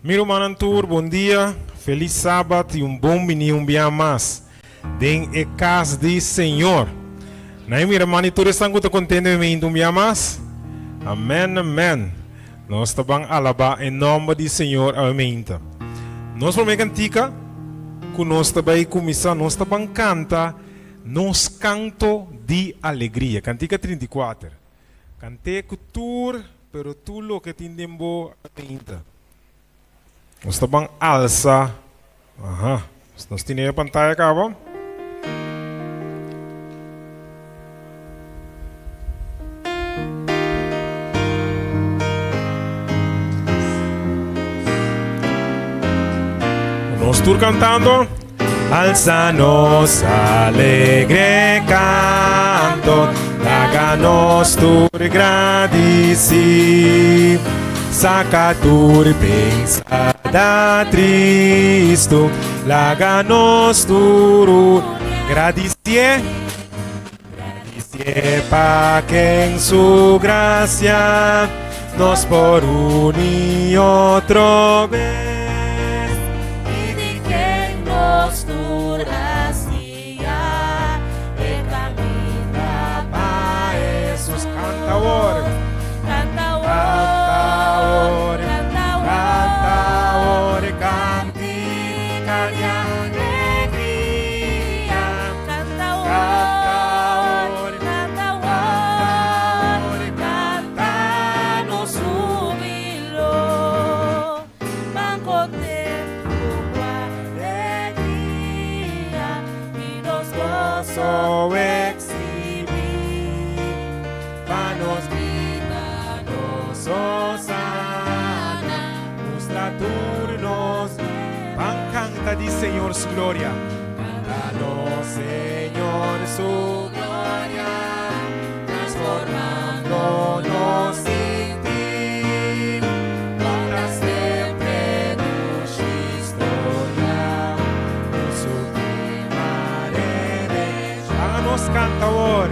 Miro Manantur, bom dia, feliz sábado e bom menino, dia mais. Den e casa de Senhor. Na mira Manitur, estão muito contentes em dia mais? Amém, amém. Nós estamos alaba em nome do Senhor, amém. Nós vamos cantar, que nós também começar, nós estamos canta, nós canto de alegria. Cantica 34. Cante cultura, pero tu lo que tindembo ainda. Nós estamos alça. Aha. Nós temos a pantalla cá, bom? Nós estamos cantando. Alza-nos alegre canto, daga-nos tu agradeci, saca tu pensada tristo, laga-nos tu agradecer, pa quem su gracia nos por unir outra vez. Di Señor su gloria. Danos, Señor, su gloria, transformándonos en ti. Para siempre nuestra historia, nos sublimaremos. Danos, cantador.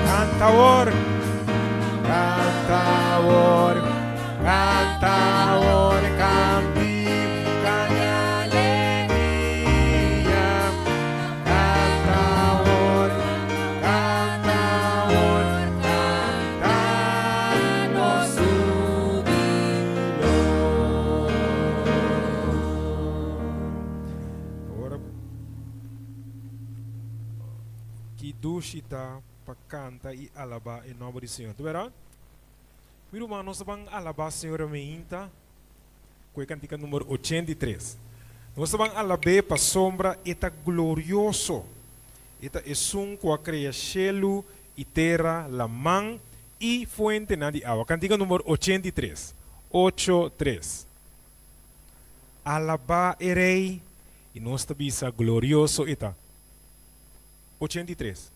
Cantador, cantador, cantador, cantica de alegría. Cantador, cantador, cantanos su vino. Ahora, Kidushita. Para cantar e alabar em nome do Senhor. Tu verá? Meu irmão, nós vamos alabar o Senhor ameinta, com a cantiga número 83. Nós vamos alabar para a sombra, eta glorioso. Eta é som com a criação e terra, la mão e fuente na de água. Cantiga número 83. 83. Alabar o Rei e nós também glorioso eta. 83.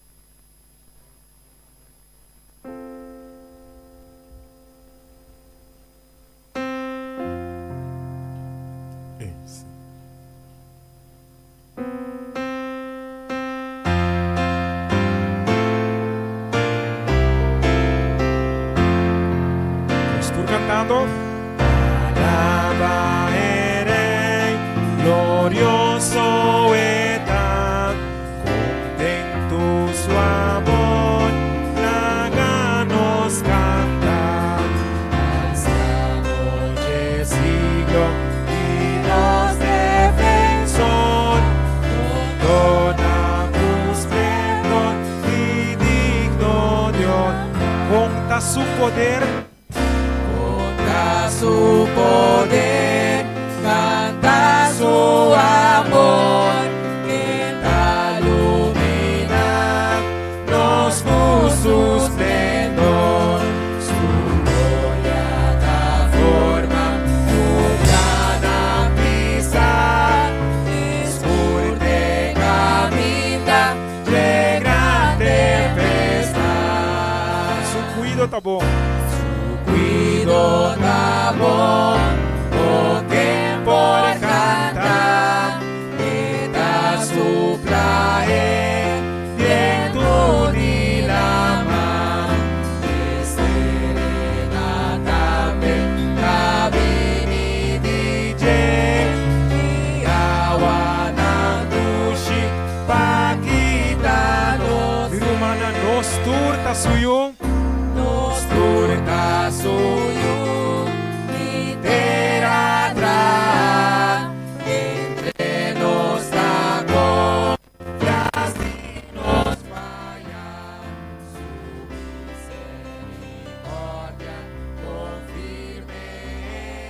Alaba el Rey, glorioso está, contentos su poder, contra su poder, canta su amor, que tal ilumina, nos puso su esplendor, su gloria da forma, su gran prisa, es fuerte camina, de gran tempestad. su cuido está bom. Cuido da bom, o que por cantar, e da su plae, dentro di la man, e serena también, cabini di je, e awana dushi, pakita nos, Di rumana nos turta suyo, nos turta suyo, y terá entre nos da confianza y nos vaya su misericordia confirme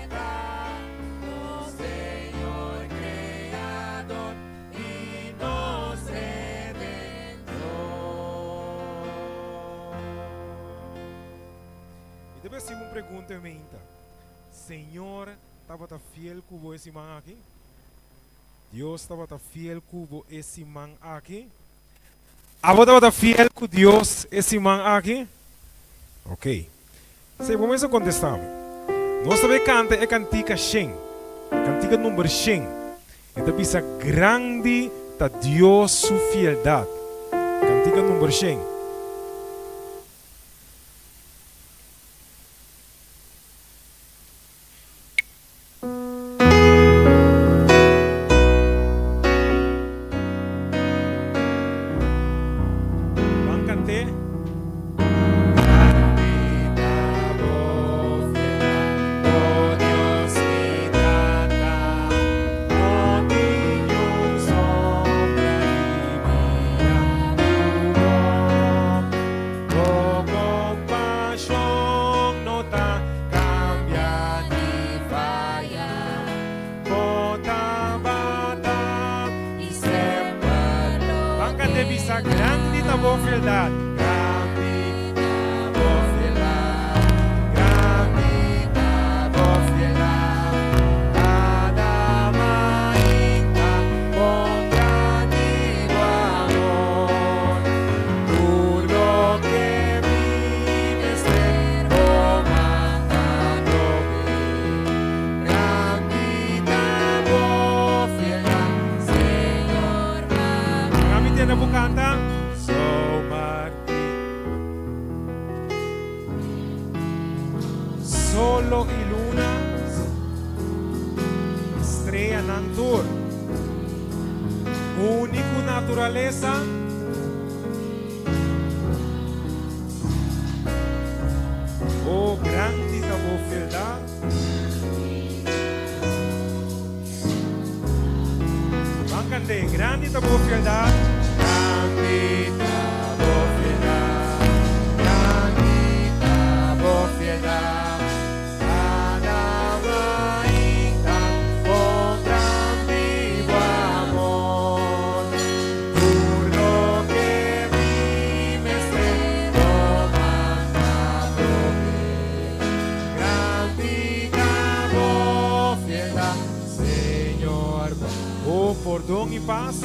está, oh Señor Creador y nos e depois se uma pergunta me inta, Senhor, estava fiel com esse man aqui? Deus estava fiel com esse man aqui? Estava fiel com Deus esse man aqui? Ok. Se vamos a contestar. Nós também canta é cantiga 100, cantiga número 100. Então bisa grande ta Deus sua fieldade. Cantiga número 100. Van cantar. oh Dios mi trata, no niño sombra y mira tu compasión no ta cambia ni falla, bota bata y siempre Van cantar bisa grande ta boa fieldade. Kami tiada bukanta. So Solo y luna, estrella nantur, único naturaleza, oh grande da boa fieldade, bancan de grande da boa fieldade, grande da boa fiedade, grande da boa fiedade. perdão e paz,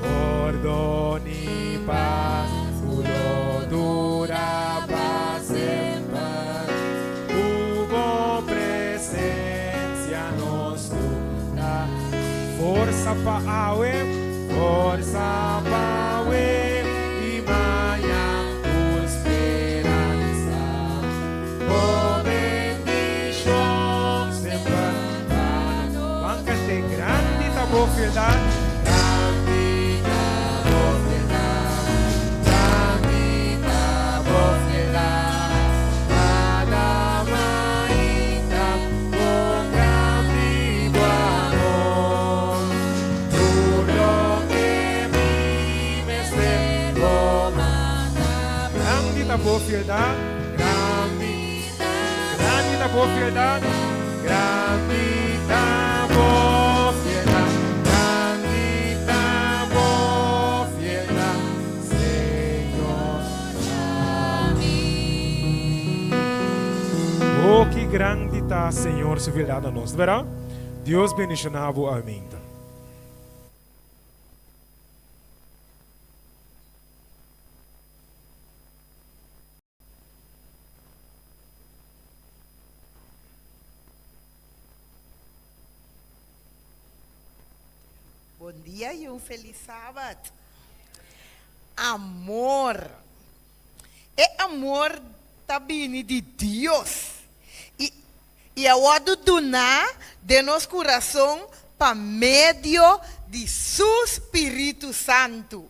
perdón y paz, puro dura para siempre. Hubo presencia nos dura, força para awe, forza pawe y mañana tu esperanza. Oh bendición siempre banca de grande da boa fiedade, boa fiedade, grande boa fialdade. Grandita boa fiedad, grandita boa fiedad, Senhor. Oh, que grande está, Senhor, sua fialdade a nós, verá? Deus bendicionava, amém. Bom dia e feliz sábado. Amor. É amor também de Deus. E a hora do de nosso coração para meio de seu Espírito Santo.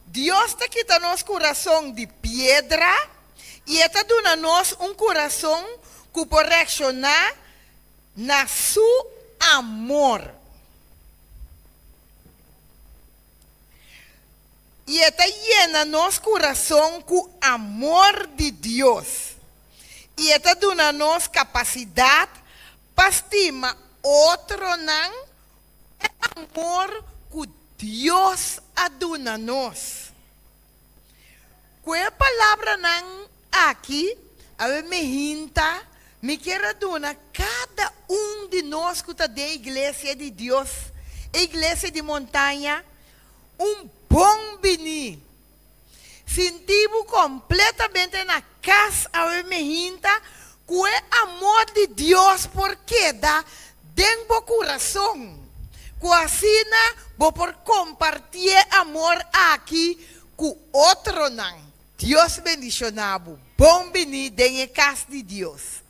Deus está quitando nosso coração de pedra e está dando nós coração que pode reaccionar na seu amor. E está llena nosso coração com amor de Deus. E está dando nos capacidade para estimar outro não. É amor que Deus a dona nós. Com a palavra não aqui, a me hinta, me quero donar cada de nós que está da igreja de Deus, a igreja de montanha, bom bini. Sentimos completamente na casa a me hinta com o amor de Deus porque dá dentro do coração. Com assim, vou por compartilhar amor aqui com outro não. Deus bendicionado. Bom bini dentro da casa de Deus.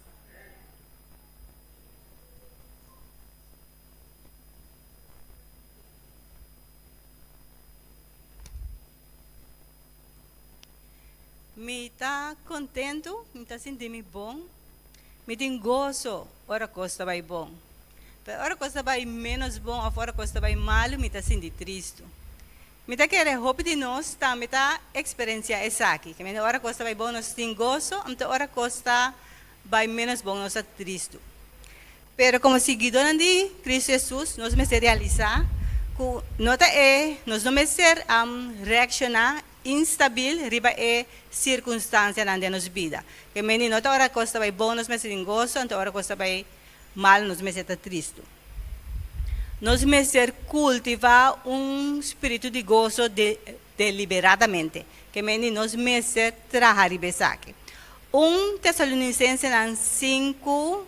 Me está contento, me está sentindo bom, me tem gozo, ora coisa vai bom. Pero ora coisa vai menos bom, a fora coisa vai mal, me está sentindo triste. Me está querendo roupa de nós, tá, me está experiência essa aqui, que me ora coisa vai bom, nós tem gozo, então ora coisa vai menos bom, nós está triste. Pero como seguidor de Cristo Jesus, nós me se realizar, que nota é, nós não me ser reaccionar instabil riba circunstância na nossa vida. Que meni nota ora costa vai bom, nós me ser gozo, então ora costa vai mal, nós me ser triste. Nós me ser cultivar espírito de gozo deliberadamente. Que meni nós me ser trabalhar riba aqui. Tessalonicenses 5,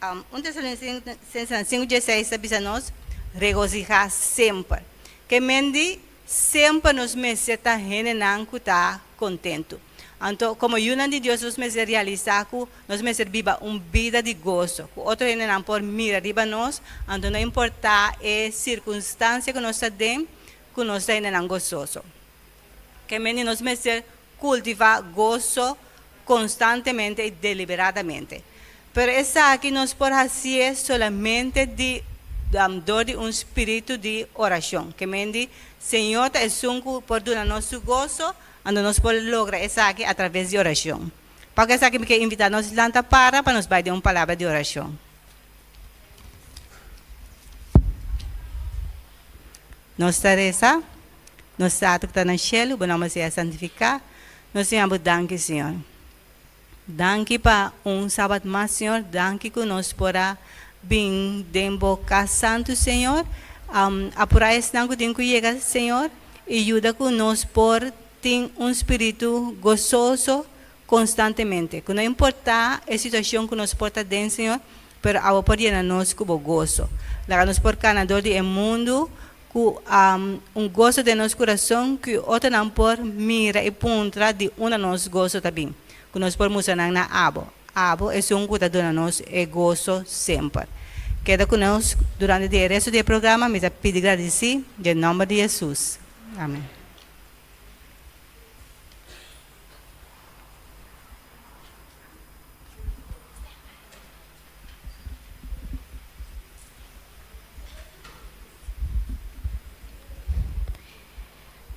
5:16 avisa nós regozijar sempre. Que meni sempre nos meses está generando está contento. Então, como uma de Deus nos meses realizar, nos meses viva vida de gozo. Outro generando por mirar riba nós, então não importa a circunstância que nós temos, que nós generando gozoso. Que nos meses cultivar gozo constantemente e deliberadamente. Pero essa aqui nós por fazer solamente de espírito de oração. Que Senhor, é um por dar nosso gozo, onde nós podemos lograr isso aqui através de oração. Para isso aqui, me quero invitar nós lanta para nos dar uma palavra de oração. Nossa Teresa, nosso Tato que está no céu, o nome seja santificado. Nós temos danke, Senhor. Danke para sábado mais, Senhor. Danke que nós podemos vir dentro casa santo, Senhor. Apurar esse não que tem que chegar, Senhor, e ajuda que nós por ter espírito gozoso constantemente. Que não importa a situação que nós porta dentro, Senhor, pero ao por llenar nós com gozo. Lá nós por canador do mundo, com gozo de nosso coração, que outro não por mira e puntra de nosso gozo também. Que nós por mostrar na abo. Abo é que dá nós é gozo sempre. Queda conosco durante o resto do programa, me pedir agradecer, em nome de Jesus. Amém.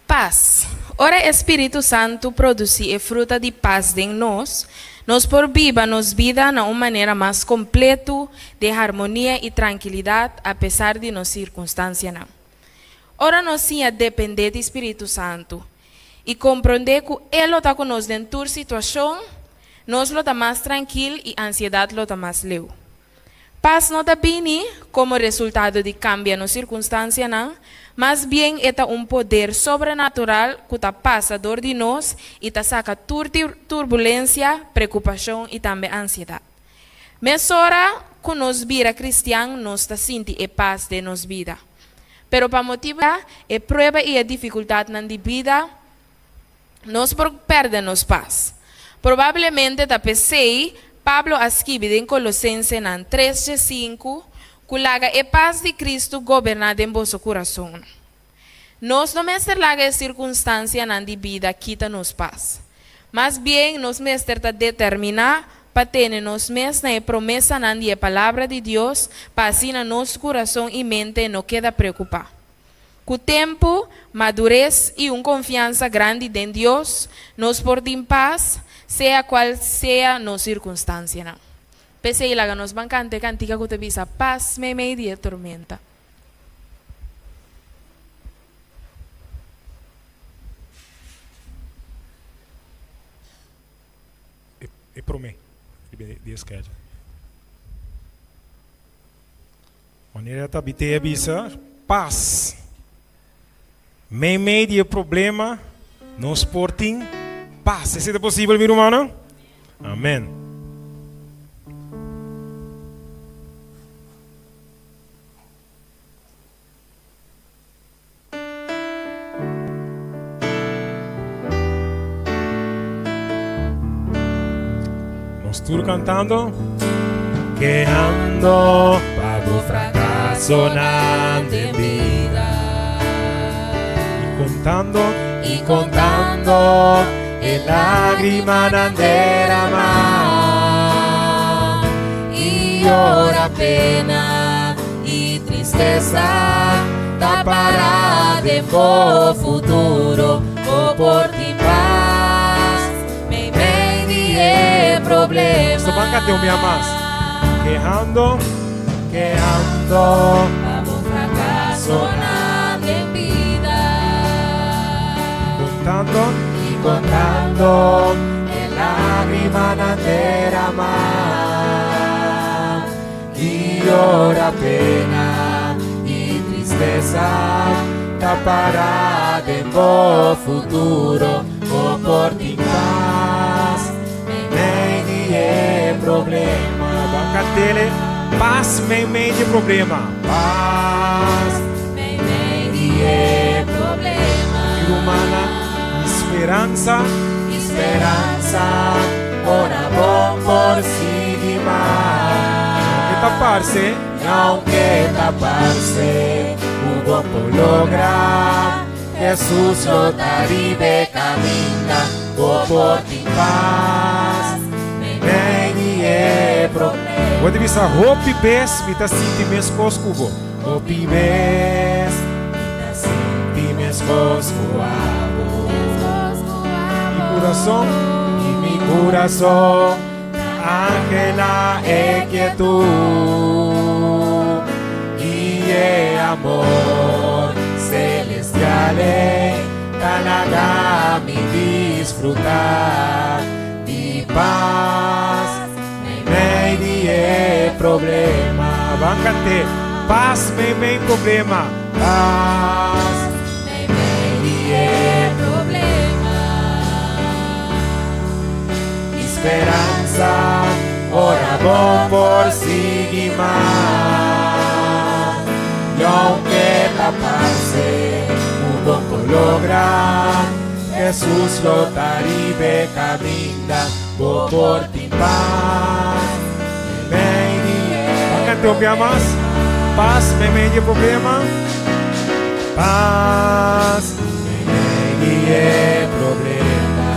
Paz. Ora Espírito Santo produzi a fruta de paz em nós, nos por viva nos vida na uma maneira mais completa de harmonia e tranquilidade, apesar de nos circunstâncias não. Ora nós sim a depender do Espírito Santo e compreender que Ele está conosco em toda situação, nós lo está mais tranquilo e a ansiedade lo está mais leve. Paz não está bem como resultado de cambio nas circunstâncias não, mas bem é poder sobrenatural que está passador de nós e está saca turbulência, preocupação e também ansiedade. Mas ora, que nós vira cristiano, nós está sentindo a paz de nos vida. Pero para motivar a prueba e a dificuldade na vida, nós perdemos paz. Provavelmente está pensei, Pablo escreve em Colossenses 3:5, que laga a paz de Cristo governada em vosso coração. Nós não mestre laga a circunstância na vida quita nos paz. Mas bem, nós mestre está determinar para ter nos mestre na promessa na a palavra de Deus, para assim na nosso coração e mente não queda preocupar. Com o tempo, madurez e uma confiança grande em Deus, nos portem paz, seja qual seja a circunstância. Não. Pensei lá que nos van cante cantica que te visa paz me media tormenta. E para mim, de esquerda. Maneira tá bite avisa paz. Me media problema, nos portem paz. Isso é possível, meu irmão? Amém. Todos cantando. Que ando, pago fracaso na vida. Y contando, el lágrima na derramar. E ora pena e tristeza tapará de bom futuro o por ti paz me media problema. Esto bancate un día más. Quejando, Pago fracaso na vida. contando, el lágrima na derramar. Y ora pena y tristeza tapará de bom futuro o por ti paz me media problema. Bancatele, paz me media problema. Paz Me media problema. y humana esperanza, ora bom por seguir más. Que taparse, aunque taparse, hubo por lograr. Jesús lo taribe camina, por ti paz, me media problema. Pode visar hope bes, mita sinti mes coscubo. Hope bes, mita sinti mes coscuabo. Mi corazón, ángela e quietud y el amor celestial talaga mi disfrutar mi paz me media problema. Bancante, paz me media problema. Paz Me media problema. esperanza, ora bom por seguir más. Y aunque taparse, hubo por lograr. Jesús lo taribe camina, por ti paz. Me media. Báncate un día más. Paz me media problema. Paz me media problema.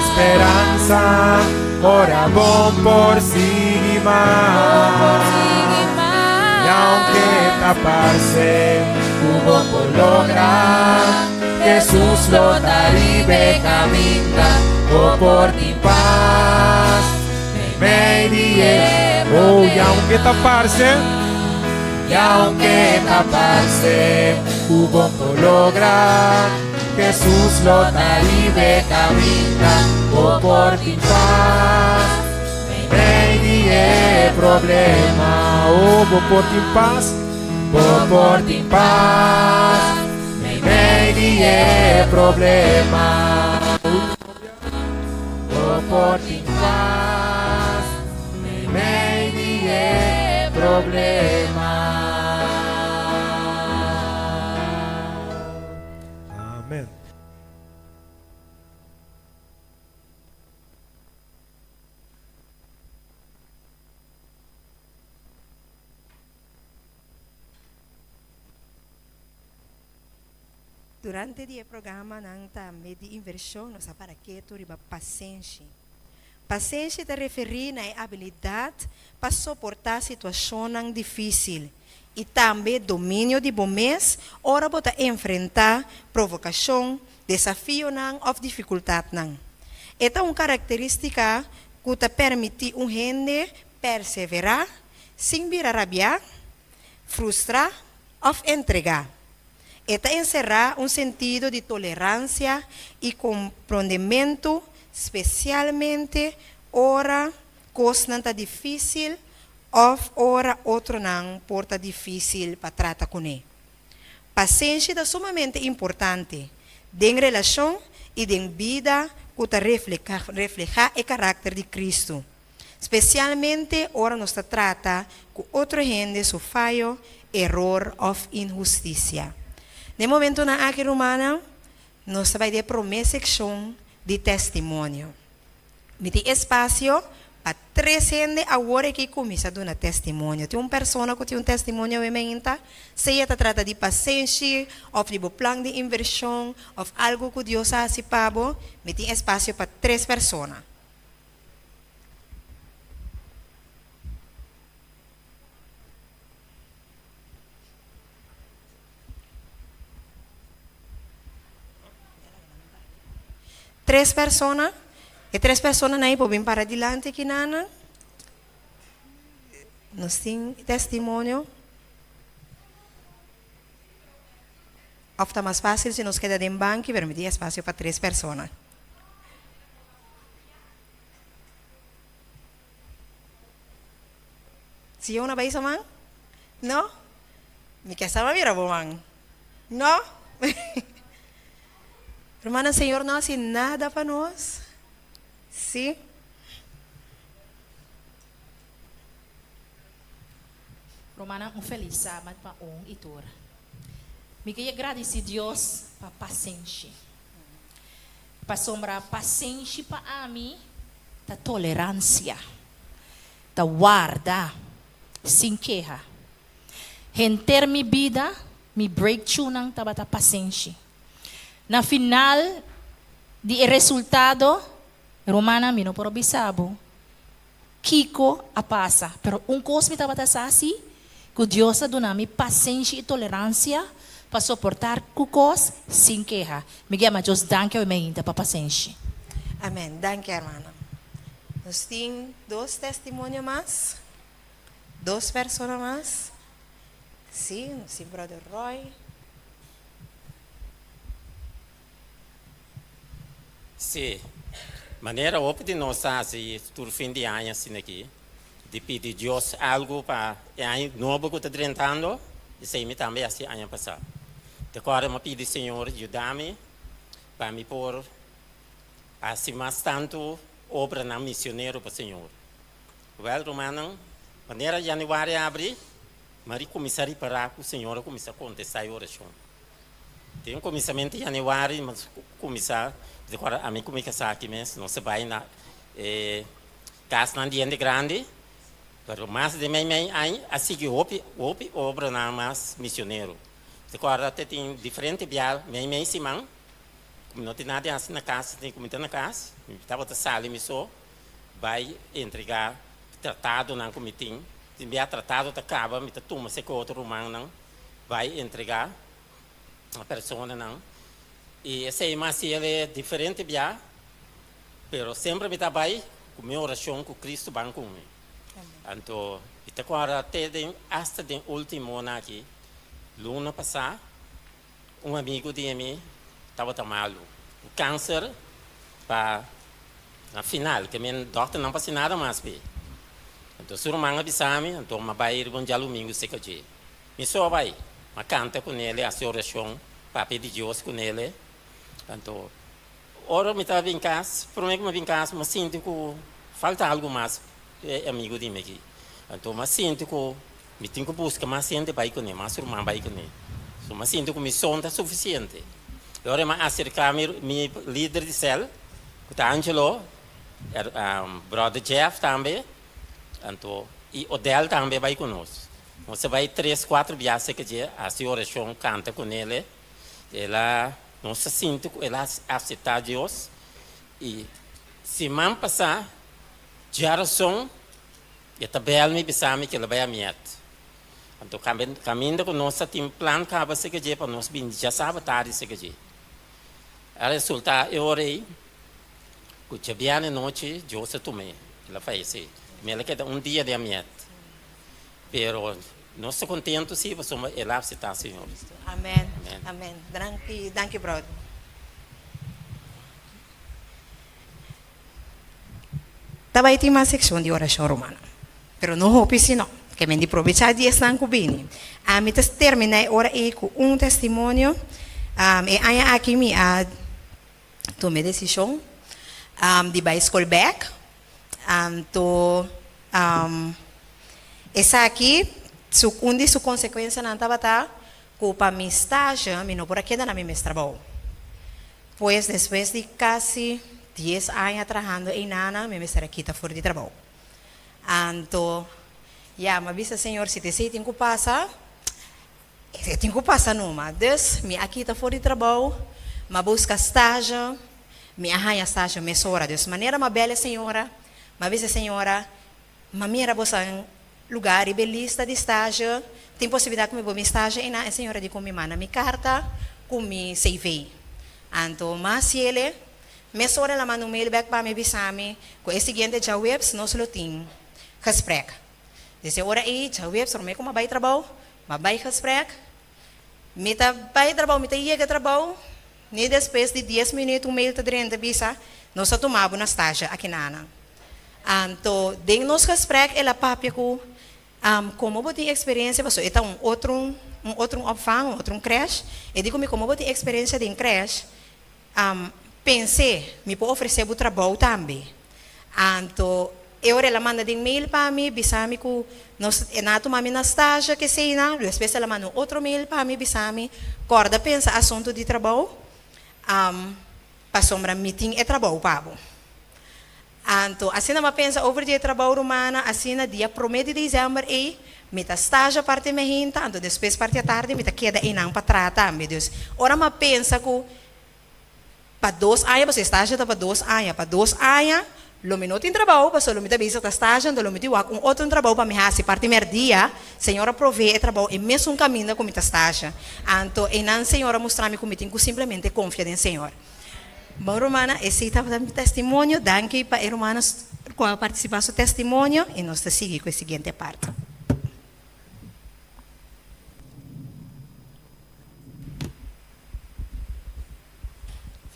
Esperanza, ora bom por seguir más. Y aunque taparse, hubo por lograr. Jesús lo taribe caminda, o por ti paz. Me die, Oh, y aunque taparse, y aunque taparse, hubo por lograr. Jesús lo taribe caminda, o por ti paz. Me die problema, oh, por ti paz, o por ti paz. Me die problema, o por ti paz. Me die problema. Amén. Durante o programa, nós também de inversão, nós para que tu riba paciência. Paciência te referir na habilidade para suportar situações difíceis e também domínio de momentos, ora para enfrentar provocação, desafio ou dificuldade. Esta é uma característica que te permite gente perseverar, sem virar rabiar, frustrar ou entregar. Esta encerra um sentido de tolerância e compreendimento, especialmente ora coisa não está difícil ou ora outro não porta difícil para tratar com ele. Paciência é sumamente importante em relação e em vida que refleja o caráter de Cristo, especialmente ora nos trata com outra gente seu falho, erro ou injustiça. No momento na aqui romana, nós vai ter promessa seção de testemunho. Me tem espaço para 3 gente agora que começa a dar testemunho. Tem uma pessoa que tem um testemunho ementa, seja trata de paciência, ou de plano de inversão, ou algo que Deus ha para me tem espaço para 3 pessoas. Três pessoas, e 3 pessoas aí podem para adiante que nana. Nós temos testemunho. Ofta mais fácil se nos queda em banco, permitir espaço para 3 pessoas. Se uma vez a mão? Não? Me quer saber mira bom mão? Não? Hermana, o Senhor não hace nada para nós. Sim? Romana, um feliz sábado para e toda. Me queria agradecer a Deus para paciência. Para sombrar paciência para mim, da tolerância, da guarda, sem queja. Renter minha vida, me breakthrough não estava da paciência. Na final, de resultado, Romana, me não por obisabo. Kiko a passa, pero coisa me estava assim, que Deus dá me paciência e tolerância para suportar coisas sem queja. Me chama Deus, danke ao meu para paciência. Amém. Danke, hermana. Nós temos 2 testemunhos mais. 2 pessoas mais. Sim, sim, brother Roy. Sim, maneira óbvia de nós fazer todo fim de ano assim aqui, de pedir Deus algo para o ano novo que está tentando, e sei também assim ano passado. De agora eu pedi Senhor ajuda-me para me pôr assim mais tanto obra na missionário para o Senhor. Well, Romana, maneira janeiro abre, mas começar a reparar que o Senhor começa a contestar a oração. Tem um começamento de janeiro, mas começar agora a mim começa aqui mesmo, não se vai na casa na diante grande, mas de mim aí assim que houve obra na mais missionário. Agora tem diferente bial, mim simão, como não tem nada assim na casa, tem como na casa, estava da sala me só vai entregar tratado não como tem, se bial tratado tá acaba, me tá toma se com outro romano não vai entregar a persona não. E esse mas ele é diferente já, pero sempre me trabalho com minha oração com Cristo bem comigo. Então, até agora até hasta o último ano aqui, luna passada, amigo de mim estava malo, o câncer para na final, que minha doutora não passou nada mais bem. Então, se o irmão avisar-me, então, eu vou ir para domingo, sei que me só vai, mas canta com ele, a sua oração, para pedir Deus com ele. Então, ora me estava em casa, por mim que me vim em casa, mas sinto que falta algo mais, amigo de mim aqui. Então, mas sinto que me tenho que buscar mais gente para ir com ele, mais irmão para ir com ele. Então, mas sinto que a missão está suficiente. Agora, eu acercar-me, meu líder de célula, o Angelo, brother Jeff também, então, e Odell também vai conosco. Você vai 3, 4 viagens que dia, a senhora oração canta com ele, ela não se sente, ela aceita Deus, e semana passada, geração, e também me pensava que ela vai a minha. Então, caminhando com nós, tem um plano que vai ser que dia para nós, já sabe tarde ser que dia. A resultado, eu orei, que dia na noite, Deus se tomou, ela fez isso. Ela quer dia de minha. Pero nós estamos contentos se você ela aceitar, Senhor. Amen. Amen. Danke, brother. Também tem uma secção de oração romana. Pero não hope se não. Que me aproveitar de estar com bem. A mim terminei ora aí com testemunho. E aí aqui me tomei decisão de ir school back. Essa aqui, onde sua consequência não estava para minha estágio, me não por aqui na minha trabalho. Pois depois de quase 10 anos trabalhando em Nana, me estarei aqui fora de trabalho. Então, me avisa, Senhor, se te tenho que passar, eu tenho que passar numa. Então, me aqui fora de trabalho, me busca estágio, me arranha estágio, me sora. De maneira uma bela senhora, me avisa, Senhora, me mira você lugar e belista de estágio, tem possibilidade que me vou me estágio e a senhora de me manda minha carta, com me CV. Então, mas ele, me sora ela manda mail back para me avisar-me, com esse seguinte já webs, nós lo tem gesprek. Desse hora aí, já webs, me como vai trabalho, vai gesprek, me tá vai trabalho, me tá ia trabalho, nem depois de 10 minutos, mail tá dentro da visa, nós tomamos na estágio aqui na Ana. Então, dentro do nosso gesprek, ela papia com como eu tenho experiência, você está outro opção, outro creche, e digo como eu tenho experiência de creche, pensei, me pode oferecer o trabalho também. Então, ela manda de e-mail para mim, bisami que nós tomamos na estágio que sei na, depois ela manda outro e-mail para mim, bisami, corda pensa assunto de trabalho, para sombra meeting e trabalho pago. Então, assim não pensa over dia trabalho romana, assim na dia 1 de dezembro e me tá estágio parte me hinta, então depois parte à tarde me tá queda em não para tratar, meu Deus. Ora me pensa que para 2 anos você estágio tá para 2 anos, para 2 anos, lo minuto em trabalho, para só me tá visa tá estágio, então lo me digo um outro trabalho para me fazer parte mer dia, senhora provee o trabalho e mesmo caminho com me tá estágio. Então, e não senhora mostrar me como tenho simplesmente confiar em senhor. Bom, Romana, esse estava meu testemunho. Danke para os hermanos por participar do seu testemunho e nós seguimos com a seguinte parte.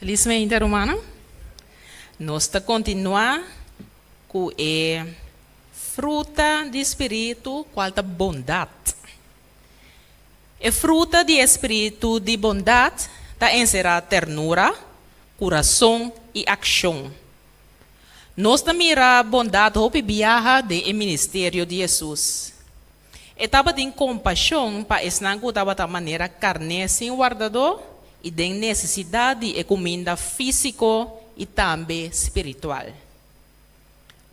Felizmente, Romana, nós continuamos com a fruta do Espírito, qual é a bondade. A fruta do Espírito de bondade está encerrada ternura, coração e ação. Nós também a bondade hope viaja do ministério de Jesus. Etapa de compaixão para esnago estava da maneira carne sem guardador e de necessidade de comida física e também espiritual.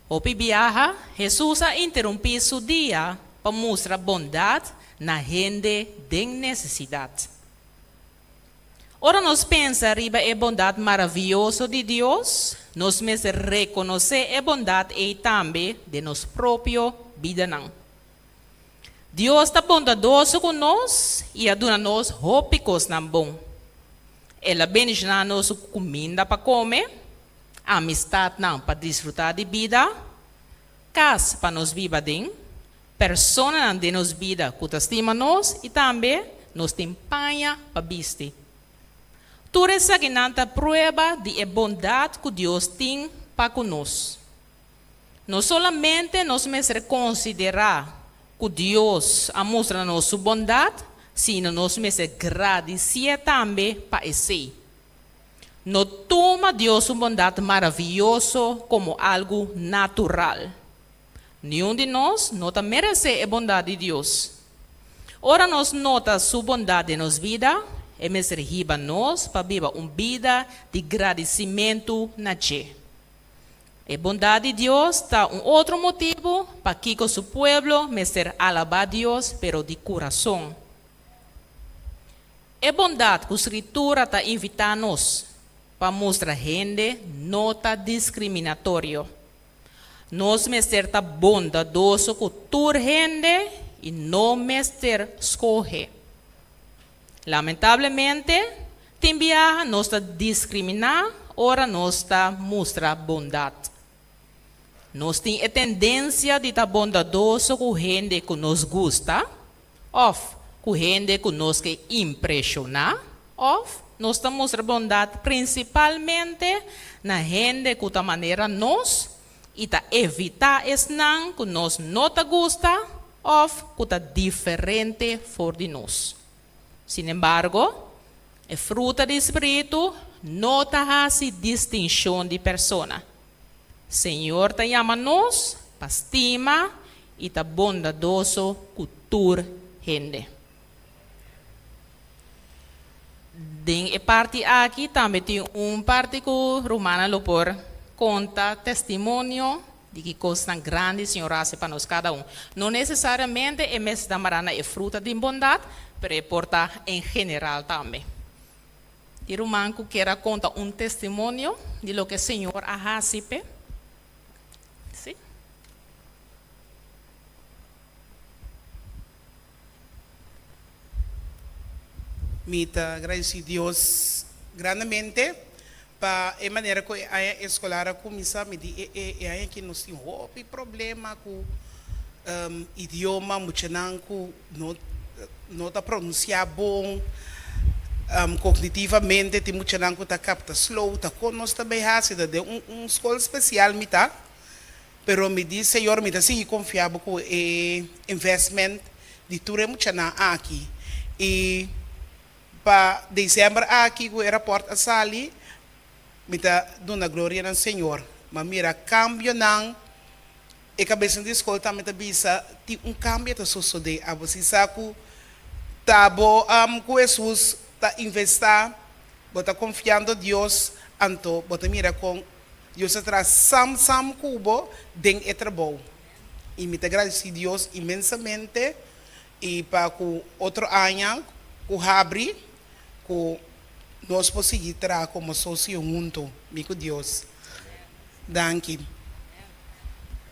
Hope viaja, Jesus interrompeu seu dia para mostrar bondade na gente de necessidade. Ora nós pensamos riba a bondade maravilhosa de Deus, nós mesmos reconhecer a bondade e também de nossa própria vida não. Deus está bondadoso conosco e aduna-nos roupas não bom. Ela bendiga-nos comida para comer, amistade não para desfrutar de vida, casa para nos viver bem, pessoas de nos vida que estima-nos e também nos empenha para vestir. Tudo isso aqui é prova de bondade que Deus tem para conosco. Não somente nós mesmos considerar que Deus mostra nossa bondade, sino nós mesmos agradecer também para isso. Não toma Deus sua bondade maravilhosa como algo natural. Nenhum de nós não merece a bondade de Deus. Ora nós nota sua bondade em nossa vida, e mesmo riba nós para viver uma vida de agradecimento na Che. A bondade de Deus está outro motivo para que o seu povo mesmo alabar Deus, pero de coração. A bondade que a Escritura está invitando-nos para mostrar gente nota discriminatório. Nós mesmo está bondadoso com toda gente e não mesmo escolhe. Lamentavelmente, também nós está discriminar, ora nós está mostrar bondade. Nós temos a tendência de estar bondadoso com gente que nos gusta, ou com gente que nos quer impressionar, ou nós estamos mostrando bondade principalmente na gente que da maneira nós e tá evitar esse não que nós não te gusta ou que está diferente for de nós. Sin embargo, a fruta do Espírito não hace distinção de persona. Senhor te chama nós para estima e está bondadoso com toda gente. Den parte aqui também tem parte que Romana Lopor conta testemunho de que coisa grande o Senhor hace para nós cada um. Não necessariamente é mês da marana é fruta de bondade, mas é porta em geral também. E Romana que quer contar testemunho de lo que o Senhor hace. Sim? Mita, agradecer a Deus grandemente para a maneira que a escola começa a me dizer que nós temos problema com idioma, muito não está pronunciar bom, cognitivamente tem muito não está capta slow, está com nós também há de escola especial mita, pero me diz Senhor me dá se confiável com o investment de tudo muito não aqui e para dezembro aqui o aeroporto a sali me dá dona glória ao Senhor mas mira cambio não e cabeça de escola também tá bisa tem cambio tá suceder a você saco tá bom com Jesus tá investir bota confiando Deus anto bota mira com Deus atrás sam cubo den etrabo e me agradecer Deus imensamente e para o outro ano o abre que nós possamos trabalhar como sócio junto, amigo Deus. Danke.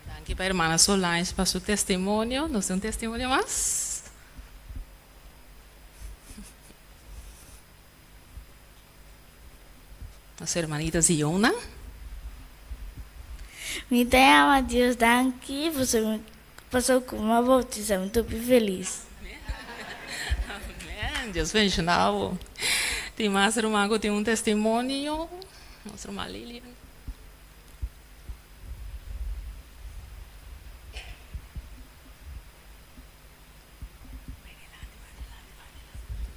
Danke para a irmã Solange para seu testemunho. Nós temos testemunho mais? Nossa irmanita Ziona. Me ama Deus, danke, passou com uma bautização, estou bem feliz. Amém, Deus bendiga. Tem mais irmã que tem testemunho. Nossa irmã Lilian.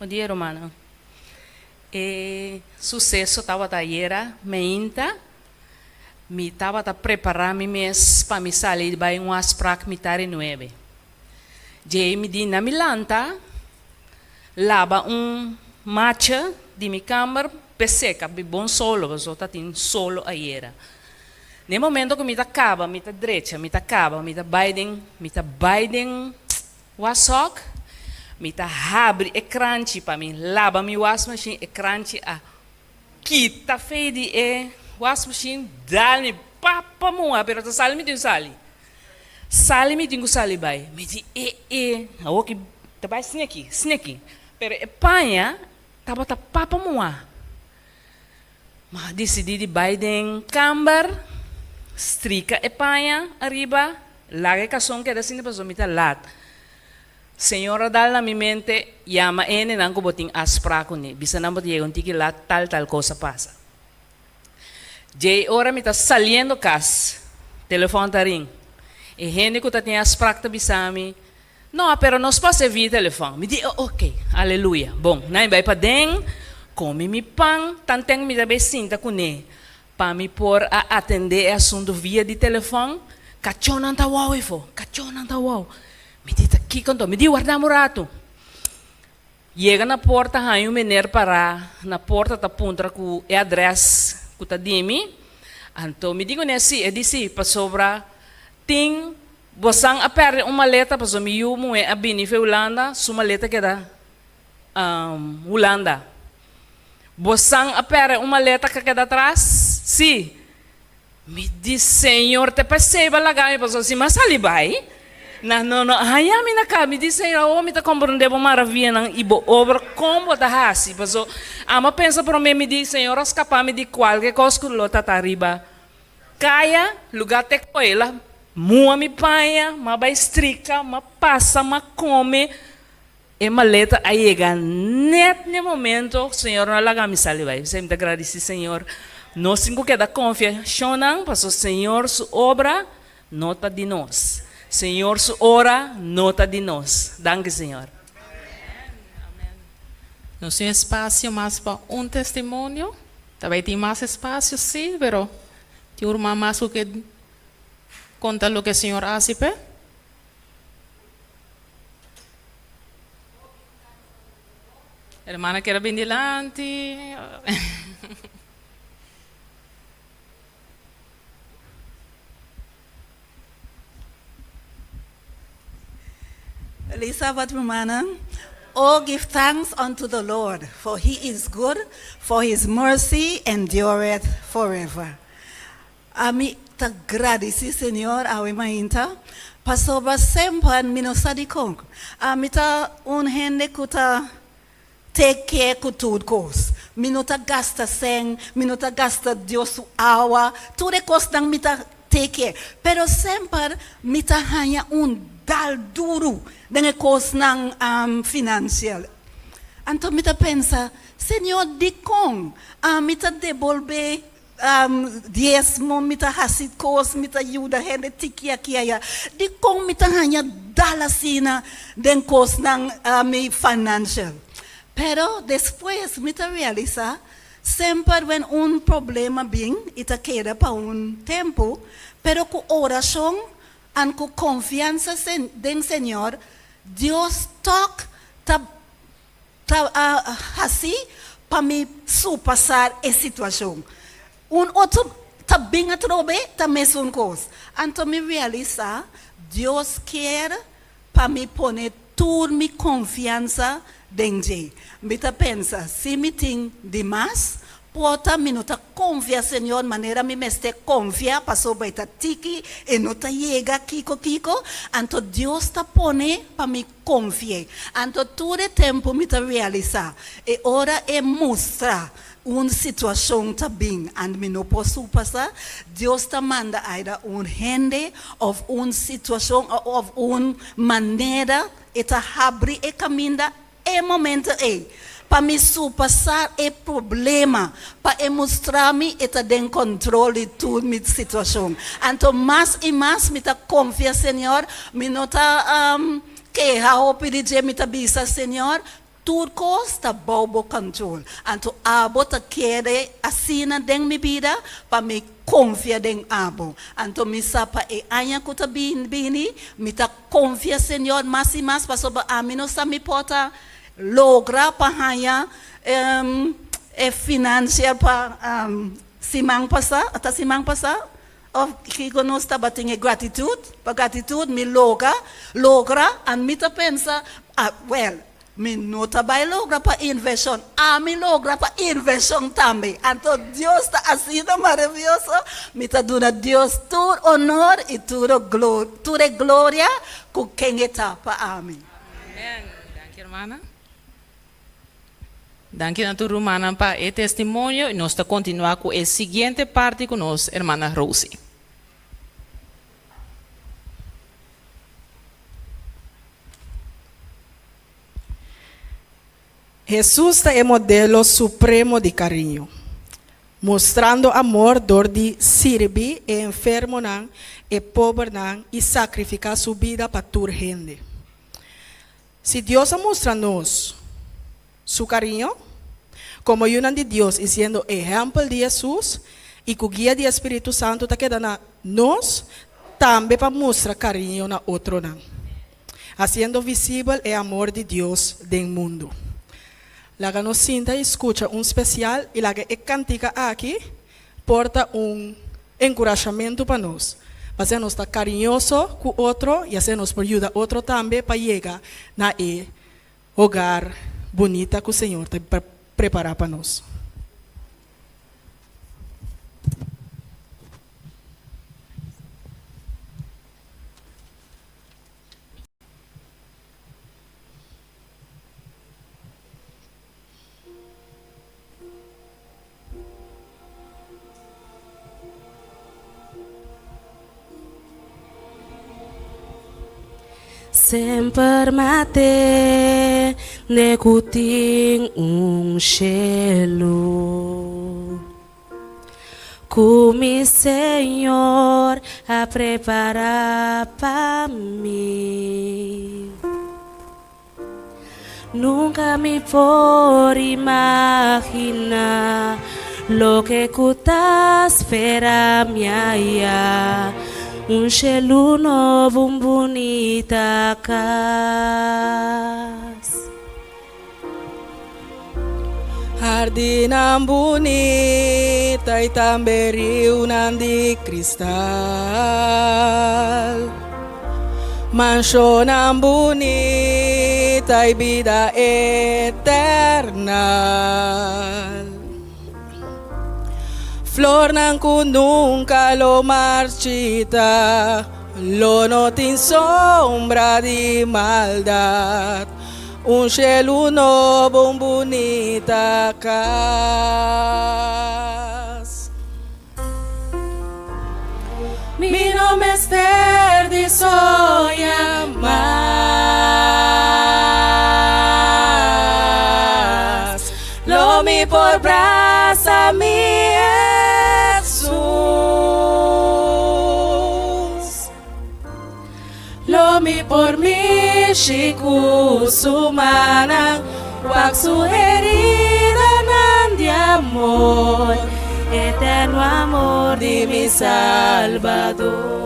Bom dia, Romana. Sucesso estava tarefa, me estava a preparar me mês para me sair para um asprak me tare 9. Je me di na milanta, lava matcha de minha câmara, peseca, bom solo, mas eu tenho solo aí. No momento que me acaba, me direita, me acaba, me Biden, wasok, me abre e crunchy para mim, lava mi wash machine e crunchy a kita fede e wash machine dal-me papa mua, pero tá sali me tem sali. Sali mi tingu sali bay. Me di awoki tabay sneki. Pero epanya taba ta papa mua. Ma decidi di bay den camber, strika epanya arriba, lage kasong keda sini pasomita lat. Senhora dal na mi mente, yama ene nang kuboting aspra ko ni. Bisa nambot yegon tiki lat tal cosa pasa. Jay ora mi ta saliendo kas, telefone ta ring. E gente que tinha as práticas bisami. Não, pero nós passa via telefone. Me diz, ok, aleluia. Bom, nai vai para dentro, come mi pão, tanteng mi também sinta com ele. Para me pôr a atender assunto via de telefone, cachonan ta wow ifo, cachonan ta wow. Me diz aqui quando me diz guardamos rato. Chega na porta, hai menino para na porta ta punta com o address que ta dimi. Então me digo nesse, disse para sobra ting bosang aper uma maleta para mi yumo a bini fe Holanda, sua maleta que da Holanda. Bosang aper uma maleta que da atrás, sim. Me diz Senhor, te perceba lagai para si mas ali vai. Não, haya mi na cá, me diz Senhor, o me tá compreendendo maravilha nang ibo over como da hasi, paso ama pensa para mim me diz Senhor, escapar me de qualquer coisa que lota tá riba. Kaya lugar te coela mua mi paia, ma vai estrica, ma passa, ma come. E maleta a chega net no momento, Senhor, não laga mi sali vai. Sempre agradeci, Senhor. Nós cinco que da confiança, não, passou Senhor, sua obra, nota de nós. Senhor, sua hora, nota de nós. Danke, Senhor. Não tem espaço mais para testemunho. Talvez tem mais espaço, sim, pero tem uma mais que conta lo que el Señor hace, ¿pe? Hermana que era bien delante. Elizabeth Romana, oh, give thanks unto the Lord, for he is good, for his mercy endureth forever. Ami agradeci, Senhor, ao imainta, passover sempre minosadikong. Amita hende kuta take care kutud kos. Minuta gasta seng, minuta gasta Dios awa, tudo kos nang mita take care. Pero sempre mita hanya dal duro dengan kos nang financial. Anto mita pensa, Senhor, dikong, mita devolve diezmo mita hasit kos mita yuda hende tikia kiaya di kong mita hanya dalasina den kos nang mi financial. Pero después mita realiza sempre when un problema bing ita queda pa un tempo, pero ku oración an ku confianza den Señor, Dios tok hasi pa mi supasar e situación. Un outro também a trobe também são coisas. Então me realiza, Deus quer para me pôr toda minha confiança dentro. Me tá pensa, se me tem demais, pode me não tá confia, Senhor, maneira me meste confia, passou para tá tiki e não tá chega kiko. Então Deus tá pôr para me confiar. Então todo tempo me tá realiza. E ora é mostrar uma situação também, and me não posso passar, Deus te manda ainda gente, of uma situação, of uma maneira, e te abre e caminho, e momento para me superar o problema, para mostrar-me e te dar controle de toda a situação. Então, mais e mais, me te confia, Senhor, me não te queja ou pedir, me te bisa, Senhor, tudo costa bobo control. Então, abo te quer assina den mi vida para me confia den abo. Então, me sapa e anya kuta bini, me ta confia Senhor mais e mais para sobre a mim não sa me pota logra para hanya financial para simang pasa, ata simang pasa. Of kiko nos ta bating gratitude, pa gratitude me logra, and me ta pensa well. Mi no tabay logra pa inversión, a mi logra pa inversión también. Entonces Dios está haciendo maravilloso. Mi ta duna Dios tu honor y tu gloria con quien está pa amin. Amen. Dank je, hermana. Dank je, natura humana, para el testimonio. Y nos está continuar con la siguiente parte con nos, hermana Rosie. Jesus é o modelo supremo de carinho, mostrando amor, dor de servir e enfermo não, e pobre não, e sacrificar sua vida para toda gente. Se Deus mostra-nos su carinho, como unan de Deus e sendo exemplo de Jesus, e com guia do Espírito Santo está quedando a nós, também para mostrar carinho na outro não, haciendo visível o amor de Deus do mundo. La que nos sinta y escucha un especial y la que cantica aquí porta un encorajamiento para nos. Para sernos estar cariñoso con otro y hacernos por ayuda a otro también para llegar a el hogar bonita que el Señor te prepara para nos. Sempre mate de cuting cielo, que mi Señor a preparar para mí. Nunca me por imaginar lo que cuta espera mi allá. Un cielo novo, bonita casa. Jardim bonita e também rio de cristal. Mansão bonita e vida eterna. Flor que nunca lo marchita, lo no tiene sombra de maldad. Un cielo novo, bonita casa. Mi nome es verde, soy más. Lo mi por brasa mi Lomi por mi chiku sumana, wak su herida nan de amor, eterno amor de mi Salvador.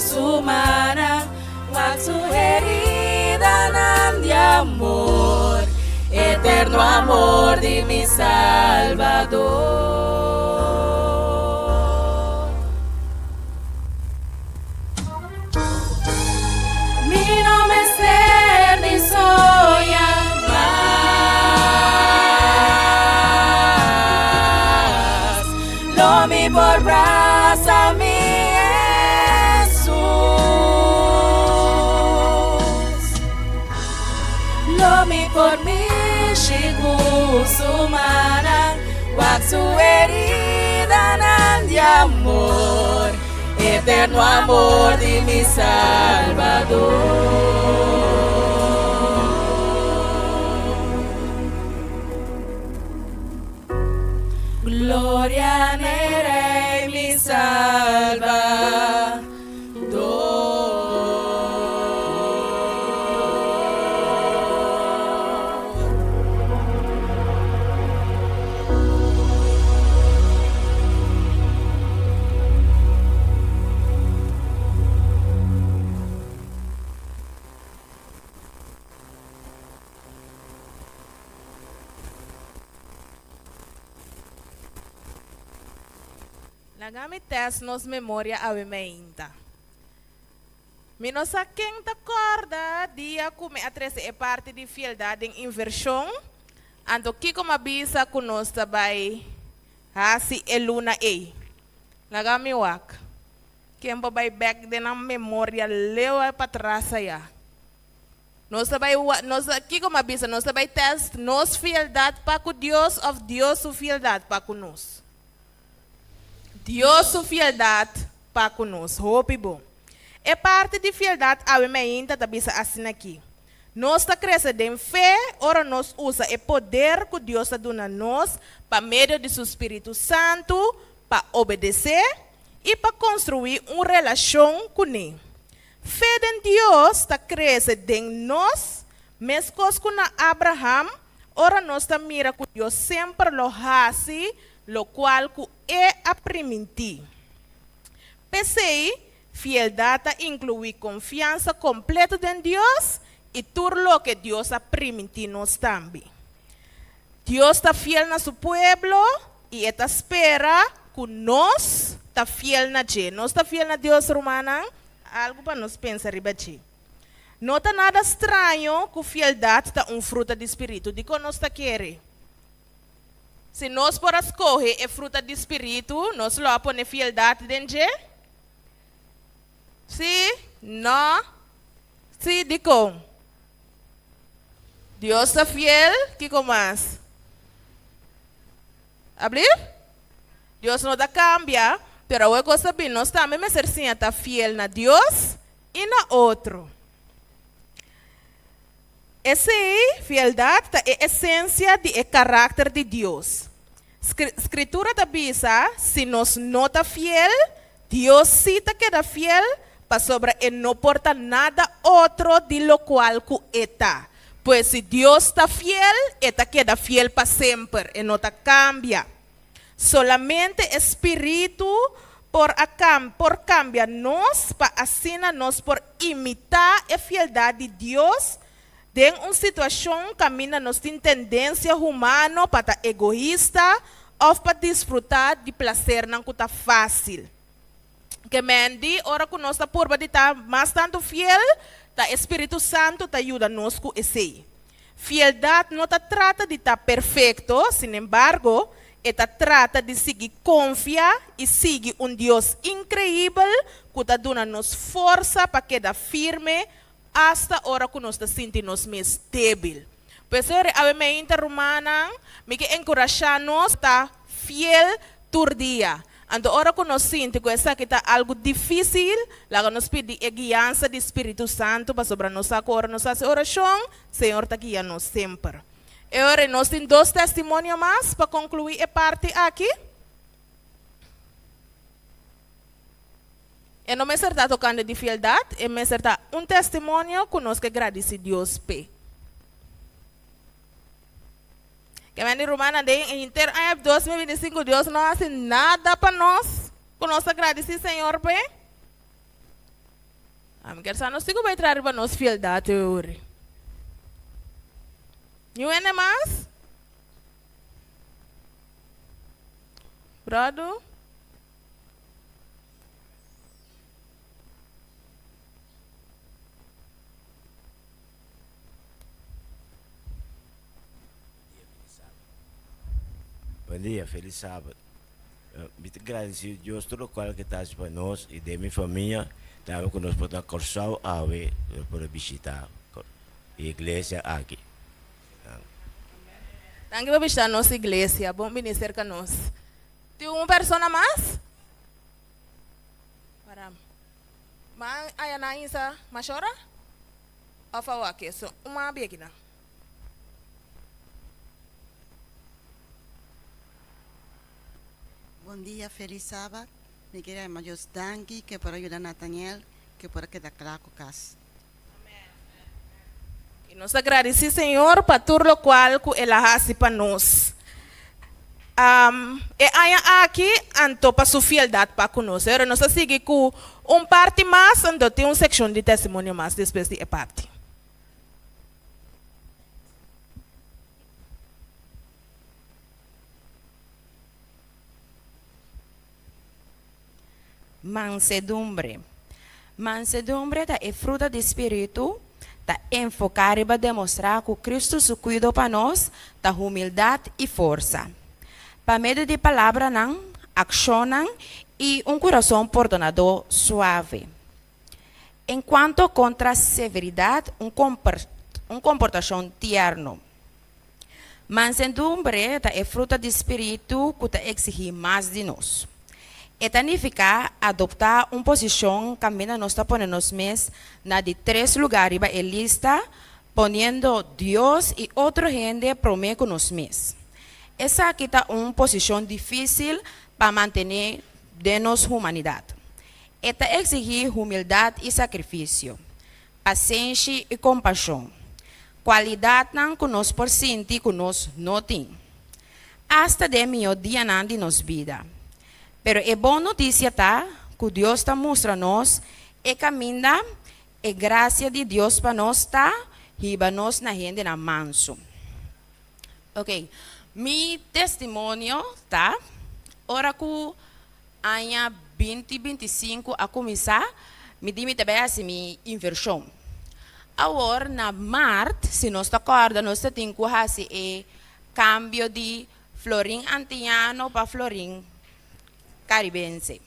Sumana, wak su herida nan de amor, eterno amor de mi Salvador. Mi nombre es verde y soy más, lo mi por brasa mi por mí, Shiku Sumana, Waxu herida de amor, eterno amor de mi Salvador. Gloria al Rey, mi Salvador. Nagamites nos memória awimeinta. Minosa quem te acorda dia come atrese é parte de fieldade em inversão. Ando que como avisa conosco também hasi eluna ei. Nagamiwak. Quem vai back de na memória leu para trás ya. Nós também nós aqui como avisa nós também test nos fieldade para com Deus of Deus su fieldade para conosco. Deus sua fieldade para conosco, hope bom. É parte de fieldade a ainda também assim aqui. Nós está crescendo em fé, ora nós usa o poder que Deus está dando a nós para meio de seu Espírito Santo para obedecer e para construir uma relação com Ele. Fé em Deus está crescendo em nós, mesmo com Abraham, ora nós está mira que Deus sempre lo hace, lo qual é a priminti. Pensei, fieldade inclui confiança completa em Deus e tudo lo que Deus a priminti nós também. Deus está fiel na seu pueblo e está espera que nós está fiel na gente. Nós está fiel na Deus romana, algo para nós pensar ribachi. Não está nada estranho que fieldade está fruto do Espírito, de que nós está querendo. Se nós por escolher a fruta do Espírito, nós lo põe fieldade dentro? Sim? Não? Sim, digo. Deus está fiel, que mais? Abrir? Deus não cambia, pero eu gosto de nós também me ser sim está fiel na Deus e na outro. Essa fieldade é a essência do caráter de Deus. Escritura também diz, se nós não está fiel, Deus sim queda fiel, para sobre e não porta nada outro de lo qual que está. Pois se Deus está fiel, está queda fiel para sempre e não cambia. Solamente Espírito por cambia nós, para assim nós por imitar a fieldade de Deus. Em uma situação, caminha nós tem tendência humana para egoísta ou para desfrutar de prazer não que está fácil. Que mendi, ora que nós está por de estar mais tanto fiel, tá Espírito Santo te ajuda nós com esse. Fieldade não trata de estar perfeito, sin embargo, ela trata de seguir confiar e seguir Deus incrível que está dando nos força para quedar firme hasta hora que nós sentimos mais débil. Pois a minha romana me que encorajar-nos a fiel todo dia. Ando hora que nós sentimos que essa que está algo difícil, lá nós pedimos a guiança do Espírito Santo para sobre nós agora nossa oração, Senhor está guiando-nos sempre. E agora nós temos 2 testemunhos mais para concluir a parte aqui. E não me está tocando de fieldade, e me está testemunho que nós que agradece Deus pe. Que vem de Romana em inteiro ano 2025, Deus não faz nada para nós, que nós agradece Senhor pe. Amém, que nós sigo vai trazer para nós fieldade hoje. E o ene mais? Brother? Bom dia, feliz sábado. Muito agradecido a Deus tudo qual que está para nós e de minha família, também que nós podemos cursar a ver para visitar a igreja aqui. Danke por estar na nossa igreja. Bom vir cerca nós. Tem uma pessoa mais? Para. Mas aí na Insa, mas chora? Ou fala aqui? So, uma bequina. Bom dia, feliz sábado. Me queria Deus danke que por ajudar Nathaniel, que por quedar claro com casa. E nós agradecemos, Senhor, para tudo o qual que Ele faz para nós. E aí aqui, anto para sua fieldade para conosco. Nós seguimos com parte mais, então tem uma seção de testemunho mais depois de parte. Mansedumbre. Mansedumbre é fruta do Espírito, está enfocada para demonstrar que Cristo se cuida para nós, da humildade e força. Para meio de palavra, não, ação e coração perdonador suave. Enquanto contra a severidade, comportação tierno. Mansedumbre é fruta do Espírito que exige mais de nós. Significa adoptar uma posição que nós está ponendo nos mesmos de 3 lugares a lista, ponendo Deus e outra gente promete com nós mesmos. Essa aqui é uma posição difícil para manter de nossa humanidade. Esta exige humildade e sacrifício, paciência e compaixão. Qualidade que nós por sentir que nós não temos. Hasta de meu dia de nossa vida. Pero é boa notícia tá que Deus está mostrando-nos e caminho e graça de Deus para nós tá e para nós na gente na manso. Ok, meu testemunho tá ora que ano 2025 a começar me dime também assim minha inversão. Agora na março se nós acorda nós temos que fazer cambio de florim antiano para florim caribense.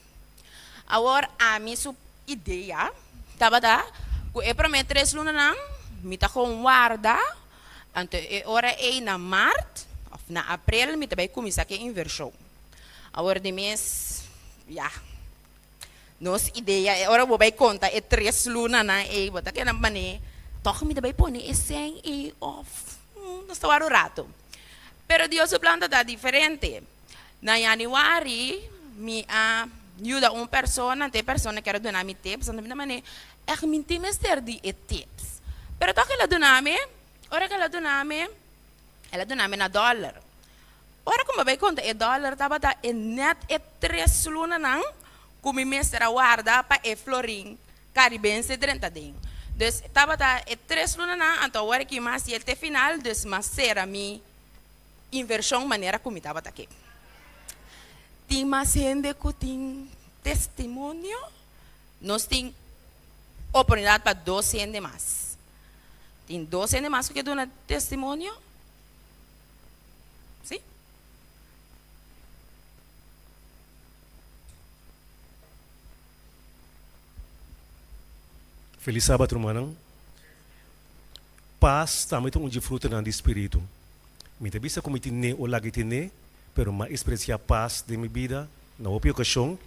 Agora, a minha ideia estava que eu prometo 3 lunas não, me está com guarda, então agora é na março, na abril, me também começar a inversão. Agora de mês, nossa ideia, agora vou contar é 3 lunas não, e vou que na maneira, toca me também pôr é 100 e off, não está o rato. Pero Deus o plano está diferente. Na januário me ajuda uma pessoa, tem pessoa que quer donar me tips, então na maneira é me tem mestre de tips. Pero toque ela donar me, ora que ela donar me na dólar. Ora como vai conta dólar tava é net 3 lunas não, como mestre guarda para florim caribense 30 ding. Dus tava é 3 lunas não, então ora que mais e até final dus mas será mi inversão maneira como tava aqui. Tem mais gente que tem testemunho, nós temos oportunidade para 12 gente mais. Tem 12 gente mais que dão testemunho? Sim? Feliz sábado, irmão. Paz também tem de fruta do Espírito. Me vista como tem o lagi tem, pero ma experiencia paz de minha vida na ocasião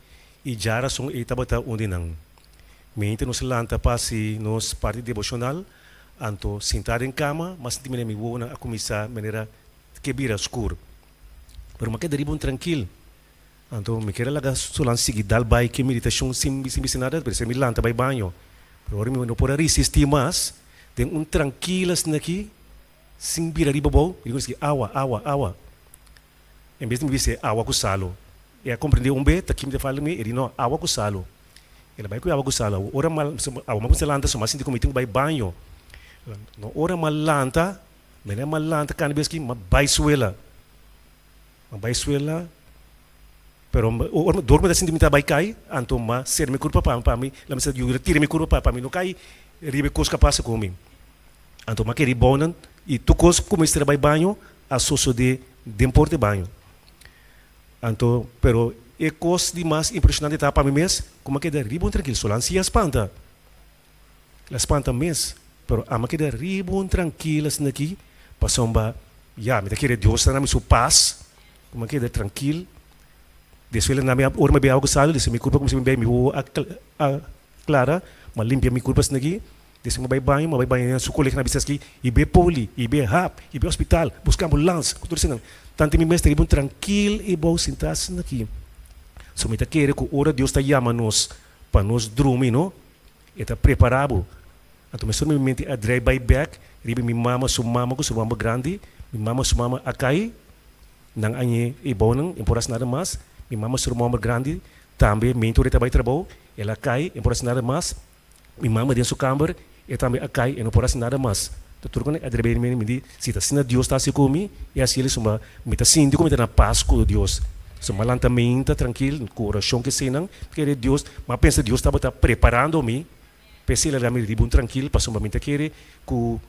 e já razão e tabata onde não. Mente nos lanta paz e nos parte devocional, anto sentar em cama, mas senti me buona a começar maneira que vira escuro. Pero ma que deribon tranquilo. Anto me quero laga solan seguir dal bai que meditação sim nada, pero se me lanta bai banho. Pero ora me não pode resistir mais, tem tranquilas naqui, sim vira ribabo, digo que awa. Em vez de me dizer água com salo, eu compreendi tá aqui me fala ele não água com salo. Ele vai com água com salo. Ora mal, água mal lanta, só mais sinto como tem vai banho. No ora mal lanta, mena mal lanta can vez que vai suela, pero ora dorme da sinto me tá vai cai, anto ma ser me culpa para mim, lá me se eu retire me culpa para mim não cai, ribe coisa passa comigo. Anto ma querer bonan e tu coisa como estar vai banho, a soço de importe banho. Então, pero é coisa de mais impressionante para mim mesmo, como que dá ribon tranquilo, só lança espanta. La espanta mesmo, pero ama que dá ribon tranquilas naqui, passam ba Ya, me querer Dios na mi su paz, como queda tranquilo. Después na mi ora me algo sado, desse mi culpa como se me bem mi clara, ma limpia mi culpas nagi. Desse me banho na su colega na bisas que ibe poli, ibe hap, ibe hospital, buscar ambulância, tudo isso não. Tanto mi mestre bom tranquilo e bom sentar-se aqui. So me querer que ora Deus está chamando-nos para nos dormir, não? Está preparado. Então me sou me mente a drive by back, ribe mi mama su mama grande. Mi mama su mama akai nang anye ibaw nang imporas nada mas. Mi mama su mama grande também mentor eta bay trabalho, ela akai imporas nada mas. Mi mama dentro su camber e também akai imporas nada mas. Tudo quando a drebe me di se tá sina Deus tá se comi e assim ele suma me tá sinto como tá na paz com Deus. Suma lentamente tranquilo, coração que senang, porque Deus, mas pensa Deus estava tá preparando-me. Pensei lá me di bom tranquilo, para suma me tá querer que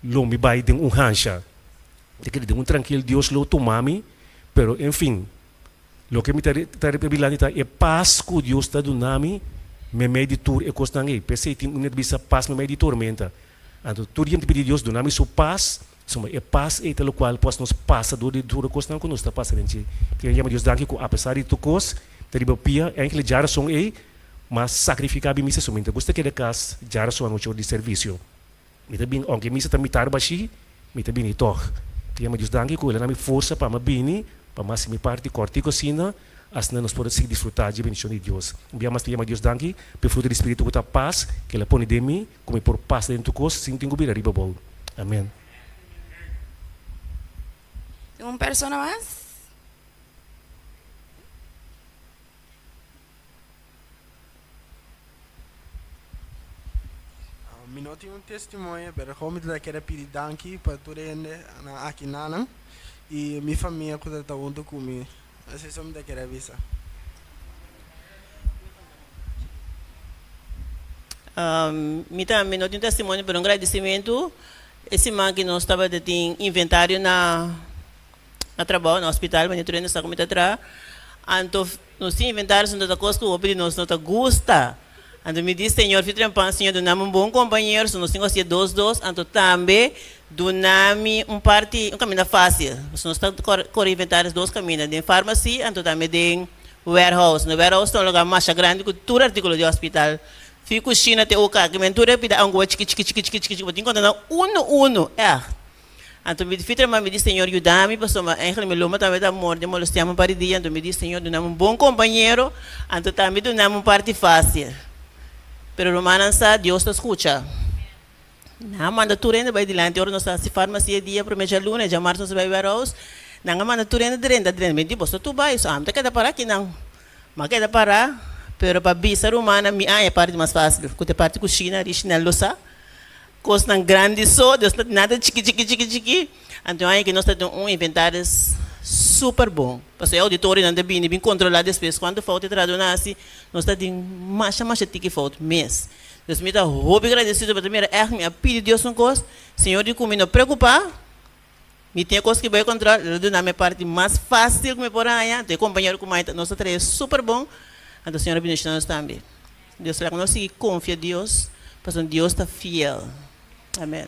lo me vai de rancha. De um tranquilo Deus lo tomami, pero enfim, lo que me está revelando é paz que Deus está dando me meditor e constante. Pensei tem uma bisa paz me meio tormenta. Então tudo que pedir Deus dá-me sua paz, é paz e pelo qual posso nos passa do duro constante quando está passando. Que chama Deus danke que apesar de tucos, teriba pia, é que já são aí, mas sacrificar bem missa somente. Gosta que de casa já são no de serviço. Me também, onde missa também tarde baixi, me também e toh. Que chama Deus danke que ele dá-me força para me bem, para mais me parte corte e cocina. Assim nós podemos desfrutar de bendição de Deus. Enviamos a Deus danke, pelo fruto do Espírito que a paz, que Ele põe de mim, como por paz dentro do costo, sem ter que vir arriba bom. Amém. Uma pessoa mais? Mi não tenho testemunho, mas como eu quero pedir danke para todo mundo aqui na e minha família que está junto comigo. Assim só me quero avisar. Mi também não tenho testemunho, mas um agradecimento. Esse man que nós estava tendo inventário na trabalho, no hospital, mas eu não sei como está. Então, nós temos inventário, nós temos coisas que nós não gosta. Então, me diz, Senhor, filho de Senhor, dá-me bom companheiro, nós temos que ser dois, então também dá-me um caminho fácil. Nós estamos com inventários dois caminhos, de farmácia, então também de warehouse. No warehouse, tem um lugar mais grande que todo artigo de hospital. Fico China até o carro, que mentura pida um gosto, vou te encontrar um. Então, me diz, Senhor, ajuda-me, pastor, mas em me loma também da morte, mas estamos para dia, então me diz, Senhor, dá-me bom companheiro, então também dá-me parte fácil. Pero Romana sa Deus te escucha. Na manda turenda vai dilante, ora nós se farmácia dia para mês lunes, já março se vai ver os. Na manda turenda drenda, me diz, você tu vai, só te queda para aqui não. Mas queda para, pero para bisa Romana mi é parte mais fácil, que te parte cozinha, richna losa. Costa grande só, Deus não nada chiqui. Então aí que nós temos inventário super bom. Porque o auditório não deve bem controlado depois. Quando falta tradução assim, nós temos mais que falta mês. Deus me dá roubo agradecido para primeira me pedir Deus um coisa. Senhor, de comigo não preocupar. Me tem coisa que vai controlar. Na minha parte mais fácil que me por aí. Tem companheiro com mais nossa três super bom. Então Senhor abençoe nós também. Deus será que nós confia em Deus, porque Deus está fiel. Amém.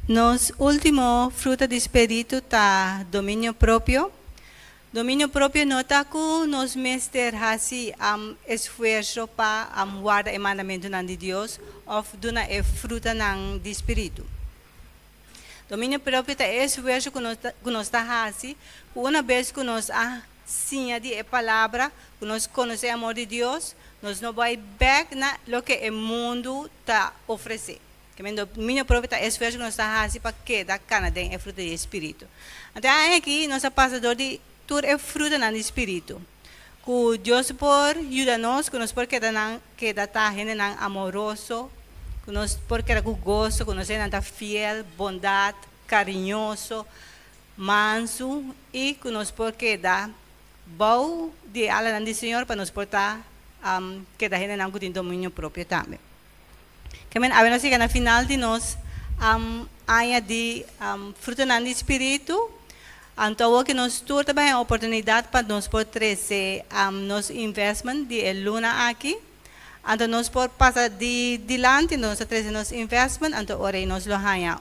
Nos último fruto do Espírito está domínio próprio. Domínio próprio nota que nos mestres fazem esforço para guardar o mandamento de Deus ou dona é fruta do Espírito. Domínio próprio é esforço que nós está fazendo. Uma vez que nós assim de palavra, que nós conhecemos o amor de Deus, nós não vai back na lo que o mundo está oferecendo. Que domínio próprio é esforço que nós está fazendo para que da Canadá é fruta do Espírito. Então aqui nós passador de tudo é fruta do Espírito. Que Deus por ajudar-nos, que nós por que da gente amoroso, que nós por que gosto, que nós é fiel, bondade, carinhoso, manso e que nos por que dá bom de ala do Senhor para nos portar que da gente não tem domínio próprio também. Que men a nós na final de nós de fruto do Espírito Então, que nós temos também a oportunidade para nós por trazer nos investment de Luna aqui. Então, nós por passar de dilante, nós trazer nos investment, então, ora, nós lo ganha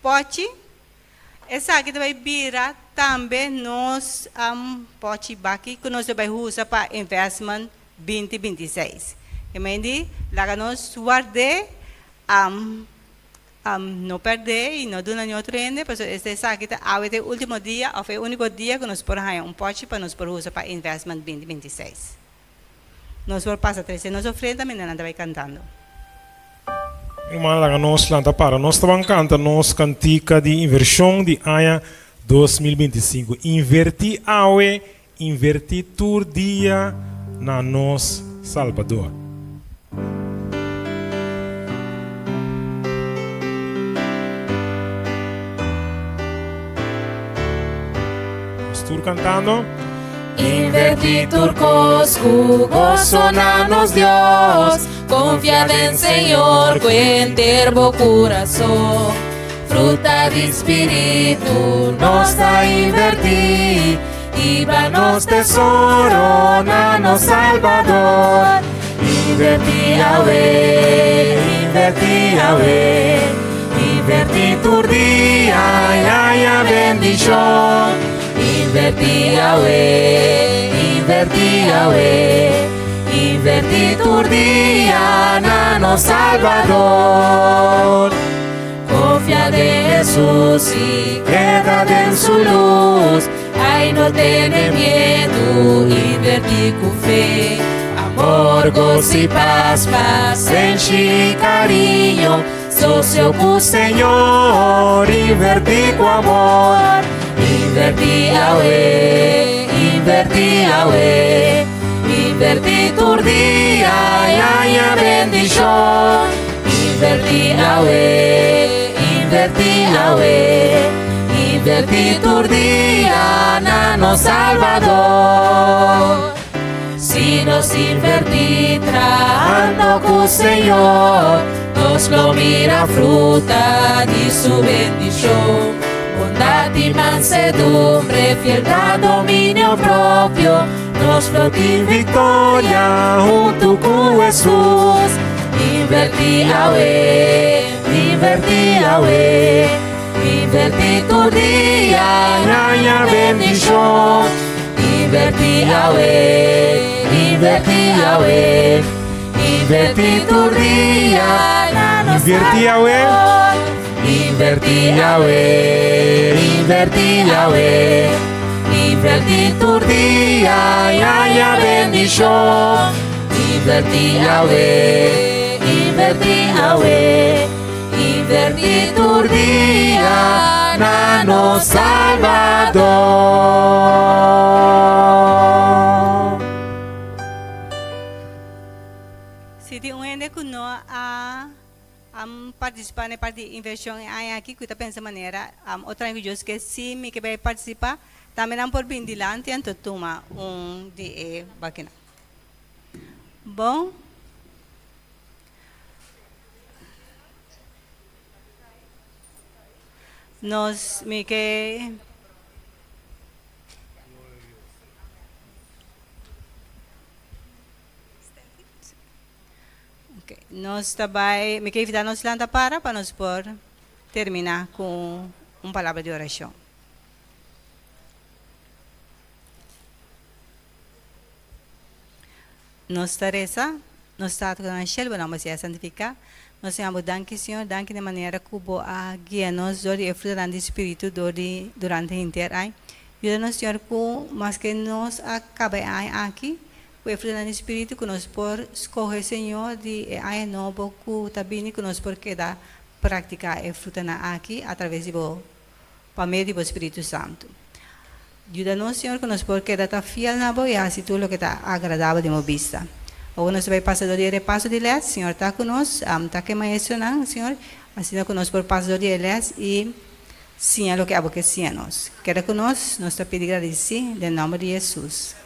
pote. Essa aqui vai virar também nós pote baki que nós vai usar para investment 2026. Que mendi, lá nós guarde não perder e não dar nenhum trend, porque esse aqui é o último dia, ou foi o único dia que nós podemos pote para nós usar para investment 2026. Nós vamos passar 13 nós ofrenda, mas não vai cantando. Irmã, lá nós lanta para nós também canta nós cantica de inversão de ano 2025. Inverti awe, inverti tur dia na nós Salvador. Estou cantando. Inverti turcos, gozo nanos Dios, confiad en Señor, cuenterbo corazón. Fruta de espíritu nos da invertir, iba nos tesoro, nanos Salvador. Inverti awe, inverti tur día, ya bendición. Inverti tur día, nano Salvador. Confía de Jesús y quédate en su luz. Ay, no tiene miedo, inverti con fe. Amor, gozo y paz, paciencia y cariño. Socio con Señor, inverti con amor. Inverti tur día, ya bendición. Inverti tur día, nano Salvador. Si nos invertí trabajando con Señor, nos lo mira fruta de su bendición. Bondad y mansedumbre, fieldad, dominio propio, nos flotir victoria junto con Jesús. Inverti tu día, ya bendición. Inverti tu día, inverti tu día, ya bendición. Inverti tu día, nano Salvador. Si ti uende kuno participar na parte de inversão aqui, que está pensando maneira, outra coisa que sim, me que vai participar, também não por bem dilante, então toma de bacana. Bom, nós me que nós também me que evitar nós lanta para nós por terminar com uma palavra de oração. Nós Teresa, nós estamos com a Shell, vamos a santificar. Nós chamamos danke Senhor, danke de maneira que o a guia nos dori e fruta do Espírito dori durante o inteiro. Ajuda-nos Senhor com mas que nós acabe aqui. O fruto do Espírito que nós por escolher Senhor de novo que também que nós por queda praticar o fruto aqui através do por meio do Espírito Santo. Ajuda-nos Senhor que nós por queda tá fiel na boa e assim tudo o que está agradável de vista. Ou nós vai passar do dia repasso de leis, Senhor está conosco, está que mais não, Senhor, assim que nós por passar do dia leis e sim é o que abo que sim nós. Quero conosco, nós te pedimos agradecer, em nome de Jesus.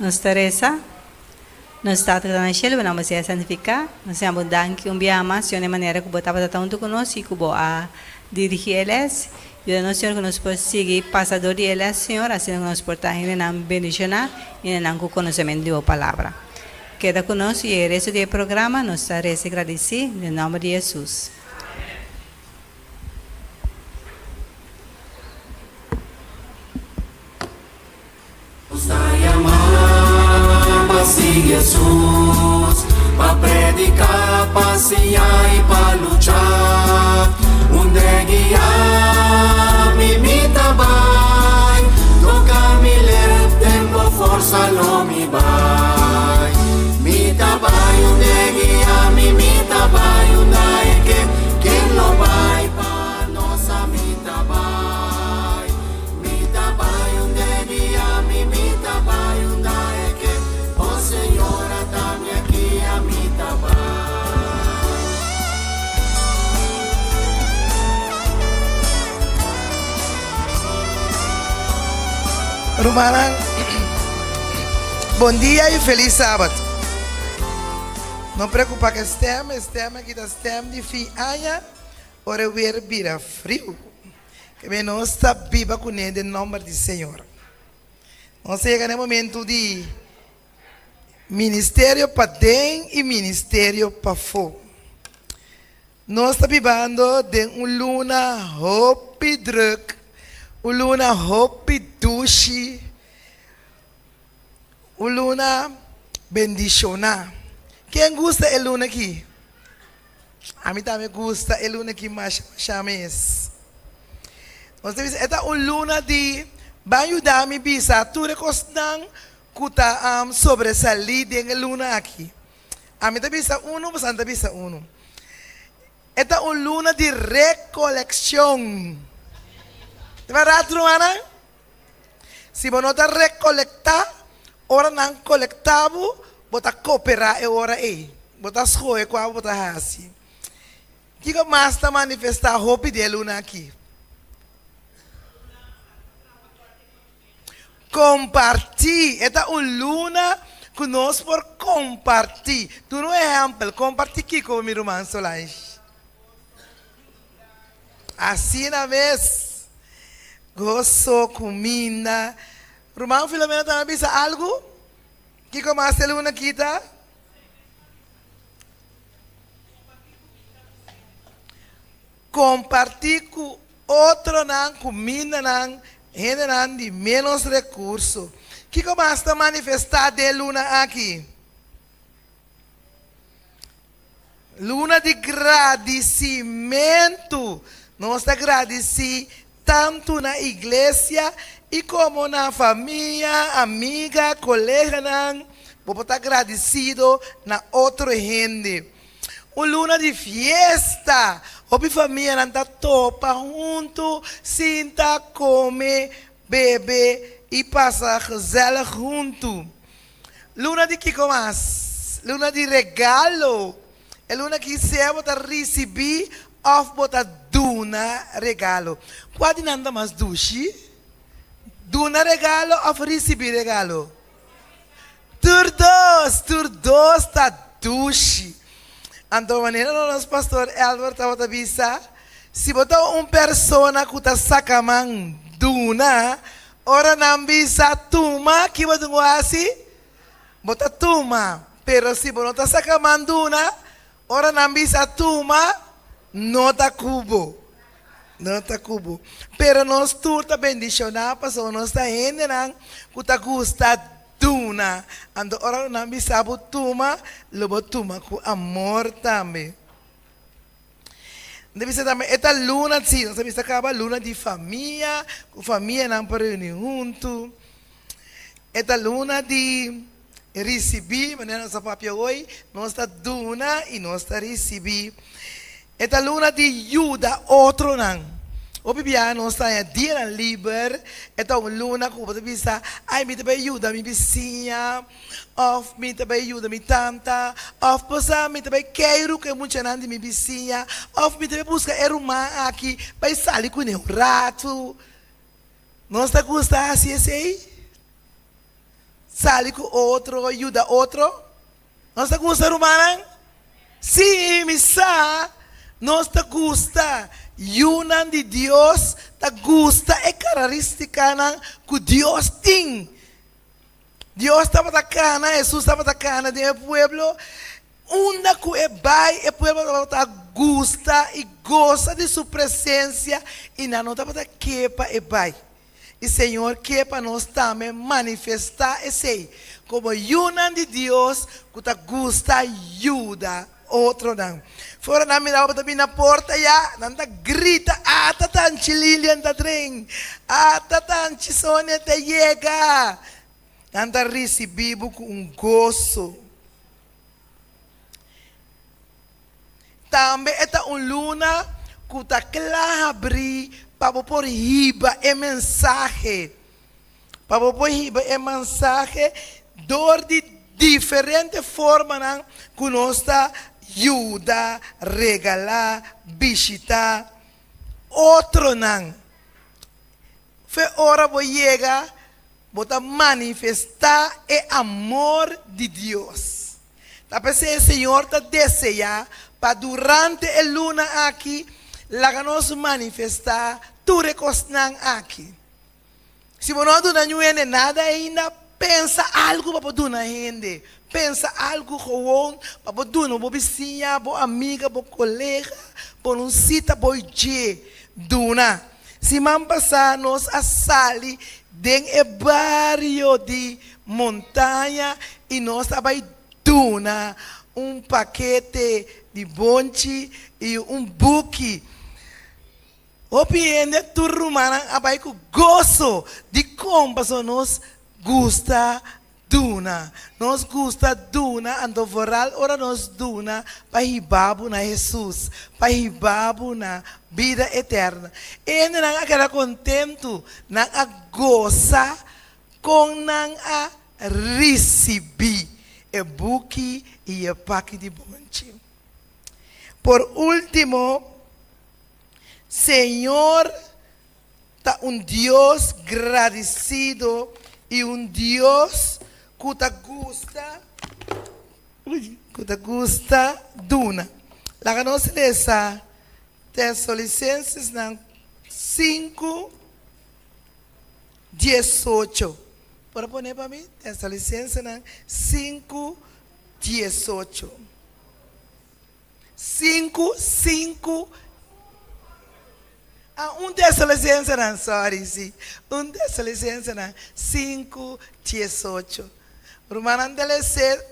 Nos Teresa, nos Tata na Shell, na Masia Santifica, nos abundanque biama, se de maneira que botava tanto conosco e que a dirigir eles, e o Senhor que nos persigue, passador de eles, Senhor, assim que nos portar em na bendicionar e na conhecimento da palavra. Queda conosco e o resto do programa, nos Teresa agradeci, em nome de Jesus. Si Jesus pa predicar, passear e pa lutar, onde guiar, mimita vai, toca mi leve tempo, força lo mi vai, mita vai, onde guiar, mimita vai, onde é que lo vai pa nossa mita vai, mita vai, onde guiar, mimita vai, onde é que Senhora, dá-me aqui a mita Romana, bom dia e feliz sábado. Não preocupa que estamos aqui de fim aia, ora ver vira frio. Que nós está viva com ele em nome do Senhor. Nós chega no momento de ministério para dentro e ministério para fora. Nós estamos vivendo de luna hope druk, luna hope dushi, luna bendicionar. Quem gosta de luna aqui? A mim também gosta de luna aqui mais chames. Nós temos esta luna de vai ajudar me bisa tu recostan kuta sobresalir de luna aqui. A mim também bisa uno, mas anda bisa uno. Esta é uma luna de recolecção. Verdade, Romana? Se você não está recolectar, ora não colectavo, você cooperar e ora aí. Você escolhe qual você faz. O que mais está manifestar a roupa de luna aqui? Compartir. Esta é uma luna que nós por compartir. Tu não é exemplo, compartir aqui com o meu irmão Solange. Assim na vez, gosto, comida. Romão Filomena também pensa algo? Que como a luna aqui tá? Compartir com outro não, comida não, gente não de menos recursos. Que como está manifestar de luna aqui? Luna de agradecimento. Nós agradecemos tanto na igreja e como na família, amiga, colega, vou estar agradecido na outra gente. Uma luna de festa, a família não está topa junto, sinta, come, bebe e passa a junto. Luna de que mais? Luna de regalo. É luna que você vai receber of botar duna regalo. Qual nada mais dushi? Duna regalo of receber regalo? Tur dos tá dushi. Então, maneira nosso pastor Albert estava avisa, se botar persona que tá sacaman duna, ora não bisa tuma, que vai dungo assim? Bota tuma. Pero se botar sacaman duna, ora não bisa tuma, nota cubo. Pero nós turta bendicionar, pastor, nós está indo na kuta gusta duna. Ando ora não bisabo tuma, lobo tuma com amor também. Deve ser também esta luna sim, nós sabemos acaba luna de família, com família não para reunir junto. Esta luna de receber, mas nossa papia hoje, nós está duna e nós está receber. Esta luna de ajuda outro não. O bibia não está a dia livre. Esta luna que você pensa, ai me também ajuda minha vizinha, of me também ajuda minha tanta, of posa me também quero que muita gente minha vizinha, of me também busca irmã aqui, vai sair com um rato. Não está gostando assim aí? sale com outro, ajuda outro. Nós te gusta, Romana? Sim, missa. Nós te gusta. Yunan de Deus, te gusta é característica que Deus tem. Deus estava atacando, Jesus estava atacando do pueblo. Onda que é bai, o pueblo gusta e gosta de sua presença e não estava quepa é bai. E Senhor, que para nós também manifestar esse como yunan de Deus que te gusta ajuda outro não. Fora na mirada também na porta ya, nanta grita, tatanchi Lilian ta trem, tatanchi Sônia te chega. Nanta recebido com gozo. Também é luna que ta clabre para por riba é mensagem. Para por riba é mensagem dor de diferente forma que nós ajuda, regalar, visitar outro não. Foi hora de chegar, para manifestar o amor de Deus. Talvez o Senhor te deseja para durante a luna aqui, lá nos manifestar tu recosnan aqui. Se você não tem nada ainda, pensa algo para tu na gente. Pensa algo bom para tu na vizinha, para amiga, para colega, para um cita, para duna. Se man passar nós a sali den barrio de montanha e nós vai duna paquete de bonche e buque. Opiende tu rumana abai com gozo de como nós gusta duna. Nós gusta duna ando voral ora nós duna para hibabu na Jesus, para hibabu na vida eterna. E não aquela contento, não a goza com não a receber e buque e e paque de bonche. Por último, Senhor está Deus agradecido e Deus que te gusta duna. Lá nós lemos Tessalonicenses 5:18. Pode poner para mim? Tessalonicenses 5:18. 5. Tessalonicenses, sorry, sim. Tessalonicenses 5:18. Romana, deve ser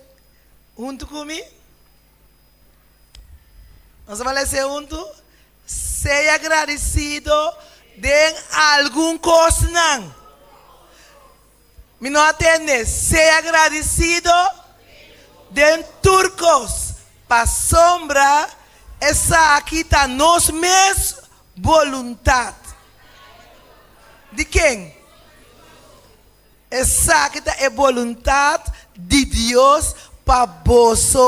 junto comigo. Nós vamos ler junto. Seja agradecido de algum coisa, não. Me não atende. Seja agradecido de turcos. Para sombra, essa aqui está nós mesmos. Vontade. De quem? Essa que é vontade de Deus para você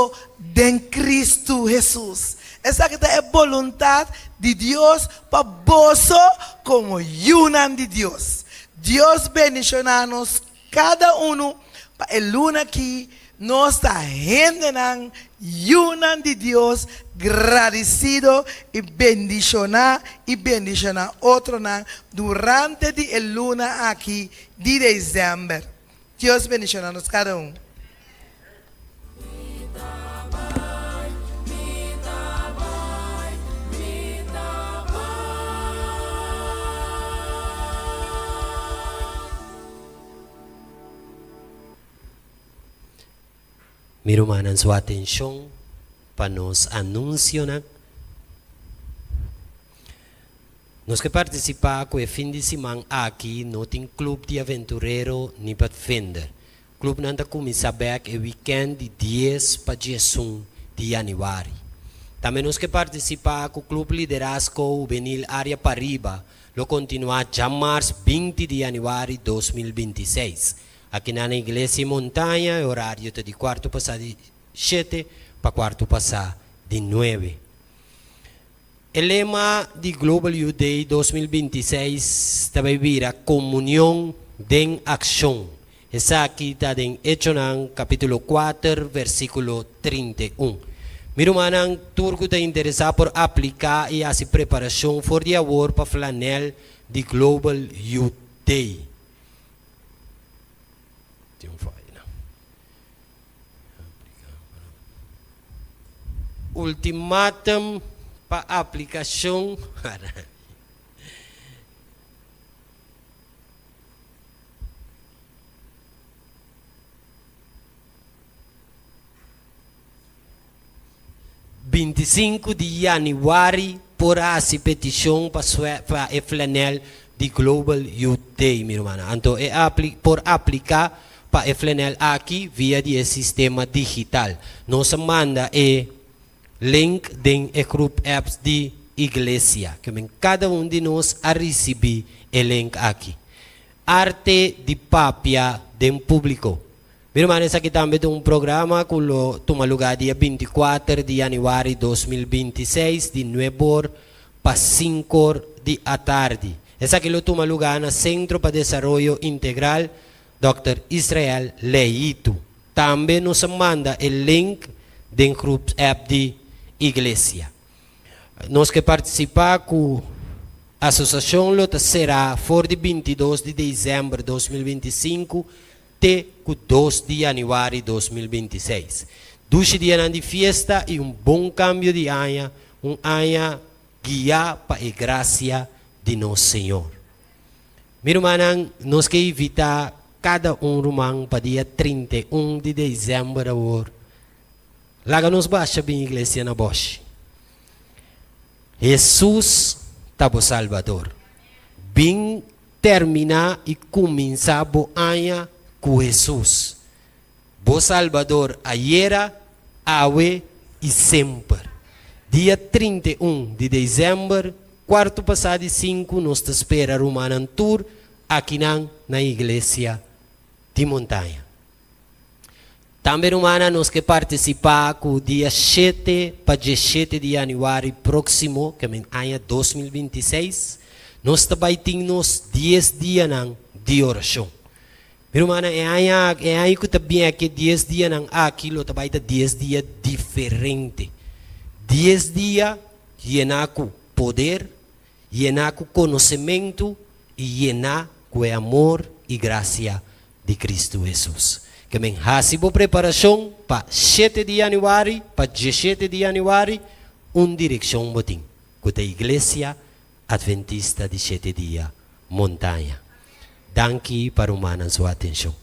em Cristo Jesus. Essa que é vontade de Deus para você como yunan de Deus. Deus bendicionar-nos cada um para a luna aqui. Nós está rendendo yunan de Deus, agradecido e bendicionar outro durante a luna aqui de dezembro. Deus bendicionar-nos cada um. Mirumanan sua atenção para nos anunciar. Nós que participar com o fim de semana aqui, não tem clube de aventureiro nem Pathfinder. O clube não está começando o weekend de 10 para 11 de janeiro. Também nós que participar com o clube liderazgo juvenil área Pariba, lo continuar já março 20 de janeiro de 2026. Aqui na igreja montanha, horário de quarto passar de 7 para quarto passar de 9. O lema de Global Youth Day 2026 também vira comunhão em ação. Esa aqui está em Echonang, capítulo 4, versículo 31. Meu irmão, turco está interessado por aplicar e fazer preparação for de award para flanel de Global Youth Day. Ultimatum para aplicação. ...25 de januário... ...por essa petição... ...para a flanel... ...de Global Youth Day... ...meu irmão. Então, por aplicar... ...para a flanel aqui... ...via de sistema digital... ...nos manda link... ...de grupo apps de igreja... ...que cada de nós... ...a receber... ...o link aqui... ...arte de papia... ...de público... Meu irmão, esse aqui também é um programa que toma lugar dia 24 de januário de 2026, de 9 horas para 5 horas da tarde. Esse aqui toma lugar no Centro para Desenvolvimento Integral Dr. Israel Leito. Também nos manda o link do grupo app de igreja. Nós que participar com a associação será for de 22 de dezembro de 2025 até 2 de januário de 2026. 2 dias de festa e bom cambio de ano, ano guia para a graça de nosso Senhor. Meu irmão, nós que evitar cada romano para dia 31 de dezembro. Lá nos baixa bem a igreja na Bosch. Jesus está o Salvador. Bem terminar e começar o ano com Jesus. O Salvador ayer, hoje e sempre. Dia 31 de dezembro, quarto passado de 5, nós te espera Romanan Tour aqui na igreja de montanha. Também, humana, nós que participar com o dia 7 para 17 de januário próximo, que é 2026, nós também temos 10 dias de oração. Meu irmão, é aí que também é que 10 dias aquilo também é 10 dias diferente. 10 dias llenar com poder, llenar com conhecimento e llenar com amor e graça de Cristo Jesus. Que me hace boa preparação para 7 de januário, para 17 de januário, direção botim, com a Igreja Adventista de 7 dias, montanha. Danke para humana sua atenção.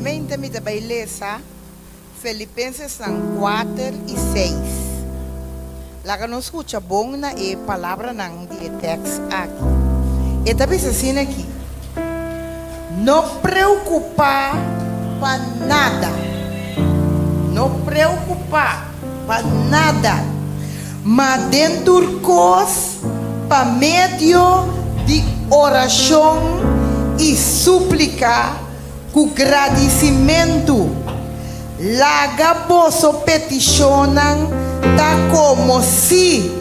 Brevemente me vai lesa Filipenses 4:6. Lá que nos escuta bom na palavra não de text aqui. E também assim aqui. Não preocupar para nada. Não preocupar para nada. Mas dentro cos para meio de oração e súplica com agradecimento. Laga vosso peticionam tá como se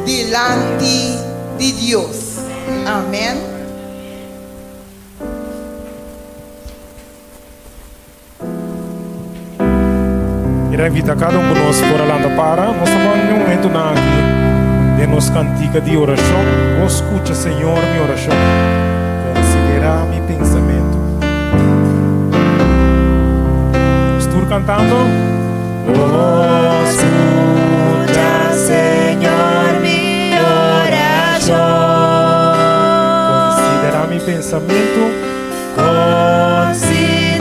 delante de Deus. Amém. Quero invitar cada um de nós por lá para. Nós estamos em um momento aqui de nossa cantiga de oração. Vos escuta, Senhor, minha oração. Considera meu pensamento. Estou cantando. Oh, escucha, Señor, mi oración. Considera mi pensamento. Considera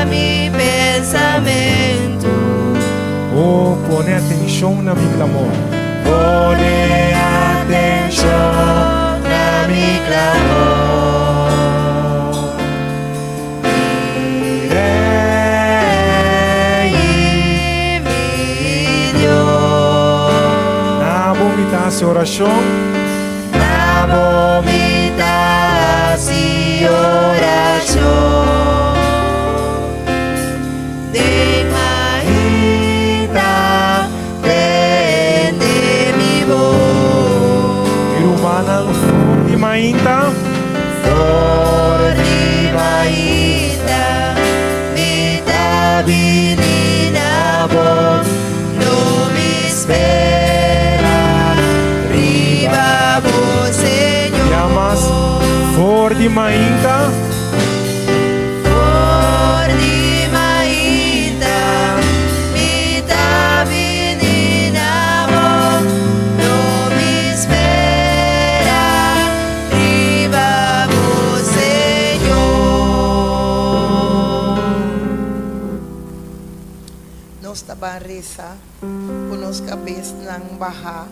mi pensamento. Oh, pone atenção na mi clamor. Pone atención a mi clamor. Vomitar oração. Na vomitar oração. De maíta, prende mi voz. Irumana, de maíta. For de maíta, mi tabilina voz. No me espera. Llamas for de mainta. For de mainta, mi menina no me espera. Riba vos, Señor. Nós estamos reza com nossa cabeça não baixar.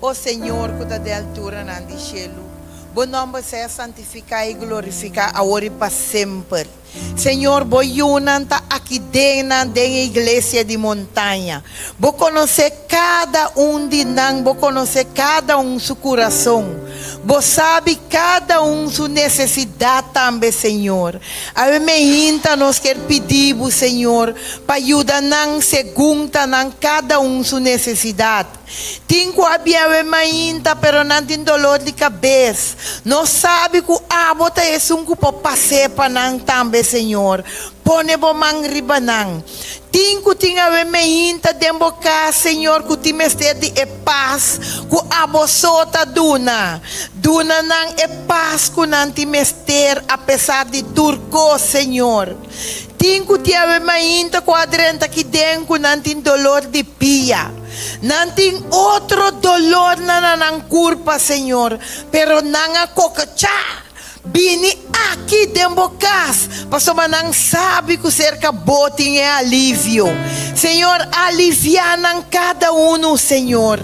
O Senhor, que de altura não de cielo, bom nome seja santificado e glorificado agora e para sempre. Senhor, vou unanta aqui dentro da igreja de montanha. Vou conhecer cada de nós, vou conhecer cada seu coração. Vou sabe cada sua necessidade também, Senhor. A mim, nós quer pedir, Senhor, para ajudar nós segundo cada sua necessidade. Tinha a mainta, pero não tem dolor de cabeça. Não sabe que a bota é que passar para nós também, Senhor. Pone bo mang ribanang. Tinha a mainta dembo ka, Senhor, que ti mestede e paz, que abosota duna. Duna nang e paz que não ti mester, apesar de turco, Senhor. Tinha ti a mainta quadrenta que dengo não tem dolor de pia. Não tem outro dolor na curva, Senhor. Pero nanga cocacha. Bini aqui dentro casa, pastor manang sabe que cerca botin é alívio. Senhor, alivianam cada Senhor.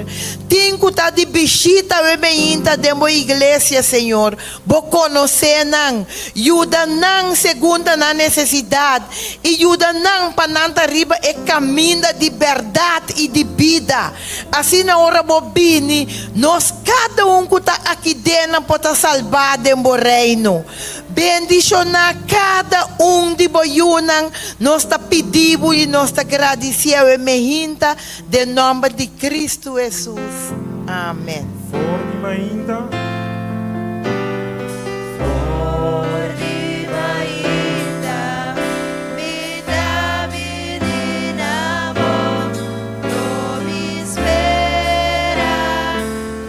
Tinco tá de bichita bebeinta dentro da igreja, Senhor. Bo conhecer nang, ajuda nang segunda na necessidade, e ajuda nang para nanta riba e caminho de verdade e de vida. Assim na hora bobini, nós cada que tá aqui dentro pode salvar dentro reino. Bendicionar cada de boiunan, nós está pedindo e nós está agradecendo e mehinta, de nome de Cristo Jesus. Amém. For de mainta. For de mainta, mi menina no me espera.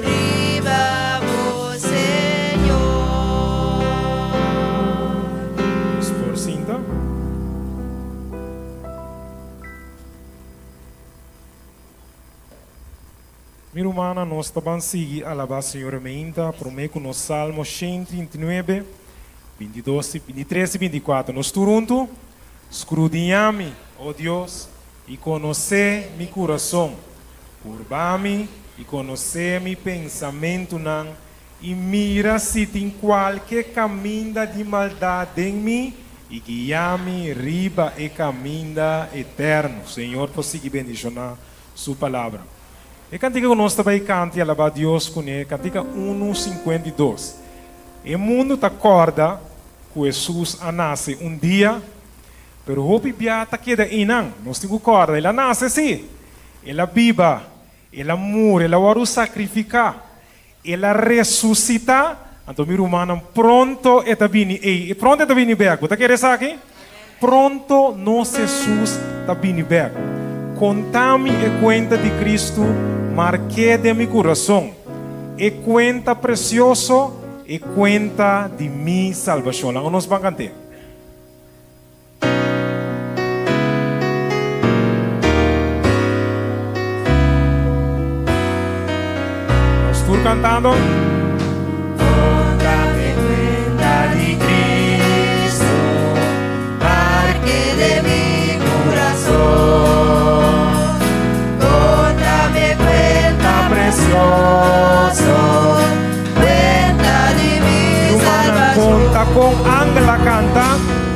Riba vos, Senhor. For cinta. Minha irmã, nós estamos seguindo alabar Senhor Meinta, prometo no Salmo 139, 22, 23 e 24. Nós turunto, escrudinha-me, ó Deus, e conhecer meu coração. Curva-me e conhecer meu pensamento, não, e mira se tem qualquer caminho de maldade em mim, e guia-me riba e caminho eterno. Senhor, consiga bendicionar sua palavra. E cantiga que nós também canta e alabar Deus com ele, cantiga 1:52. O mundo está acorda que Jesus nasce dia, pero hopi biata queda inang, nós temos corda, ele nasce sim, ele viva, ele morre, ele vai sacrificar, ele ressuscita, então meu humano pronto está vindo, pronto está vindo back, você quer isso aqui? Pronto, nosso Jesus está vindo back. Contame a conta de Cristo, marqué de meu coração, e conta precioso, e conta de minha salvação. Lá nós vamos cantar. Nós estamos cantando. Contame cuenta de Cristo, marque de mi corazón. Contame cuenta precioso, cuenta de mi salvación. Conta con Ángela canta.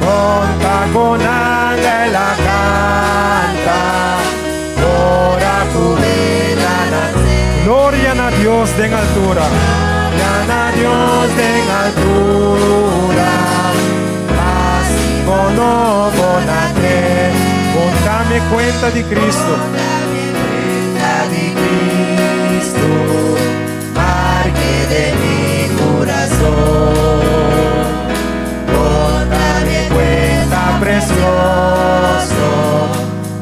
Conta con Ángela canta. Ora tu vida. Gloria a Dios en altura. Gloria a Dios en altura. Así no bonate. Contame cuenta de Cristo. Cuenta de Cristo, marque de mi corazón. Contame cuenta precioso,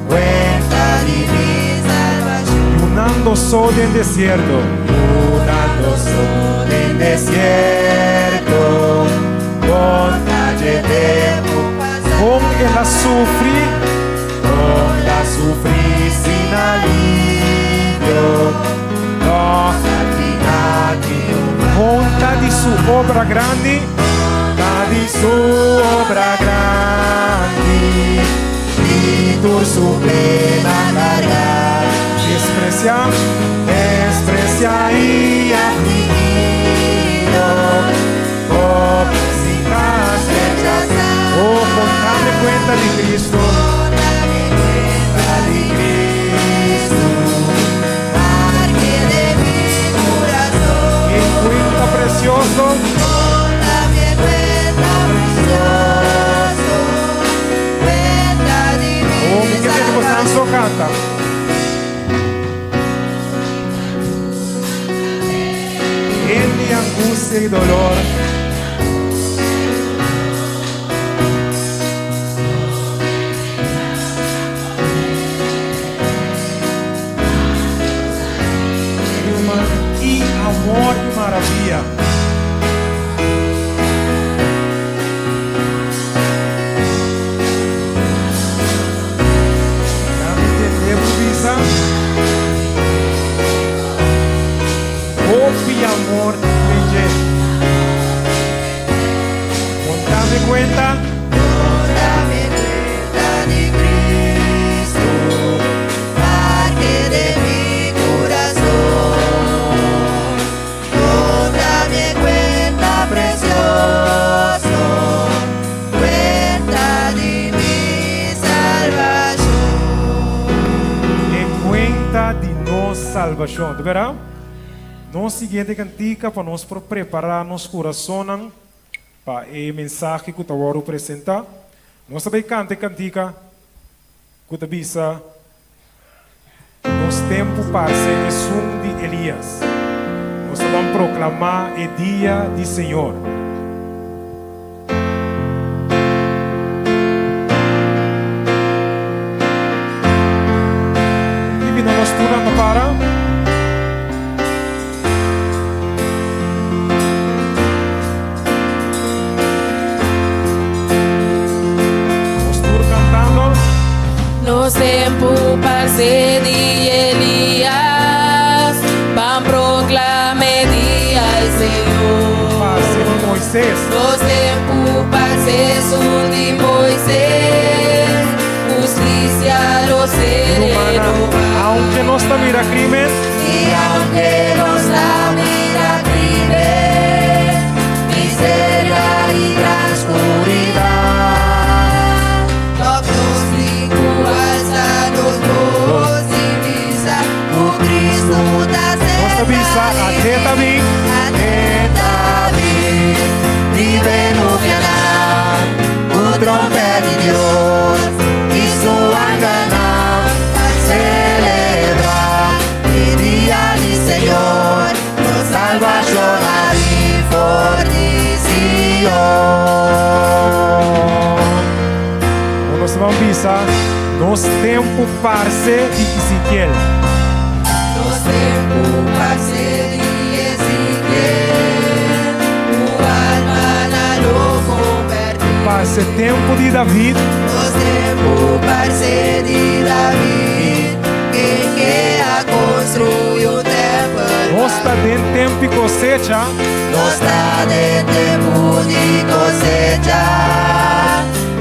cuenta de mi salvación. Lunando sol en desierto. Lunando sol en desierto, con calle de con el azufre, con la sufrí sin alivio, no conta de su obra grande, de su obra grande, y tu su plena carga, desprecia y afligido, oh, sin más rechazado. Oh, contame cuenta de Cristo. Contame cuenta de Cristo, marque de mi corazón. En cuenta precioso. Contame cuenta precioso, cuenta de mi Oh, mi querido Sanso canta. En mi angustia y dolor. Y amor y maravilla. Amor, contame cuenta. Contame cuenta de Cristo, marque de mi corazón. Contame cuenta precioso, cuenta de mi salvación. En cuenta de nuestra salvación, ¿de verdad? Nós siguiente cantica para nós preparar nosso coração para o mensagem que eu vou apresentar. Nós também cantica que eu bisa nos tempo para ser o som de Elias. Nós vamos proclamar o dia do Senhor. E nós turando para Nos tempo parce de Elias, van proclame dia al Senhor. Parce de Moisés. Nos tempos parces un de Moisés, justicia lo sereno. Aunque no está mira crimen, y aunque no está mira crimen, miseria y gran oscuridad, todos igual nos divisa, un Cristo da nossa visa até também. Vive no Vietnam, o trompete de Deus e sua gana celebrar el día del Señor, nos salvación y fortificación. Nós vamos pensar nos tempos parce de Ezequiel. Nos tempos parce de Ezequiel, o alma na lo convertiu. Parce tempo de David. Nos tempos parce de David, que a construiu o templo. Nós está dentro de tempo de cosecha. Nós está dentro de tempo de cosecha.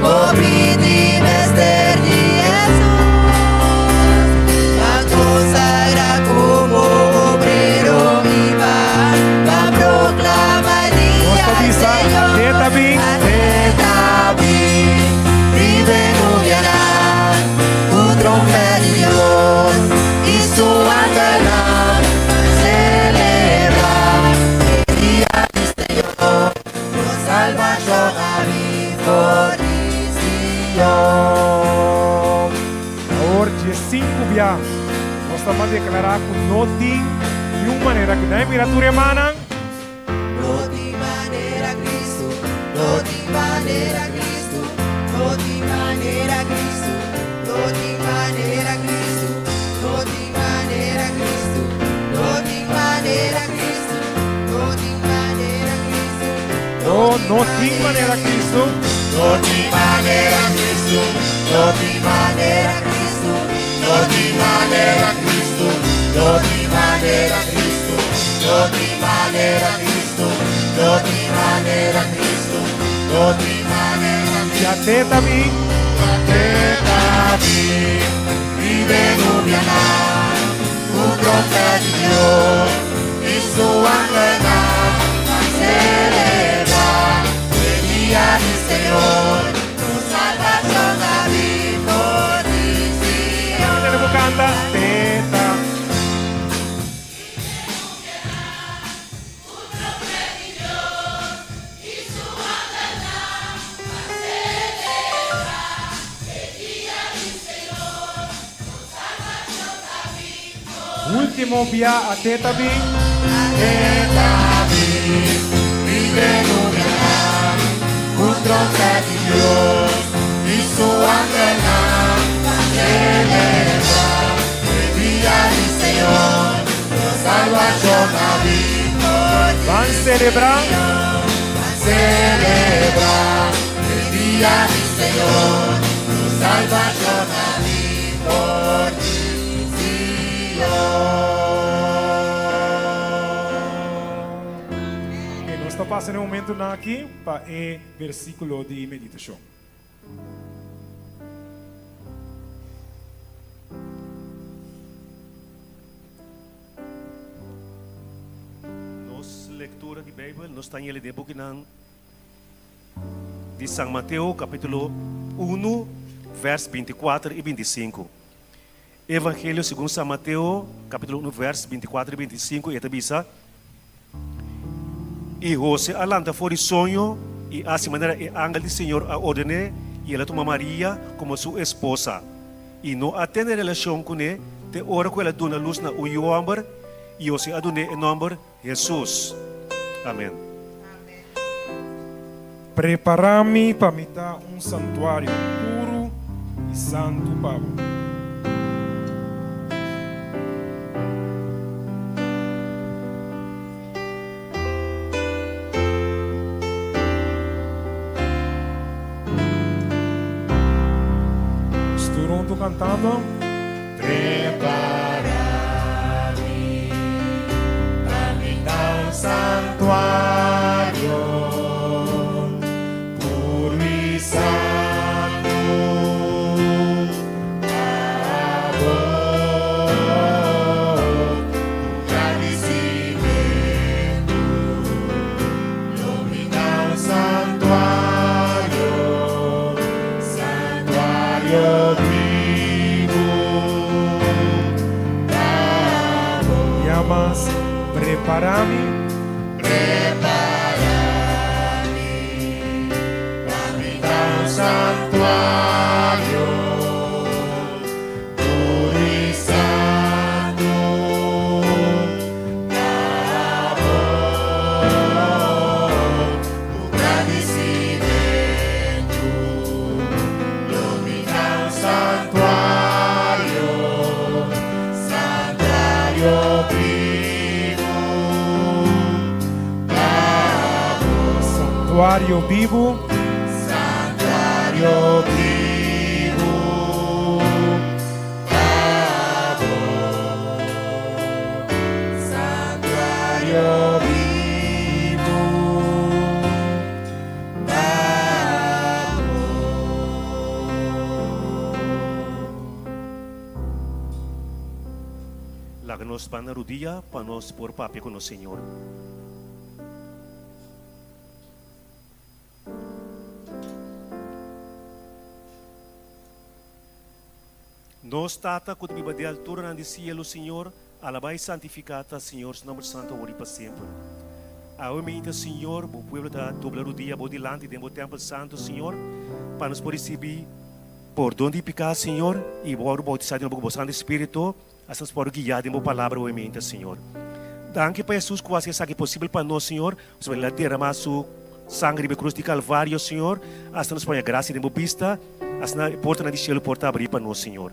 Oprimimos de Jesus, a consagra como obrero viva, a proclamar día Señor. Até David, vive no Vietnam, o trompete de Deus e sua gana celebrar el día del Señor, nos salvación y fortificación. Agora, dia 5 dia, nós estamos a declarar que não tem nenhuma maneira que não é miratura emana. No de manera Cristo, no de manera Cristo, no de manera Cristo, no de manera Cristo, no de manera Cristo, no de manera Cristo, no de manera Cristo, Não tem maneira Cristo. no de manera Cristo, no de manera Cristo, no de manera Cristo, no de manera Cristo, no de manera Cristo, no de manera Cristo, no de manera E até David, vive no Vietnam, o trompete de Deus e sua gana celebrar el día del Señor, nos salvación y fortificación. ele canta. Teta. Último dia até David. Vive no Vietnam, o trompete de Deus e sua gana celebrar el día del Señor, nos salvación y Vão celebrar. celebrar el día del Señor, nos salvación y fortificación. Nós estamos passando um momento aqui para o versículo de meditação. Nossa leitura de Bíblia, nós estamos em book de São Mateus, capítulo 1, verso 24 e 25. Evangelho segundo São Mateus, capítulo 1, verso 24 e 25, e tabisa. E José alanta fora de sonho, e assim maneira o ángel do Senhor a ordenou, e ela toma Maria como sua esposa. E não atende a relação com ele, de hora que ela dona luz na uiombar, e José adone o nome Jesus. Amém. Preparar-me para me dar um santuário puro e santo para Estou cantando. Prepararme para me dar un santuario Prepara-me para habitar un santuario puro y santo, amor, tu agradecimiento, iluminar un santuario, santuario vivo, santuário vivo, santuario vivo, amor, santuario vivo, La que nos van a rodilla para nos por papia con el Señor. Nos tata que viva de altura na cielo, Senhor, alaba e santificata, Senhor, seu nome santo, ori para sempre. Aumente, Senhor, o povo da dobrar o dia, o delante, dentro do templo santo, Senhor, para nos receber por donde picar, Senhor, e o bautizar no Bobo Santo Espírito, assim nos pode guiar dentro da palavra, aumente, Senhor. Danke para Jesus, que você sabe possível para nós, Senhor, você vai derramar sua sangue de cruz de Calvário, Senhor, assim nos põe a graça dentro da pista, assim na porta na de cielo, porta abrir para nós, Senhor.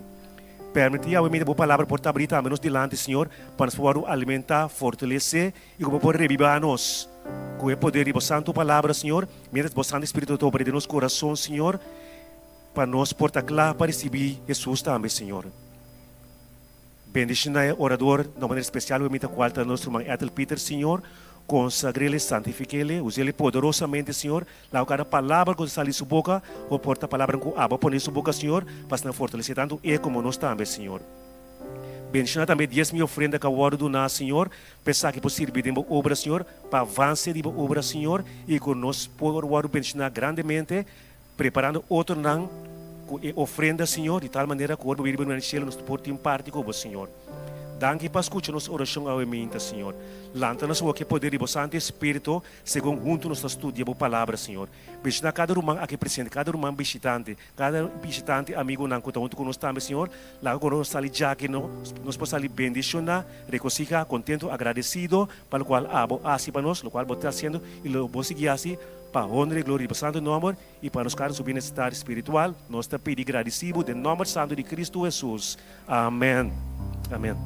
Permite a boa palavra por abrir também nos delante, Senhor, para nos poder alimentar, fortalecer e como poder revivar nós. Com o poder de vossa santa palavra, Senhor, mientras vosso Santo Espírito tobre de nosso coração, Senhor, para nós portar claro para receber Jesus também, Senhor. Bendice na orador, de maneira especial, o imita qual está nosso irmão Ethel Peter, Senhor, consagre-lhe, santifique-lhe, use-lhe poderosamente, Senhor, lá cada palavra que sai de sua boca, ou porta a palavra que aba põe em sua boca, Senhor, para se fortalecer tanto e como nós também, Senhor. Bendice também 10 mil ofrendas que o do nós, Senhor, pensar que possível de uma obra, Senhor, para avançar de uma obra, Senhor, e que nós podemos bendice grandemente, preparando outro não, com ofrenda, Senhor, de tal maneira que o Orbo no cielo nos porte em parte com o Senhor. Danke para escutar nossa oração ao emenda, Senhor. Lanta-nos o que poder de Santo Espírito, segundo junto nos estudia a palavra, Senhor. Visita cada irmão aqui presente, cada irmão visitante, amigo não conta junto conosco também, Senhor. Lá que nós ali já que nós possamos ali bendicionar, reconciliar, contento, agradecido, para o qual abo assim para nós, o qual você está fazendo e lo vou seguir assim, para honra e glória do Santo nome e para nos caras o bem-estar espiritual. Nós te pedimos agradecido, em nome santo de Cristo Jesus. Amém. Amém.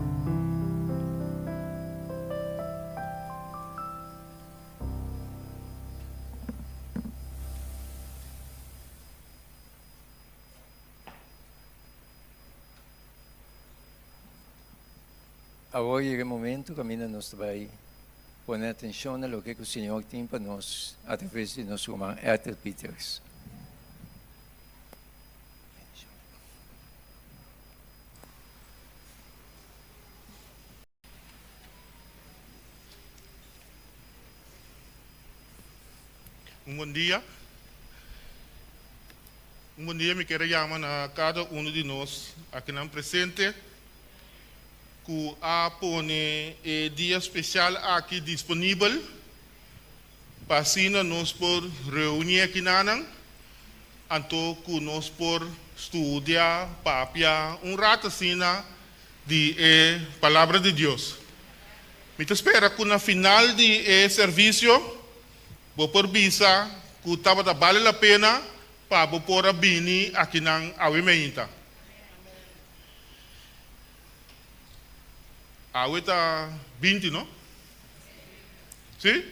Agora llega el momento que nos vai poner atención a lo que el Señor tiene para nos a través de nuestro hermano Ethel Peters. Un buen día. Un buen día me quiero llamar a cada uno de nosotros aquí en presente que pone día especial aquí disponible para así nos por reunir aquí nanan anto que nos por estudiar papia un rato así de palabra de Dios. Me espera que na final de servicio vou por visa que estava vale a pena para vou por a bini aqui na awimenta. Awe tá 20, não? Sim?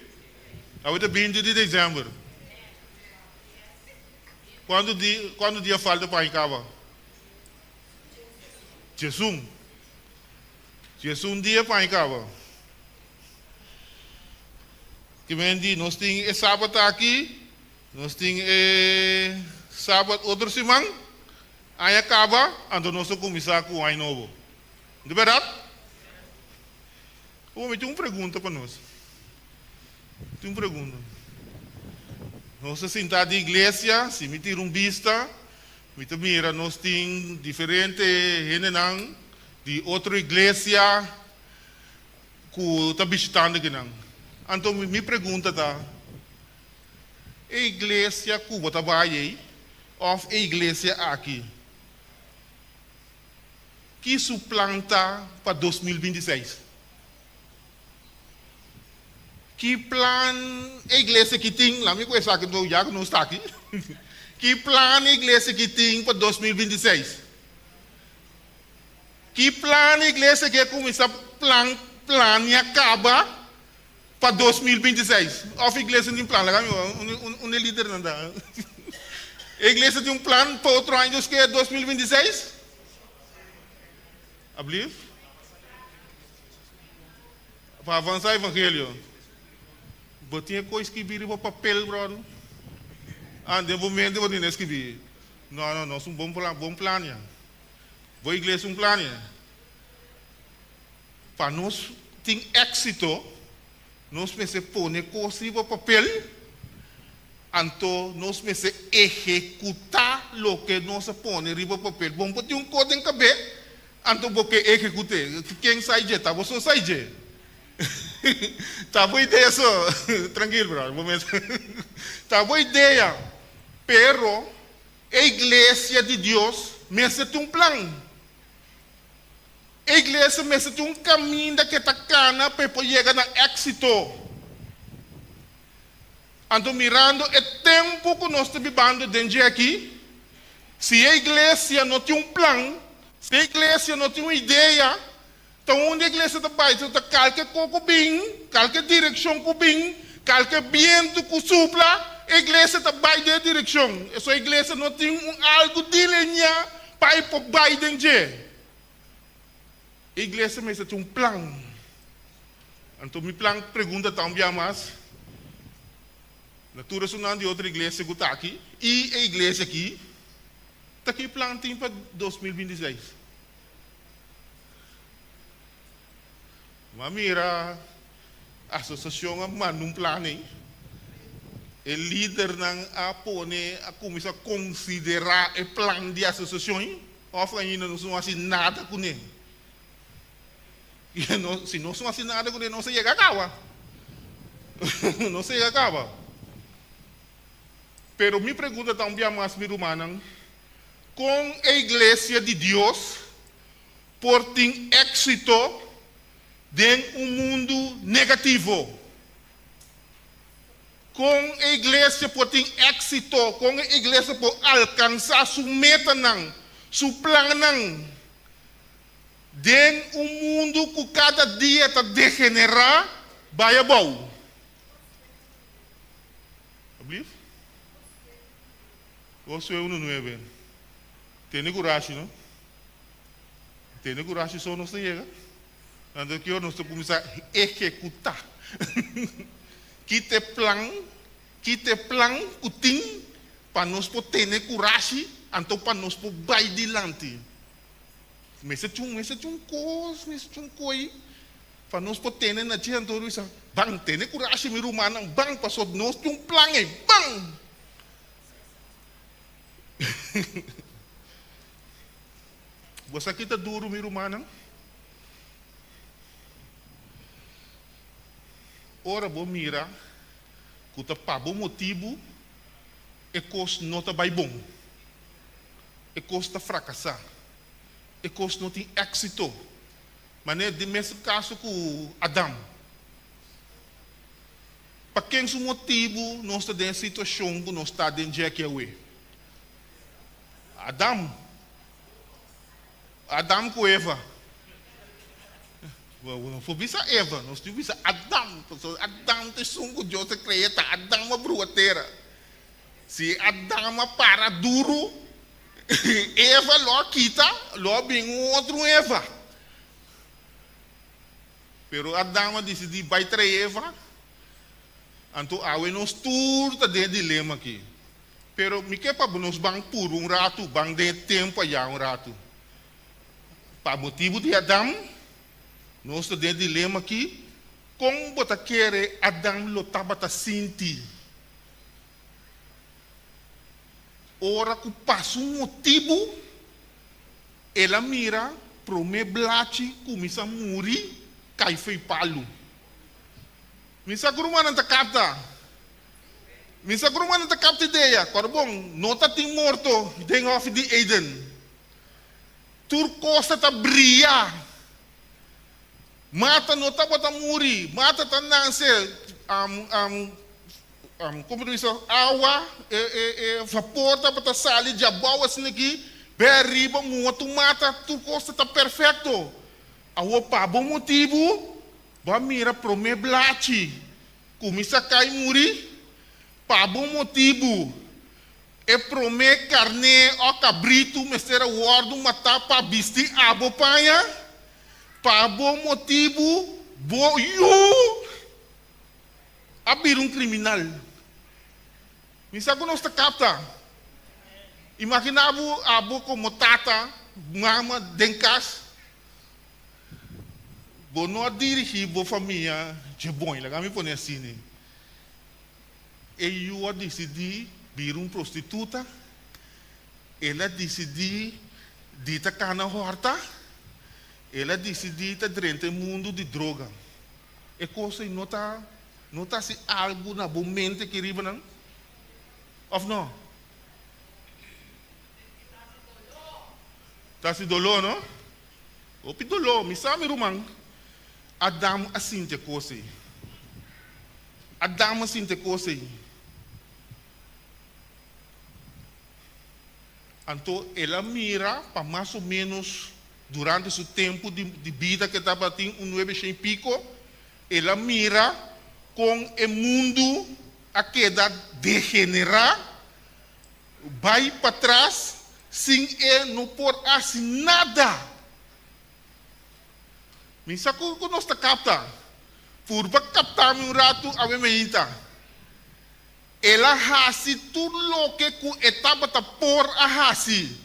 Awe tá 20 de dezembro. Quando dia falta para Icaba? Jesus. Jesus dia para Icaba. Que vendi, nós temos sábado aqui, nós temos sábado outro semana, aí acaba, então nós vamos começar com o ano novo. De verdade? Eu tenho uma pergunta para nós. Tenho uma pergunta. Nós sentados na igreja, se me tiram vista, me mira, nós temos diferentes gente de outra igreja, que está visitando aqui não. Então me pergunta tá, a igreja que você vai aí, ou a igreja aqui, que suplanta para 2026? Que plano a igreja que tem, lá me conhece que eu já não está aqui, que plano a igreja que tem para 2026? Que plano a igreja que começa a plano e acaba para 2026? A igreja tem um plano, um líder não dá. A igreja tem um plano para outro ano que é 2026? Abrir? Para avançar o evangelho. Botinha coisa que vira para papel, brother. De momento eu vou escrever. Não, nós um bom plano. Vou igreja um plano. Para nós ter êxito, nós precisamos pôr coisa no papel, então nós precisamos executar o que nós põe no papel. Bom, pode um código em cabeça, então porque executar. Quem sai de tá, você sai de. Tá boa ideia só, tranquilo, brother. Momento. Tá boa ideia, pero a igreja de Deus precisa ter um plano. A igreja precisa ter um caminho que está cana para chegar no êxito. Então, mirando o tempo que nós estamos vivendo dentro aqui, se a igreja não tem um plano, se a igreja não tem uma ideia, então onde a igreja está vai, está qualquer coisa bem, qualquer direção que bem, qualquer vento que supla, a igreja está vai da direção. Essa igreja não tem algo de linha para ir para vai dentro. A igreja precisa ter um plano. Então, meu plano pergunta também mais. Natura sonando de outra igreja que está aqui. E a igreja aqui. Está aqui plano tem para 2026. Mas mira, a associação manda um plano aí. O líder não a começar a considerar o plano de associação. Ou ainda não são assim nada com ele. Se não são assinados com ele, não se chega a cabo. Não se chega a cabo. Pero me pergunta também mais, meu irmão, com a igreja de Deus, por ter êxito em um mundo negativo. Com a igreja por ter êxito, com a igreja por alcançar sua meta, seu plano. Dentro um mundo que cada dia está degenerar, vai a bom. Abrir? Você é um novo. Tem coragem, não? Tem coragem, só não se chega. Então, que eu não estou começando a executar. Que te plano que tem para nós poder ter coragem, então para nós poder ir adiante. Mas é um coisa, para nós poder ter na dia então isso, bang ter coragem meu irmão, bang passou nós tem um plano, bang. Você aqui está duro meu irmão? Ora bom mira, que tá para bom motivo, é coisa não está bem bom, é coisa está fracassar. E coisa não tem êxito. Mas é do mesmo caso com Adão. Para quem é o motivo, nós estamos em situação que nós estamos dentro de aqui. Adão com Eva. Não foi vista Eva, nós temos vista Adão. Adão tem sungo de outra criatura. Adão é uma bruateira. Se Adão para duro, Eva lo quita, lo vem outro Eva. Pero Adão decidiu vai trazer Eva. Então, nós tudo está dentro de dilema aqui. Pero, me quer para nós bang por um rato, bang de tempo já um rato. Para motivo de Adão, nós está dentro de dilema aqui. Como você quer Adão lo tabata sentir? Ora que passa um motivo, ela mira para o meu blate, começa a morrer, kaifei palu. Misa gruman ang takapta. Misa gruman ang takapta ideia. Korbong, nota ting morto, deng of di Eden. Turcosa ta bria. Mata nota bata muri, mata tanang se como diz água vapor ta bata sali jabawa siniki, beriba muatu mata turcosa ta perfeito. Awo pa bom motivo, ba mira prome blachi. Kumisa kai muri, pa bom motivo. E prome carne o cabrito, mesera wardo mata pa bisti abo paia. Pa bom motivo, bo you abrir criminal. Misa ko nós capta. Imaginavo abo como tata, mama denkas. Bo não dirigir bo família de bom, lá kami pone assim. E eu decidi vir prostituta. Ela decidi dita cana horta. Ela decidi tá dentro do mundo de droga. É coisa não tá se algo na boa mente que riba não? Of não? Tá se dolor, não? Opi dolor, me sabe rumang. Adam assim te coisa. Adam assim te coisa. Então ela mira para mais ou menos durante seu tempo de vida que estava em 9 e pico, ela mira com o mundo a queda degenerar, vai para trás, sem ele não pôr assim nada. Mas sabe o que nós capta? Por captar um rato a meita. Ela hasi tudo o que estava a pôr a hasi,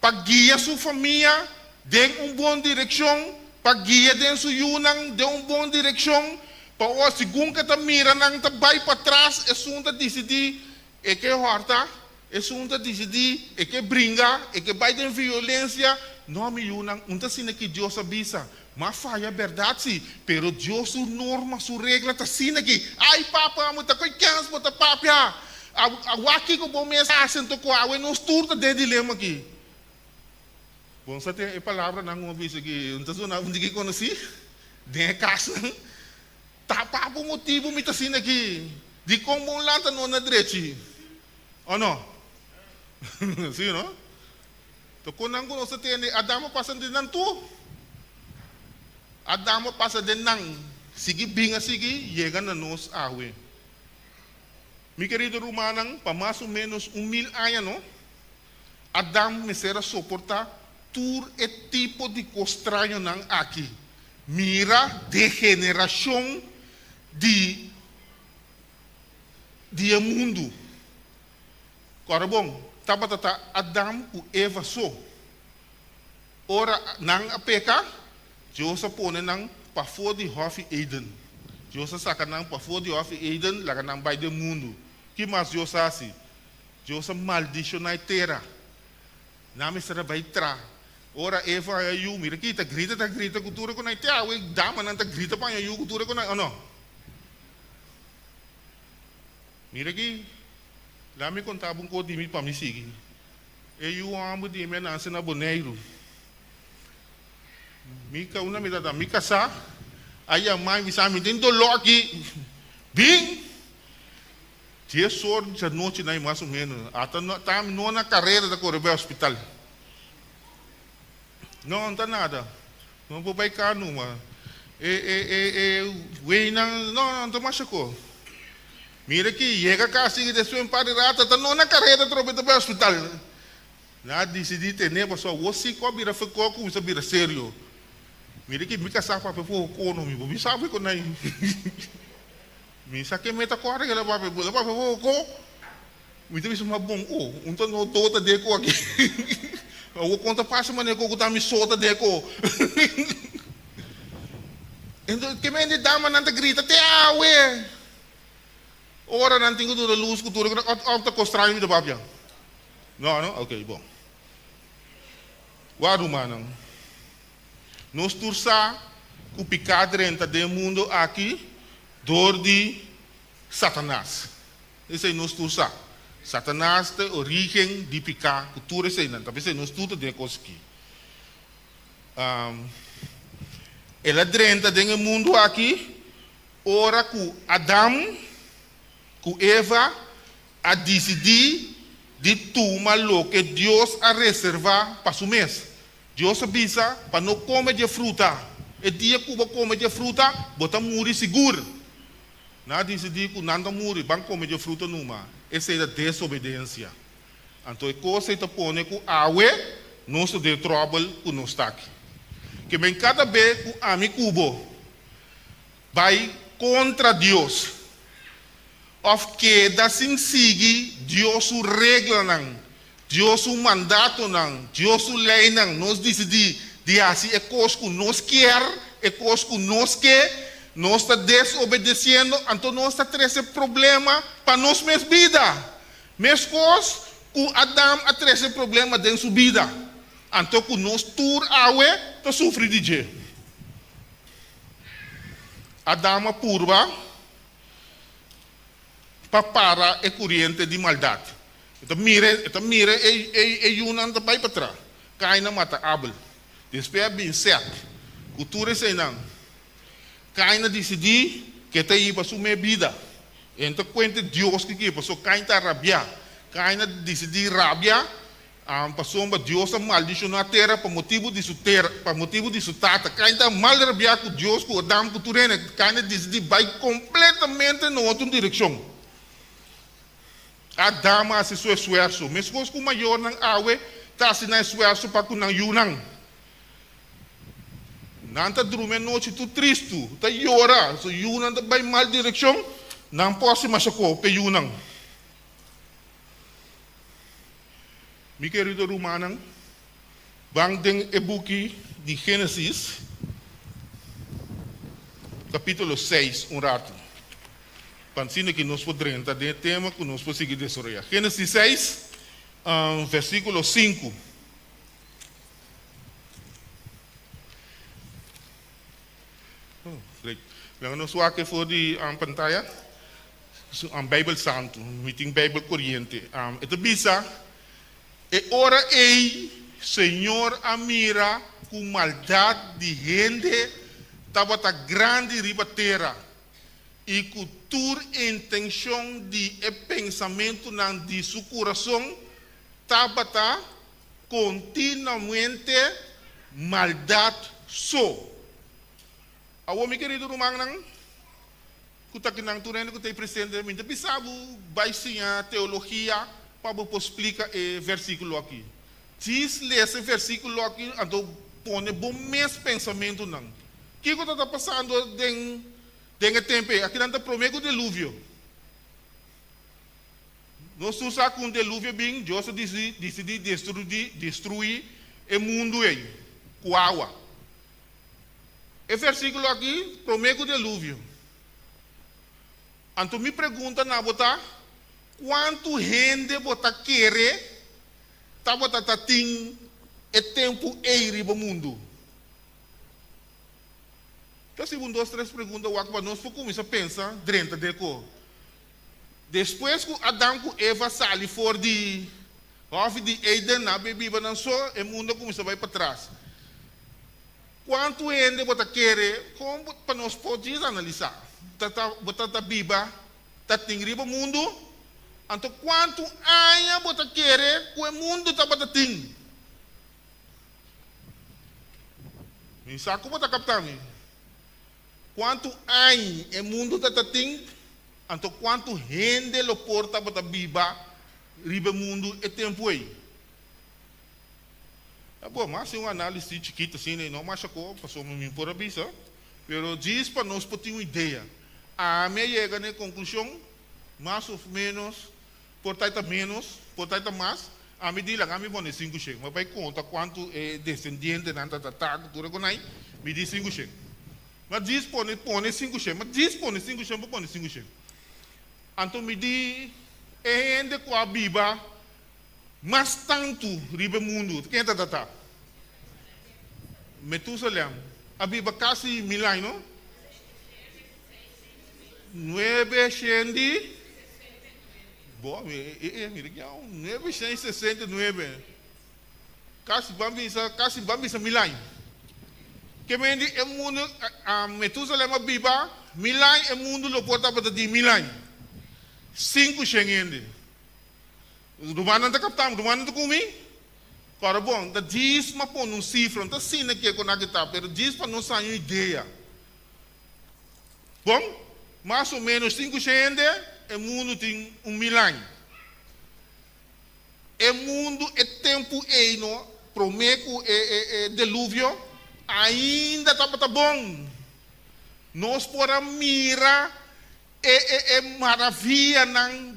para guiar sua família, de boa direção, para guiar de sua yunang, de boa direção, para o segundo que está mirando, vai para trás, é sunta decidir, é que horta, é sunta decidir, é que brinca, é que vai de violência, não me yunang, não está sendo que Deus avisa, mas falha a verdade, sim, pero Deus sua norma, sua regra, está sendo que, ai papa, muita coisa, muita papia, a aqui que o bom mês, assento com a não esturta de dilema aqui. Bom, sa tem a palavra na uma vez aqui, então não ninguém conhece, de casa, tá para o motivo me tá assim aqui, de como um lanta não na direita, ou não? Sim, não? Então quando não conhece tem Adamo passa de nantu, Adamo passa de nang, sige binga sige, chega na nós awe. Mi querido Romanang, para mais ou menos 1000 anos, não? Adam me será suportar todo é tipo de estranho não aqui. Mira degeneração de mundo. Agora bom, tabata Adam e Eva so. Ora nang apeka, Deus põe nang para fora de Hof Eden. Deus saca nang para fora de Hof Eden, lá nang vai do mundo. Que mais Deus assim? Deus maldição na terra. Nami será vai tra. Ora Eva ayu mira kita grita cultura ko na ite awe dama nanta grita pa ayu cultura ko na ano. Mira ki lami contabong ko di mi pamisigi. Ayu amo di men ansa na boneiro. Mika una mi tata mika sa aya mai mi sa mi tin dolor aqui. Bing Dia sor sa noite na mais ou menos. Até tá na carreira da Correia Hospital. Não está nada. Não vou vai cá numa. Não está mais chocou. Mira aqui, chega cá assim de sua emparelhada, tá na carreira da Correia Hospital. Nada decidi ter nem para só você cobra ficou com isso vira sério. Mira aqui, me casar para o cono, me sabe com aí. Me saque meta corre que ela vai para o cono. Me deu isso uma bom, então não toda deco aqui. O conta passa mas nego que tá me solta deco. Então que me de dama nanta grita te awe. Ora não tenho toda luz cultura auto constranho me do babia. Não, ok, bom. Wadu manang. Nos tursa o pecado entra do mundo aqui, door de Satanás. Esse é nosso usa. Satanás é a origem de pecado, cultura esse não, talvez nós tudo de coisa aqui. Ela entra do mundo aqui, ora que Adão, que Eva, a decidir de tomar o que Deus a reservar para o mês. Deus avisa para não comer de fruta. E dia que você come de fruta, você morre seguro. Não decidir que não morre, vai comer de fruta numa. Essa é a desobediência. Então, a coisa que põe com água, não se dê trouble com nós aqui. Que bem cada vez que a mim cubo vai contra Deus. Of que da sin sigue Deus o regla não, Deus o mandato não, Deus o lei não, nós decidir de assim é coisa que nós quer, é coisa que nós quer, nós está desobedecendo, então nós está trazendo problema para nós mesma vida. Mesma coisa que Adão a trazer problema dentro sua vida, então que nós tur awe está sofrer de jeito. Adão a purba para a corrente de maldade. Então mira e Yunan vai para trás. Cai na mata Abel. Depois bem certo. Cultura sei não. Cai na decidir que está aí para sua vida. Então conta Deus que passou cai na rabia. Cai na decidir rabia. Passou para Deus a maldição na terra para motivo de sua terra, para motivo de sua tata. Cai na mal rabia com Deus com Adão com Turene. Cai na decidir vai completamente na outra direção. Adão a seu esforço, mas coisa que o maior não awe, está assim na esforço para que não Yunan. Não está dormindo noite, tu triste, está llora, so Yunan está vai mal direção, não pode mais saco para Yunan. Mi querido Romanan, bang den ebuki de Gênesis, capítulo 6, rato. Pansina que nós podemos entrar dentro do tema que nós podemos seguir desarrollar. Gênesis 6, versículo 5. Nós vamos aqui for de pantalla, Bíblia Santo, meeting Bíblia corriente. Ito bisa, ora Senhor amira com maldade de gente, tabata grande riba terra. E que tua intenção de pensamento de seu coração tabata continuamente maldade só. Awo mi querido rumang nang kuta kinang tunen ko tay presente minta bisabu vai sim a teologia para vos explicar o versículo aqui. Diz esse versículo aqui ando pone bom mes pensamento nang. Que que está passando dentro tempo, aqui não está prometido o dilúvio. Nós usamos com o dilúvio bem, Deus decidiu destruir o mundo aí, com água. O versículo aqui promete o dilúvio. Então me pergunta na botar, quanto gente botar querer, tá botar tem o tempo aí no mundo. Então, se um, dois, três perguntas, nós começamos a pensar dentro de co. Depois que Adão e Eva saem fora de Eden, na bebida não só, o mundo começa a ir para trás. Quanto ainda você quer, como para nós podemos analisar? Você está viva, está tendo o mundo, então quanto ainda você quer que o mundo está tendo? Me sabe como está captando? Quanto ainda o mundo está tendo, então quanto gente lo porta para viva, riba mundo é tempo aí. É bom, mas é uma análise chiquita assim, não mais chocou, passou me por a bisa, mas diz para nós para ter uma ideia. A minha chega na conclusão, mais ou menos, portaita menos, portaita mais, a me diz lá, a me põe 5 cheques, mas vai conta quanto é descendente na tata, tudo com aí, me diz 5 cheques. Mas diz põe 5 cheques, mas diz põe 5 cheques, mas põe 5 cheques. Então me diz, é ainda com a Bíblia, mas tanto riba mundo, quem está? Metusalém, Abiba casi 1000 años, ¿no? 900. Bom, mira que é 969. Casi bambisa 1000 anos. Que mendi é mundo a Metusalém abiba 1000 anos é mundo lo porta para de 1000 anos. 5 chengende. Rumana tá captando, rumana tá comigo. Cara bom, da diz mas pôr um cifra, não tá sina que é com a guitarra, pero diz para não sair ideia. Bom, mais ou menos 5 chengende o mundo tem 1000 anos. O mundo é tempo eino, promeco é delúvio, ainda tá bom. Nós podemos mirar maravilha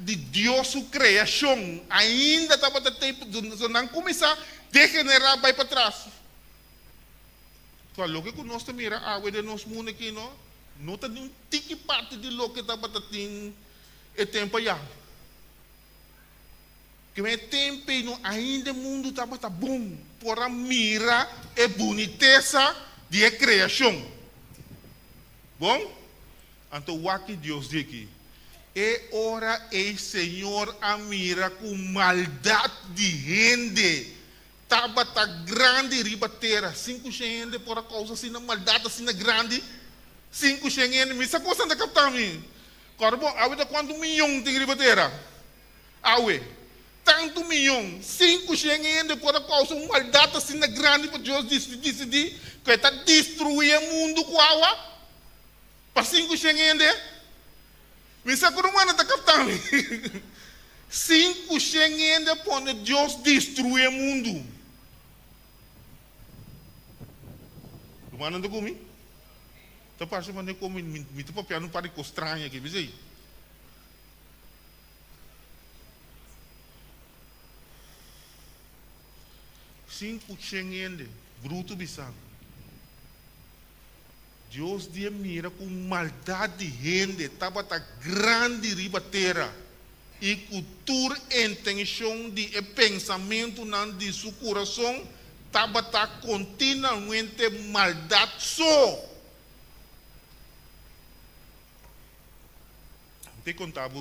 de Deus sua criação. Ainda tá tempo de não começar a degenerar vai para trás. Falou que nós estamos mirando a água de nosso mundo aqui, não está nem tique parte de lo que tá tem é tempo já. Que é tempo e ainda o mundo está bom para mirar a boniteza de criação. Bom? Então o que Deus diz aqui é hora o Senhor a mira com maldade de gente. Estava grande ribateira, 5 gente por a causa assim na maldade assim na grande, 5 gente, me essa coisa não captar me. Corbo, awe quanto milhão tem ribateira? Awe, tanto milhão, 5 gente por a causa uma maldade assim na grande para Deus decidir que está destruir o mundo com água. Para 5 gente, me essa coisa não está captando. 5 gente para Deus destruir o mundo. Mana tu comigo? Tá parece que como me tu papel não para de estranho aqui, viu aí? Cinco chengende, bruto bisang. Deus dia mira com maldade de gente, tava tá grande ribateira e cultura intenção de pensamento não de seu coração. Estava continuamente maldade só. Te contava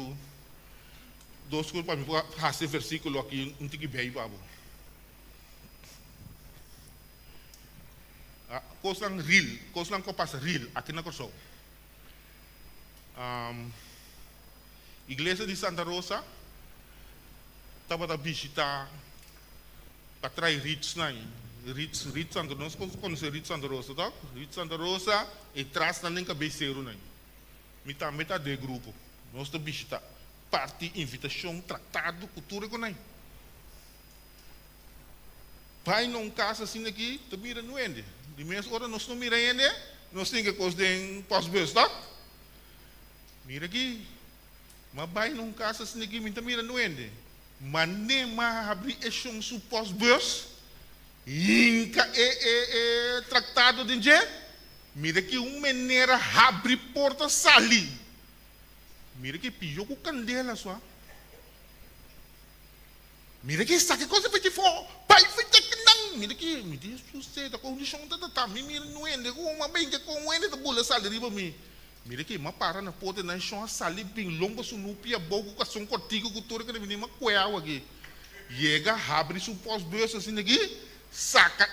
2 coisas para mim, esse versículo aqui, não tem que ver, babo. Coisa real, coisa que passa real, aqui na Corsol. Igreja de Santa Rosa, estava a visitar para trazer Ritz, Ritz Santa Rosa, conhece Ritz Santa Rosa, tá? Ritz Santa Rosa e traz na nem cabeceiro, né? Metade de grupo, nós estamos visitar, parte, invitação, tratado, cultura com nós. Pai não casa assim aqui, tu mira no ende. De mesma hora nós não mira ende, nós temos que coisa de pós-bus, tá? Mira aqui, mas pai não casa assim aqui, mira no ende. Mas nem mais abrir esse pós-bus, inca tratado de gente, mira que uma maneira abre porta sali. Mira que pijou com candela só. Mira que está que coisa foi que for, pai foi que não. Mira que me diz você da condição da me mira no ende com uma bem que com o ende da bula sali riba me. Mira que uma para na porta na chão sali bem longa sunupia bogo com som cortigo cultura que nem uma coel aqui. Chega abre su pós-bus assim aqui, saca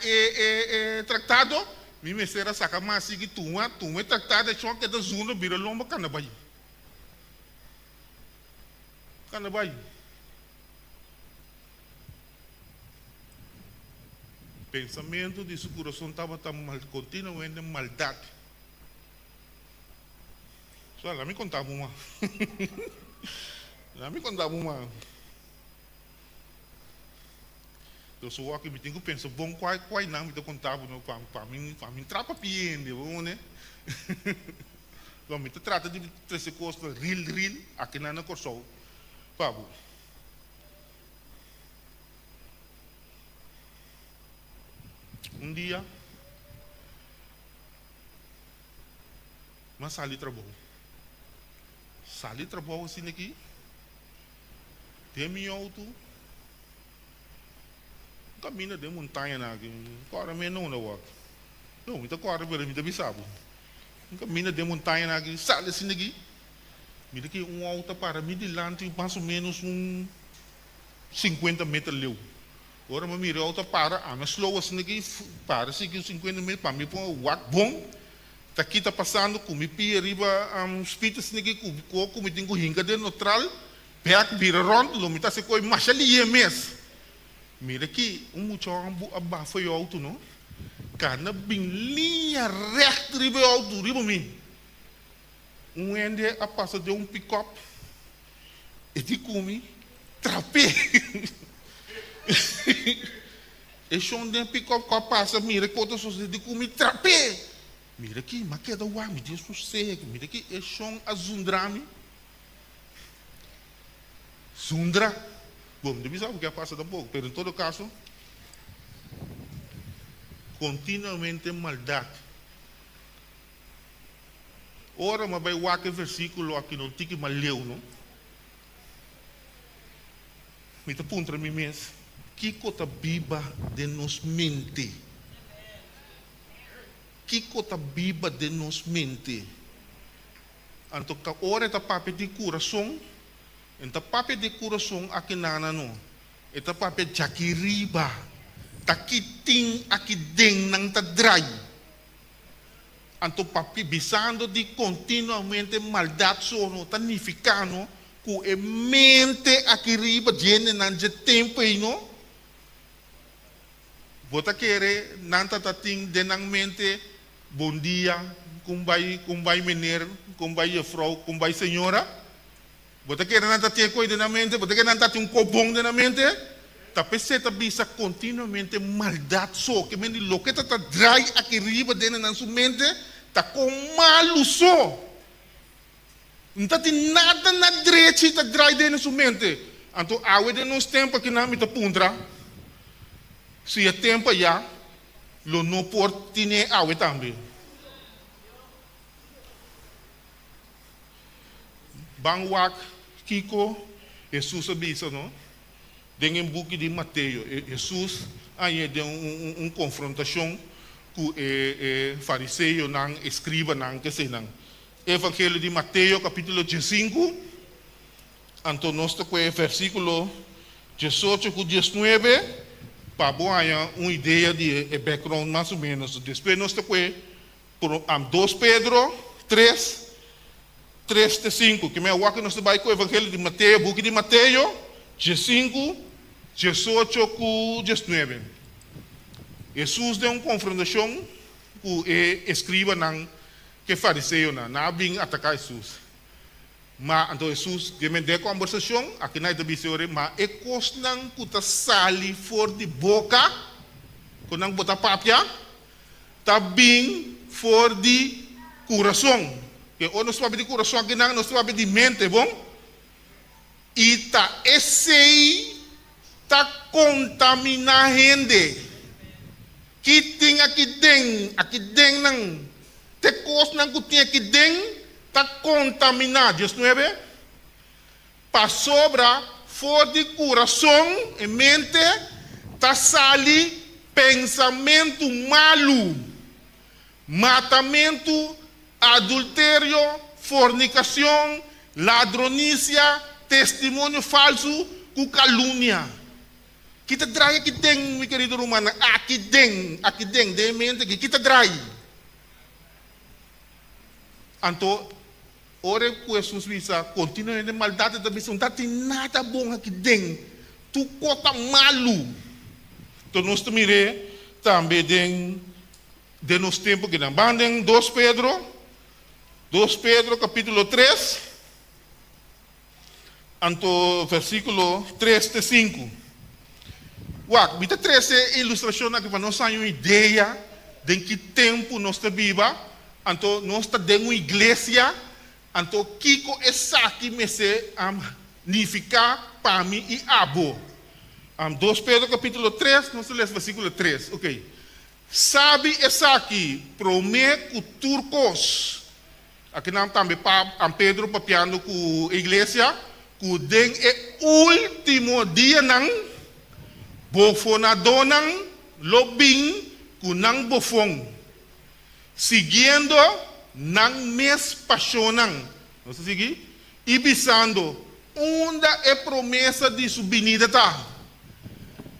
tratado, me mesera saca mais assim que tu é tratado chão que da zona vira lomba canabai. Canabai. Pensamento de seu coração estava mal continuamente maldade. Só lá me contava uma. Lá me contava uma. Eu sou aqui me tenho que pensar bom qual não me contava no para mim trapa piende, bom né? Então me trata de trazer coisas real aqui na Corsol. Pabo. Um dia, mas sali trabalho assim aqui, tem minha auto, caminha de montanha aqui, agora me não na outra. Não, me tá corre, me tá bisabo. Um caminho de montanha aqui, sale assim aqui. Me daqui alta para mim de lá, mais ou menos 50 metros leu. Agora me mira alta para, mas slow assim aqui, para seguir 50 metros, para mim põe um wak bom. Tá aqui tá passando, com me pia riba, spita assim aqui, com me tenho hinga de neutral, back vira rondo, lo me tá se coi mais ali mes. Mira aqui, muito abafa o alto, não? Karena bem linha reta riba alto, riba mim. Ende a passa de pick-up, e te come, trapé. E chão de pick-up que passa, mira que outra pessoa de come, trapé. Mira aqui, mas que é da uai, me diz sossego. Mira aqui, é chão a zundrami. Zundra. Bom, não sabe o que passa tampouco, mas em todo caso, continuamente maldade. Ora, mas vai o versículo aqui no tique maleu, não? Me tá puntra mi mes. Kiko ta biba de nos mente. Kiko ta biba de nos mente. Anto ka ora ta pape de coração. Enta pape de coração aqui nana no. Eta pape jakiriba. Ta kiting aqui den nang ta dry. Anto papi bisando di continuamente maldade sono tanificano ku e mente aqui riba gene nanje tempo no bota querer nanta tating denang mente bom dia kumbai mener kumbai frau kumbai senhora bota querer nanta te coi denang mente bota querer nanta um cobong denang mente tapi seta bisa continuamente maldade so que mendi lo que tá dry aqui riba dentro na sua mente tá com malo so não tá tem nada na direita tá dry dentro na sua mente então awe de nos tempo que não me tá puntra se é tempo já lo não por tine awe também bangwak kiko Jesus abisa no Dentro do book de Mateus, Jesus aí tem uma confrontação com o fariseu, não escriba, não que sei não. Evangelho de Mateus, capítulo 5, então nós temos o versículo 18 com 19, para boa uma ideia de background mais ou menos. Depois nós temos 2 Pedro 3, 5, que me aguarda nós temos o Evangelho de Mateus, book de Mateus, 5, 18 com 19. Jesus deu uma confrontação com o escriba que fariseu não vinha atacar Jesus. Mas então Jesus deu a conversação, aqui na divisão, mas é coisa que está sali fora de boca, quando não botar papia, está bem fora de coração. Que ou nós falamos de coração aqui não, nós falamos de mente, bom? E está esse tá contaminar gente que tem aqui dentro não te coisa não que tem aqui dentro tá contaminar Deus não é bem para sobra fora de coração e mente tá sali pensamento malo matamento adultério fornicação ladronícia testemunho falso com calúnia kita drai aqui tem, meu querido romano, aqui tem, de mente que kita drai. Então, ora que Jesus visa, continua de maldade da missão, não tem nada bom aqui dentro, tu cota malo. Então, nós também de nos tempos que não bandem, 2 Pedro, capítulo 3, então, versículo 3 a 5. Uau, me traz essa ilustração aqui para nós ter uma ideia de que tempo nós estamos vivos. Então, nós estamos dentro de uma igreja. Então, Kiko é aqui me se significar para mim e abo. 2 Pedro capítulo 3, nós lemos versículo 3. Ok. Sabe essa aqui, promete turcos. Aqui nós também Pedro papiando com a igreja, que den é último dia não. Bofonadonang lobing kunang bofong. siguiendo nang mes pasionan. Não se sigue? E visando onde é promessa de sua vinda tá.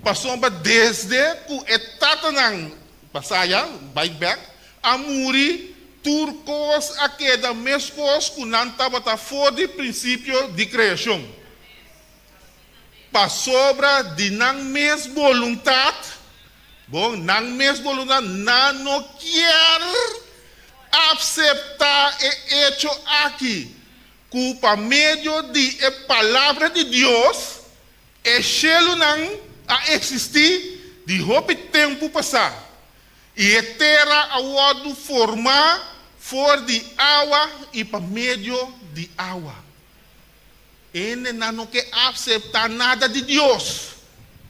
Passou desde que etapa nang pasaya, bike back, a muri turcos a queda mescos que não estava fora do princípio de criação. Passou de nang mes vontade, bom, nang mes vontade, não quer aceitar o hecho aqui, que por meio de palavra de Deus, o céu não a existir de roupa tempo passar. E a terra a formar fora de água e por meio de água. Ele não quer aceitar nada de Deus.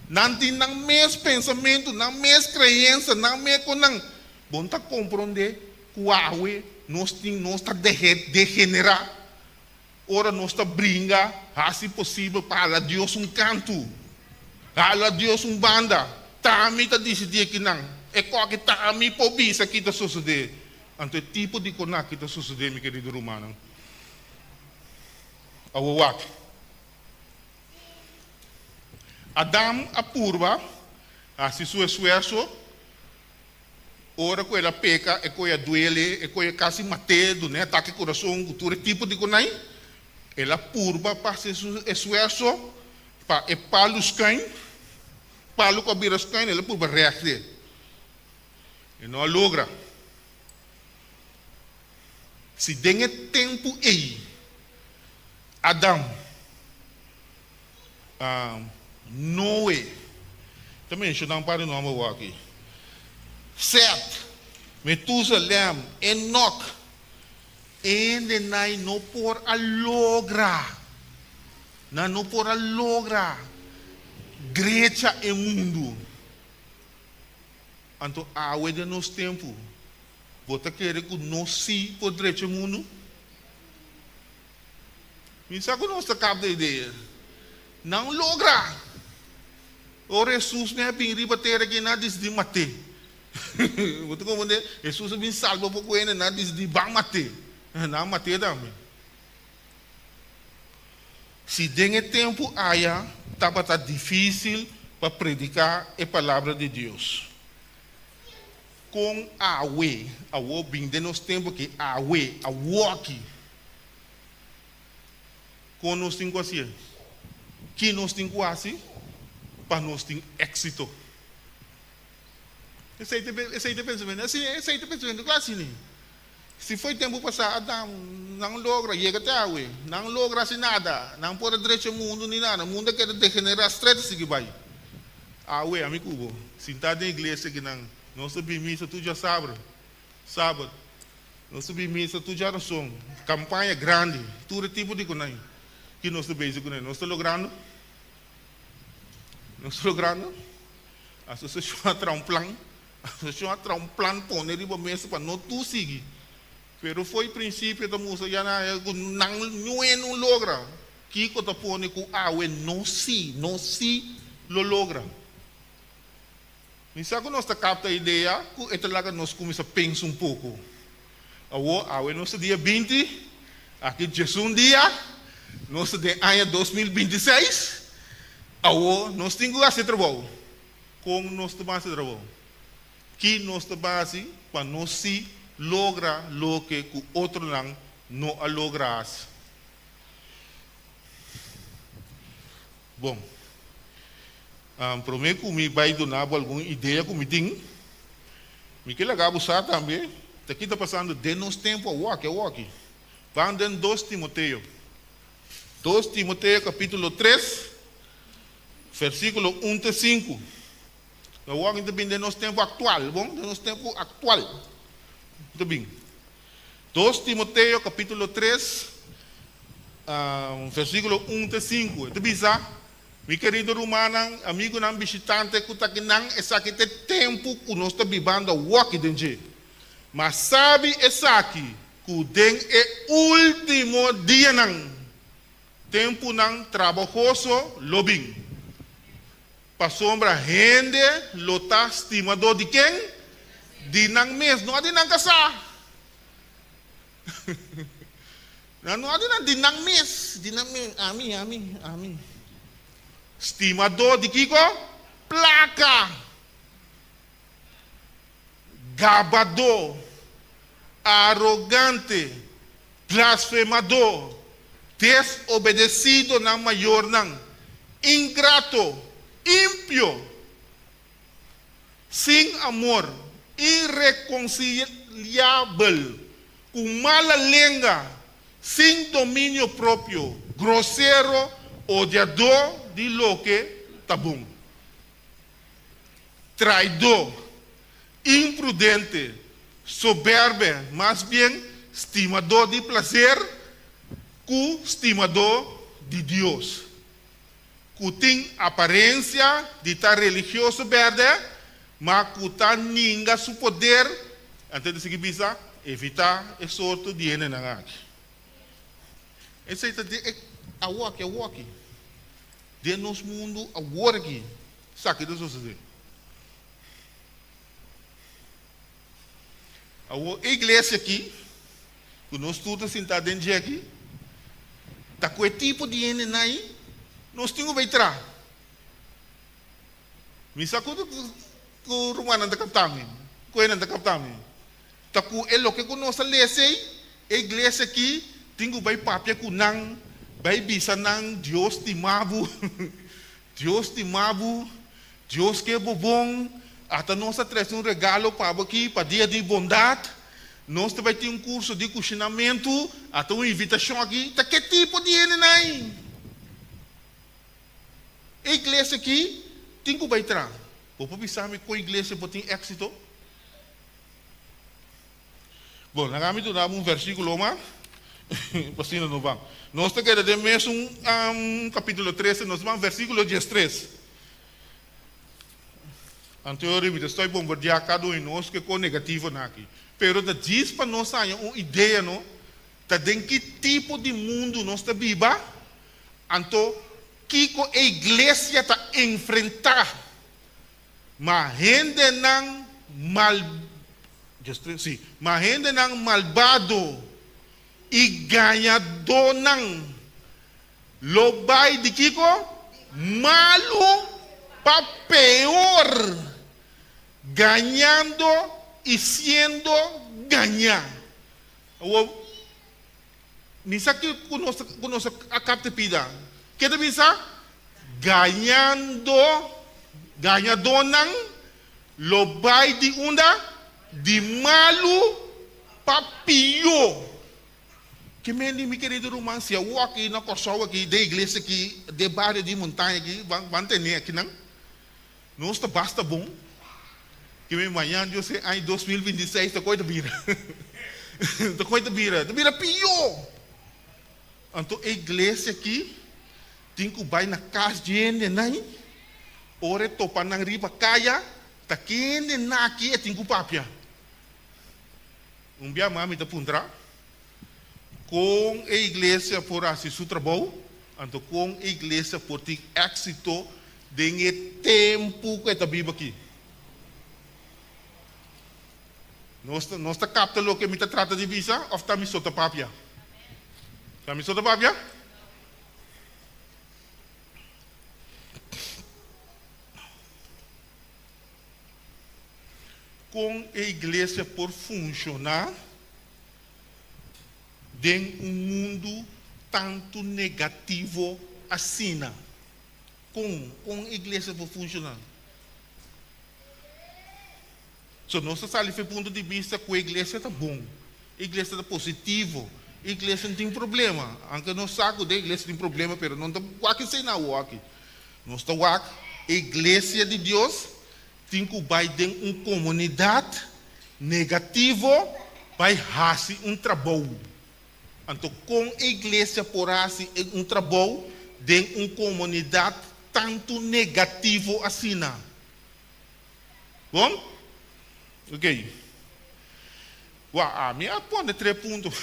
Não tem o mesmo pensamento, não mesma crença, não mesmo não. Bom, tá compreender que a água nós está degenerar. Ora nós está brinca, assim possível para Deus canto. Para Deus banda. Tami está decidir que não. É qualquer tami pobisa que está suceder. Então, tipo de coisa que está suceder, meu querido romano. Awawak. Adam apurva, assim seu esforço, ora que ela peca, é que ela duele, é que ela quase matado, né? Ataque coração, todo tipo de coisa. Ela purva para seu esforço, para palos caem, palo com biras caem, ela purva reacte. E não logra. Se tem tempo aí, Adam, Noé, também deixa eu dar para o nome aqui. Sete, Metusalém, Enoch, ele não por a lograr, não por a lograr, grecha e mundo. Então, a água de nosso tempo, você quer que nós se podremos o mundo? Me sabe que nós estamos da ideia? Não logra. O Jesus não é bem ribater aqui na de mate. Você compreende? Jesus é bem salvo por coisa na de bang mate. Não mate também. Se tem tempo aí, tá difícil para predicar a palavra de Deus. Com a way, a bem de nos tempos que a way, a walk. Com nós temos assim, que nós temos assim, para nós ter êxito. Esse aí é pensamento, esse aí é pensamento, claro assim. Se foi tempo passado, não logra, chega até a way, não logra assim nada, não pode direito ao mundo nem nada, o mundo quer degenerar estreito se que vai. A way, amigo, se está na igreja que não. Nós subimos missa, tu já sabe. Sábado. Nós subimos missa, tu já razão. Campanha grande. Todo tipo de coisa. Que nós estamos fazendo. Nós estamos logrando. Nós estamos logrando. A associação a um plano. A associação a um plano para não mesa para não tu seguir. Mas foi o princípio da música. Já não logra. Que está pondo com a água não se logra. Mas quando nós captamos a ideia, nós começamos a pensar pouco. Agora, nosso dia 20, aqui Jesus dia, nosso ano 2026, agora nós temos que fazer trabalho. Como nós temos que fazer trabalho? Que nós temos que fazer para nós se lograr o que o outro não logra. Bom. Prometo que me vai donar alguma ideia que me tem. Me quer legal usar também. Aqui está passando de nosso tempo a walk. Vamos em 2 Timoteo. 2 Timoteo capítulo 3, versículo 1 a 5. O walk também de nosso tempo atual, bom? De nosso tempo atual. Também. 2 Timoteo capítulo 3, versículo 1 a 5. Também está. Meu querido romano, amigo não visitante, que está aqui não é tempo que nós estamos vivendo o walk dentro. Mas sabe esse aqui que den é último dia não. Tempo não trabalhoso lobbying. Para sombra rende lota estimador de quem? dinang mes, no dinang kasa. No dinang mes, ami. Estimador de Kiko, placa. Gabador, arrogante, blasfemador, desobedecido na maior nang, ingrato, ímpio, sem amor, irreconciliável, com mala língua, sem domínio próprio, grosseiro, odiador de lo que tá bom, traidor, imprudente, soberbo, mas bem estimador de prazer, com estimador de Deus, que tem aparência de estar religioso verde, mas que tá ninguém seu poder, antes de seguir bisa, evitar esse sorto de enenangak. Esse é a walk. De nos mundo a work, sabe do que a igreja aqui, que nós todos sentados dentro aqui, tá com tipo de enenai, nós temos que entrar. Misa ko rumanan da kaptami, ko enan da kaptami. Ta ku elo ke kuno sa lesei, iglesia aqui, tingo vai papia kunang, vai bisa nang Dios timabu. Dios timabu, Dios que é bom, até nós traz regalo para aqui, para dia de bondade. Nós também temos curso de cozinhamento, até uma invitação aqui. Tá que tipo de enenai? A igreja aqui, tem que entrar. Vou pensar que a igreja pode ter êxito. Bom, nós vamos dar um versículo mais. Assim não vamos. Nós temos que mesmo capítulo 13, nós vamos versículo 13. Anteriormente, estou bombardeando cada um de nós que é negativo aqui. Pero diz para nós uma ideia, não? De que tipo de mundo nós estamos vivendo, então, que a igreja está enfrentar, mas gente não malvado e ganhador não, lobai de Kiko, malo para pior, ganhando e sendo ganhar. Nisa que conosco a capta pida. Que te pensa? Ganhador não, lobai de onda, de malo para pior. Que me querido irmão, se eu aqui na Corsol aqui, da igreja aqui, de bairro de montanha aqui, vão ter aqui não? Não está basta bom. Que amanhã eu sei, em 2026 a coisa vira. A coisa vira pior. Então a igreja aqui tem que ir na casa de gente, não? Ora topa na riba caia, tá quente na aqui é tem que papia. Dia mami da pundra. Com a igreja por assim seu trabalho, então com a igreja por ter êxito de tempo que está vivo aqui. Nós está captando o que me trata de visa, ou está me solta papia? Está me solta papia? Com a igreja por funcionar, em mundo tanto negativo assim, com a igreja por funcionar. So, nós saímos do ponto de vista que a igreja está bom, a igreja está positivo, a igreja não tem problema. Aunque nós sabemos que a igreja tem problema, mas não está aqui sem nada aqui. Nós estamos aqui, a igreja de Deus tem que vai ter uma comunidade negativa, vai fazer trabalho. Então, com a igreja por assim trabalho de uma comunidade tanto negativo assim. Bom? Ok. A minha põe 3 pontos.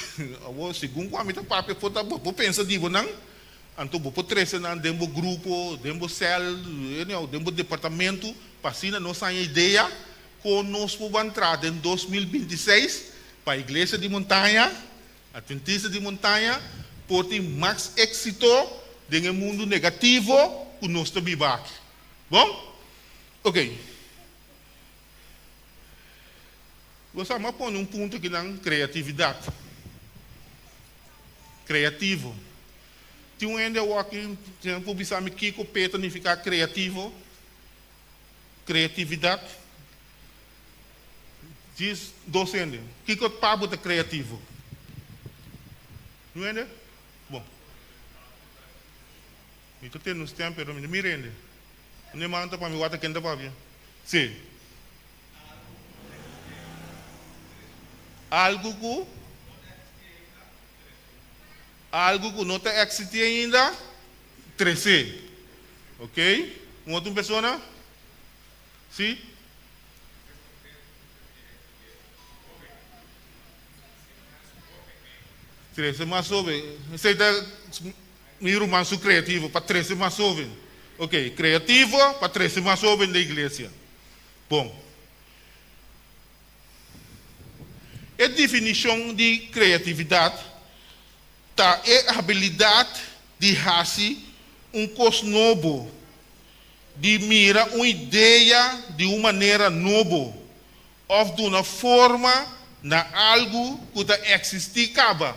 Segundo a minha papai, vou pensar de não. Então, vou trazer dentro do grupo, dentro do céu, dentro do departamento, para assim não sair ideia conosco a entrada em 2026 para a Igreja de Montanha, Adventista de Montanha, por ter mais êxito no mundo negativo que nós estamos vivendo. Bom? Ok. Vamos pôr um ponto aqui na criatividade. Criativo. Tem um ainda aqui, tem um publicidade que o Peter não ficar criativo. Criatividade. Diz docente. Que o Pablo é criativo? Não é? Bom. Eu tenho uns tempos, mas me rende. Não manda para mim, o que para mim. Sim. Algo que não está existindo ainda, 13. Ok? Uma outra pessoa? Sim? Treze mais jovem. Você está miro mais criativo para 13 mais jovem. Ok, criativo para 13 mais jovem da igreja. Bom. A definição de criatividade é a habilidade de fazer coisa novo, de mirar uma ideia de uma maneira nova, ou de uma forma na algo que está existir acaba.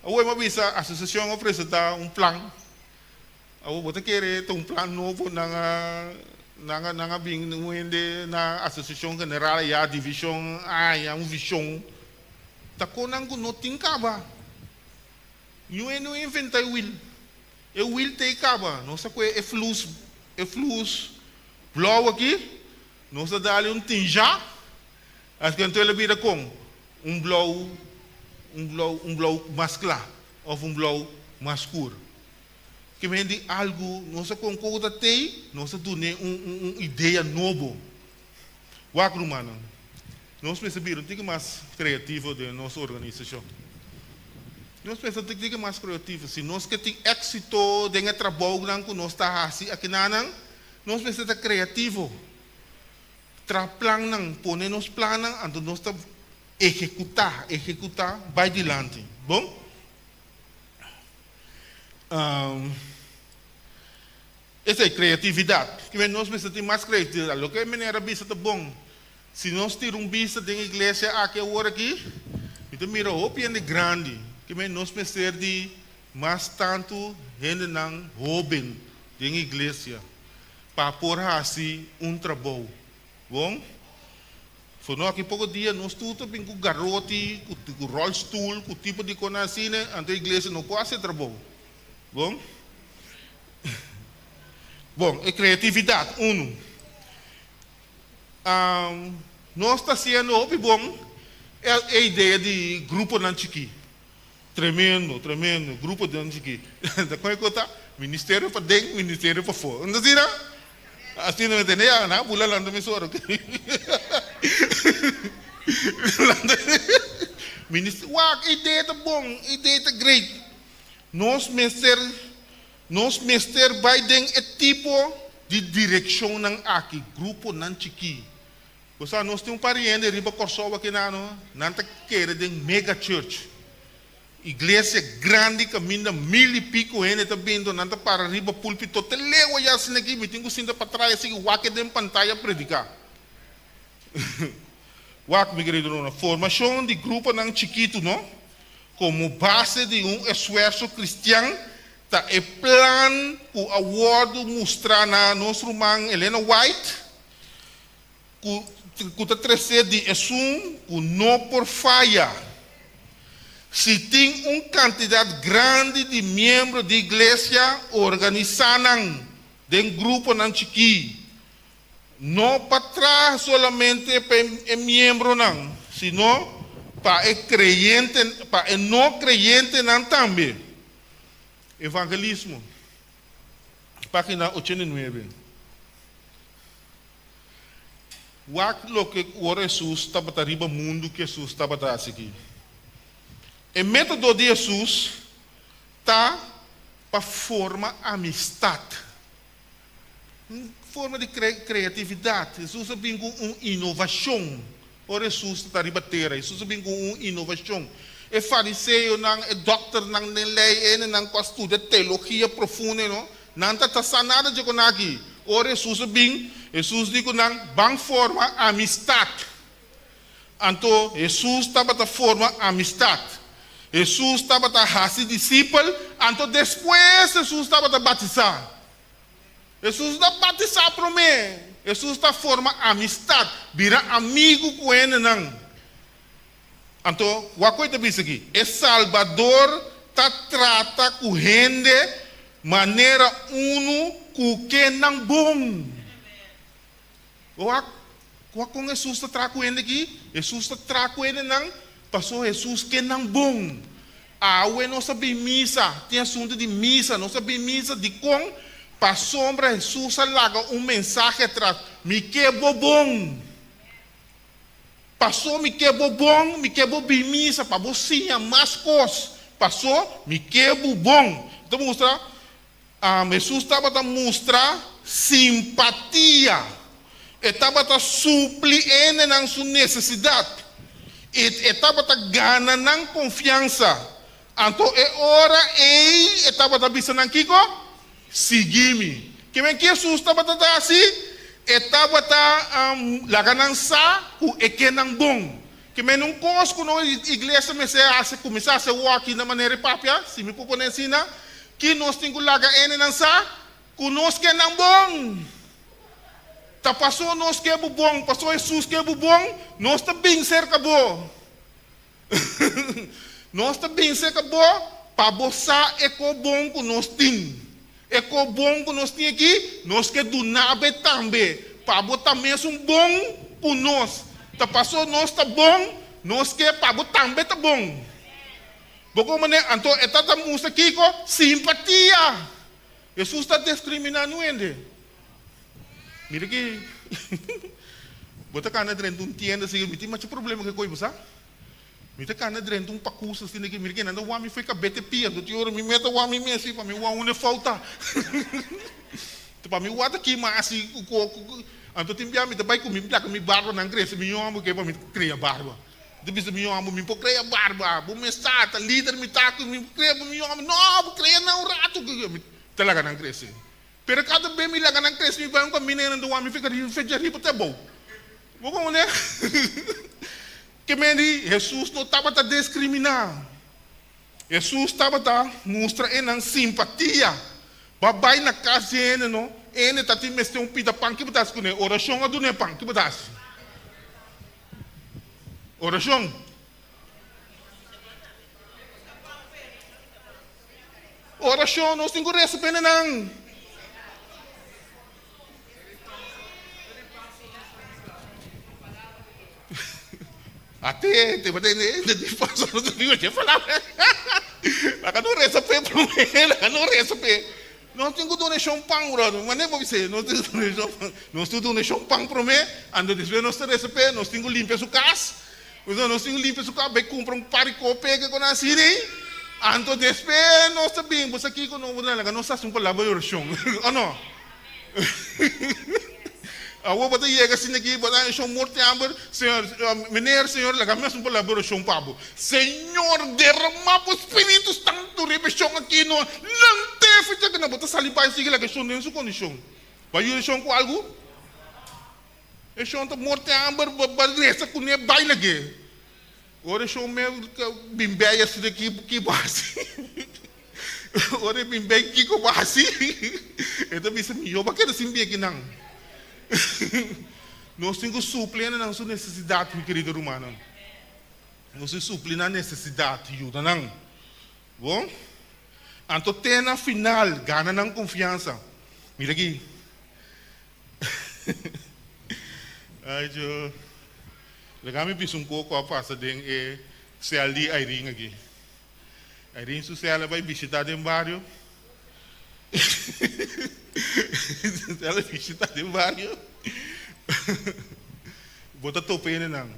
Eu vou ver a associação apresentar plano. Eu vou querer ter plano novo na associação general e a divisão uma visão. Tá conang não tem caba. Não inventa o will. O will tem caba. Não sei qual é flux blow aqui. Não sei dar tinja. As que então ele vira com blow mais claro ou blow mais escuro. Que vem algo, nós concordamos tem, nós damos uma ideia nova. Wagru mano, nós percebemos que mais criativo da nossa organização. Nós pensamos que mais criativo, se nós que tem êxito de trabalho que nós está assim aqui nós pensamos que criativo. Plan pôr nos planos, então nós está executar, vai adiante. Bom? Essa é criatividade. Que nós precisamos mais criatividade. O que é maneira de ser bom? Se nós tiramos vista da igreja aqui agora aqui, então mira o piano grande. Que nós precisamos de mais tanto gente não jovem da igreja para pôr assim trabalho. Bom? Foi nós aqui pouco dia nós tudo bem com garote, com rollstool, com tipo de coisa assim, a igreja não pode ser trabalho. Bom? Bom, é criatividade, nós está sendo bom, é a ideia de grupo Nanchiqui. Tremendo, grupo de Nanchiqui. Da como é que está? Ministério para dentro, ministério para fora. Não sei, não? Assim não entende, não? Bula lá no mesoro. Ministério, ideia está bom, ideia está great. Nós mestre vai den tipo de direção nan aqui grupo nan chiki. Você nós temos pariente riba Corsova aqui não tá querer den mega church. Igreja grande caminha 1000 e pico ene tá vindo não tá para riba púlpito te lewa já assim aqui me tenho sinta para trás assim waque den pantalla predicar. Waque meu querido na formação de grupo nan chiquito não como base de esforço cristiano. Tá é plan o award mostrar na nosso irmã Helena White que tá trazer de o não por falha. Se tem quantidade grande de membros de igreja organizando de grupo não chiqui, não para trás solamente para membro não, senão para creyente, para não creyente não também. Evangelismo, página 89. Lo que o Jesus estava arriba mundo que Jesus estava aqui. O método de Jesus está para formar amistade. forma de criatividade. Jesus vem com uma inovação. Ora, Jesus está rebatendo. Jesus vem com uma inovação. É fariseu, é doctor, não é lei, não é estuda teologia profunda, não está sanada de aqui. Ora, Jesus vem, Jesus diz que não forma amistade. Então, Jesus estava da forma amistade. Jesus estava da raça discípulo. Então, depois, Jesus estava da batizar. Jesus está batizar para mim. Jesus está forma amistade. Vira amigo com ele, não. Então, o que eu disse aqui? O Salvador está trata com gente maneira com que não bom. Com Jesus está trata com ele aqui? Jesus está trata com ele não? Passou Jesus que não bom. Não sabe missa. Tem assunto de missa. Não sabe missa de com. Para sombra Jesus larga mensagem atrás. Me que bom. Passou, me quebrou bom, me quebrou bem missa, para você mais coisas. Passou, me quebrou bom. Então, mostrar, Jesus estava a mostrar simpatia. Ele estava a suprir na sua necessidade. Ele estava a ganhar confiança. Então, é hora ele estava a pensar aqui, seguir-me. Que bem que Jesus estava a dar assim. Estava a ganância é que não bom. Que me não consigo na igreja começar a ser aqui na maneira própria, se me propõe ensinar, que nós temos que lagar em ganância, que nós que não bom. Tá passou nós que é bom, passou Jesus que é bom, nós também cerca bom. Nós também cerca bom, para você é que bom que nós temos. É que bom que nós temos aqui, nós que do nada também. Para botar mesmo bom por nós. Tá passou, nós está bom, nós que para botar também está bom. Porque então, está mostrando aqui com simpatia. Jesus está discriminando ele. Mira aqui. Bota cana dentro de tienda, assim, mas tem problema que coisa, sabe? Mita kana dentro pacusa assim aqui, mira que nada o homem foi cabete pia, do tio me meta o homem mesmo para mim o homem falta. Para mim o outro aqui mas assim o anto timbia me também comigo placa me barba não cresce me homem que para mim cria barba. Depois me homem me pode criar barba, vou me estar líder me tá com me cria me homem não cria não rato que talaga não cresce. Pero cada bem me laga não cresce me vai com menina do homem fica feijari para bom. Vou como né? Que Jesus não estava a discriminar. Jesus estava a mostrar uma simpatia. Babai na casa ele não, ele está te mexendo pita pão que botas com ele. Oração a do ne pão que botas. Oração. Oração nós temos que receber não. Até de fazer o que eu falava. Lá não receber para mim, lá não receber. Nós temos que doar champão, mas nem vou dizer, nós temos que doar champão para mim. Ando depois nós receber, nós temos que limpar sua casa. Nós temos que limpar sua casa, vai comprar par de copé que eu nasci nem. Ando depois nós também, você aqui quando nós estamos com colaboração, ou não? Awo bata yega sinagi bata shom morte amber senhor meneer senhor laga mesmo colaboração pabo senhor derrama o espírito santo repetição aqui no lante fica que na bota salipai sigue laga shom nem su condição vai eu shom com algo e shom to morte amber barresa com ne bai lagi ora shom me bimbeia se daqui que base ora bimbeia que ko base então bisa me eu bakera simbi aqui não. Nós temos que suprir na sua necessidade, meu querido humano. Nós temos que suprir na necessidade, ajuda não. Bom? Então, tem na final, ganha na confiança. Mira aqui. Ai, eu. Legal-me piso pouco a passar de se ali a Irene aqui. A Irene, se ela vai visitar o bairro. Ela visita de barrio. Bota tope ele não.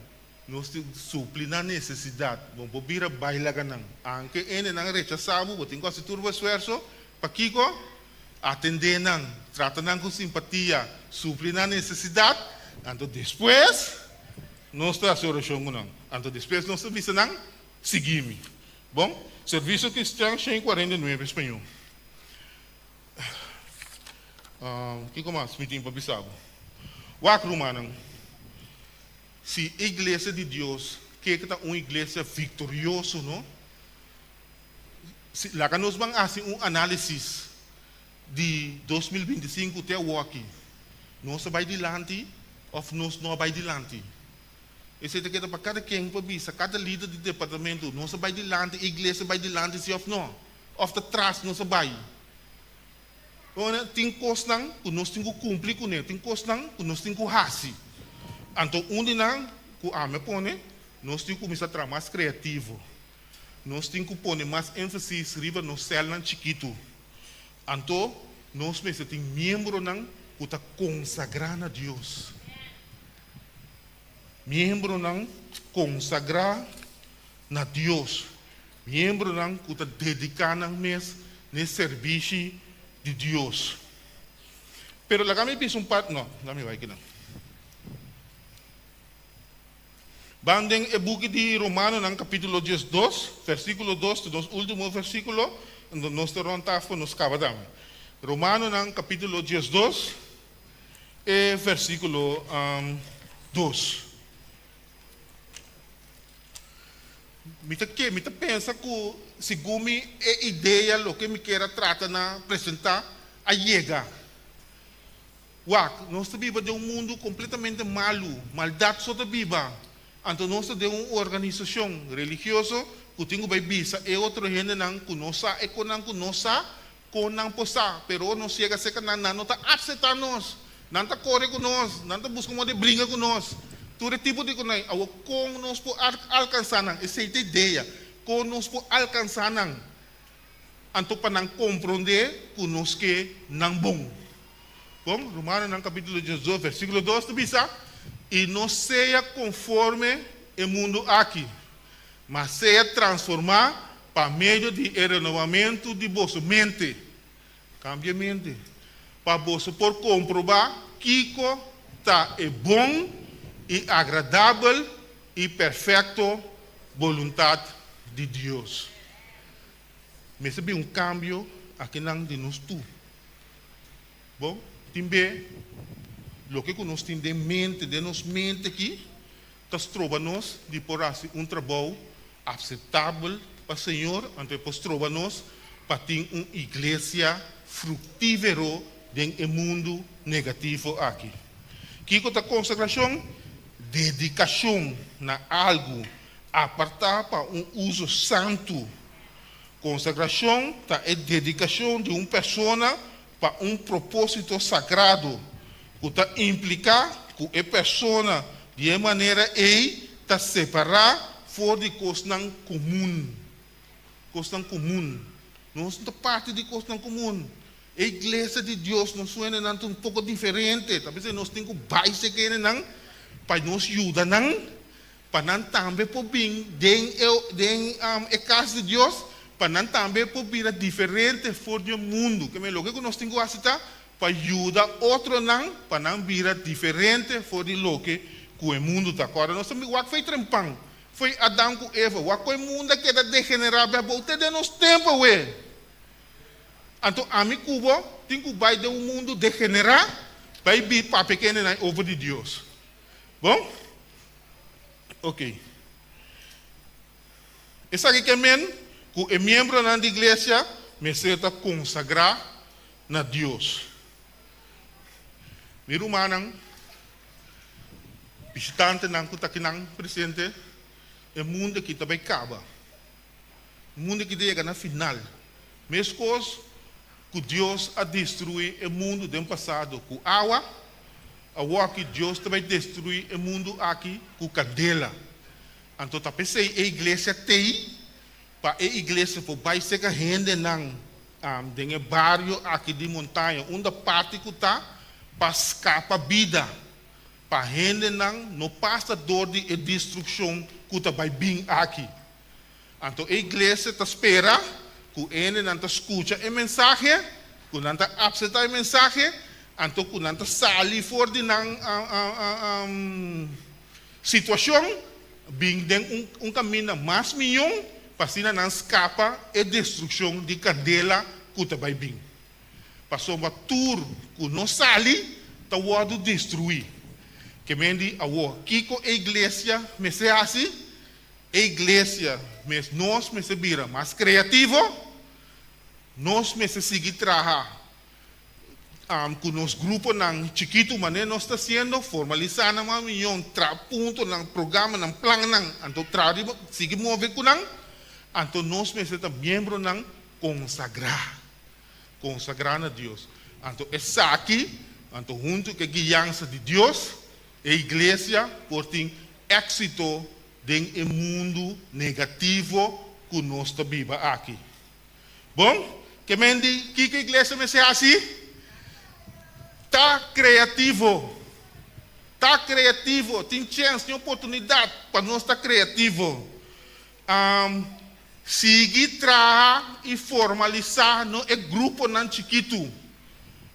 Nós suplir na necessidade. Bom, bobira baila ganang. Anque ele não rechaçava, botin quase turbo esforço. Pakiko atender não. tratan con simpatía, suplen la necesidad, entonces después, nuestra oración, entonces después nuestra misión, seguimos. Bom, Serviço Cristão 149 espanhol. Que mais me tem para pensar? O acromano, se a igreja de Deus que é uma igreja vitoriosa, não? Se lá que nós vamos fazer análise de 2025 até o aqui, nós vai adiante ou nós não vai adiante? Esse é para cada quem para bisa, cada líder de departamento, nós vai adiante, a igreja vai adiante, se ou não, ou atrás nós vai. Então, tem coisas que nós temos que cumprir com ele, tem coisas que nós temos que fazer. Então, onde não, que a me põe, nós temos que começar a trabalhar mais criativo. Nós temos que pôr mais ênfase riba no céu chiquito. Então, nós temos que membro que está consagrado a Deus. Membro consagrar a Deus. Membro que está dedicado no serviço de Deus. Pero lá me pensa parte, não, lá me vai aqui não. Bandem o book de Romano, capítulo 12, versículo 2, dos últimos versículos, nós terronamos nos cabadam. Romano, capítulo 12, versículo 2. Me pensa que, segundo a ideia, o que me quer tratar na apresentar, a chega. Nós vivemos de mundo completamente malo, maldade só viva. Então, nós temos uma organização religiosa que tem que visa e outra gente que não sabe, que não sabe, que não pode, pero não chega a ser que não está aceitando nós, não está correndo com nós, não está buscando briga com nós. Todo tipo de coisa, como nós podemos alcançar, essa é a ideia, como nós podemos alcançar, então para compreender que nós que não bom. Bom, Romanos capítulo 18, versículo 2, tu bisa, e não seja conforme o mundo aqui, mas seja transformar para meio de renovamento de vossa mente, cambia mente, para você por comprovar que está bom e agradável e perfeito vontade de Deus. Mas é um cambio aqui não de nós tu. Bom, também o que nós temos de nos mente aqui, nós trovamos de por assim trabalho aceitável para o Senhor, então depois trovamos para ter uma igreja frutífera no mundo negativo aqui. Que é a consagração? Dedicação na algo, apartar para uso santo. Consagração é dedicação de uma pessoa para propósito sagrado, que implica que a pessoa, de maneira está separar fora de coisas comum. Coisas comum. Nós somos parte de coisas comum. A igreja de Deus nos suena um pouco diferente. Talvez nós temos que baixar que para nos ajudar, para nós também poder vir a casa de Deus, para nós também poder vir diferente fora do mundo. Que é o que nós temos que fazer para ajudar outro para não vir diferente fora do que o mundo está. Agora, nós temos que fazer trempão. Foi Adão com Eva. O mundo que está degenerado, vai voltar de nosso tempo. Então, a mim, Cuba, tem que vai de um mundo degenerado, vai vir para pequeno over de Deus. Bom? Ok. Isso aqui que é que o membro da igreja me será consagrar na Deus. Meu irmão, visitante não que está aqui presente, é o mundo que também acaba. O mundo que chega na final. Mesmo coisas que Deus a destruir o mundo do passado com água, a que Deus também destruir o mundo aqui com candela. Então, tá pensei, a igreja tem, para a igreja vai ser que rende não, tem bairro aqui de montanha, onde parte que está para escapar vida, para rende não passa dor de destruição que está vai vir aqui. Então, a igreja está espera que ele não escuta a mensagem kunanta absenta o mensaje, anto kunanta sali for din ng sitwasyon, bingdeng caminho mas milhão, pasina não escapa e destruição de candela kutabay bing. Passou uma tour que não sali, tawado destruir. Que mendi awo, kiko a igreja me se assim, a igreja nós me se vira mais criativo, nós me se seguir trabalhar com nos grupos ng chiquito mané nós está sendo formalizar na mga milhão punto ng programa ng plan ng anto tradi sige move ko nang anto nós me se ta membro ng consagrar na Deus anto essa aqui anto junto que guiança de Deus a igreja por tem éxito em mundo negativo que nós está viva aqui. Bom, que mendi que igreja me se assim? Tá criativo, tem chance, tem oportunidade para nós estar criativo. Seguir trabalhar e formalizar no grupo não chiquito.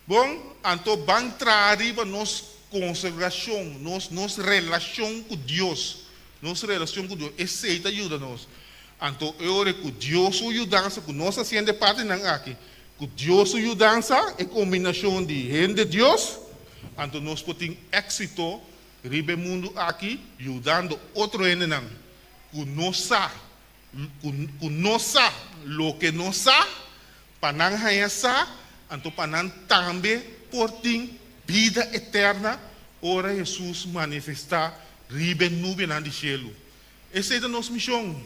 Bom, então vamos trazer para nós consagração, nossa relação com Deus, esse ajuda-nos. Então, eu oro que Deus ajuda-nos, que nós fazemos parte aqui. Que Deus ajuda-nos, é combinação de gente de Deus, então nós podemos êxito, ribe mundo aqui, ajudando outro gente, que nós sabemos, o que nós sabemos, para não realizar, então para não também por ter vida eterna, ora Jesus manifestar, ribe nuvem de céu. Essa é a nossa missão.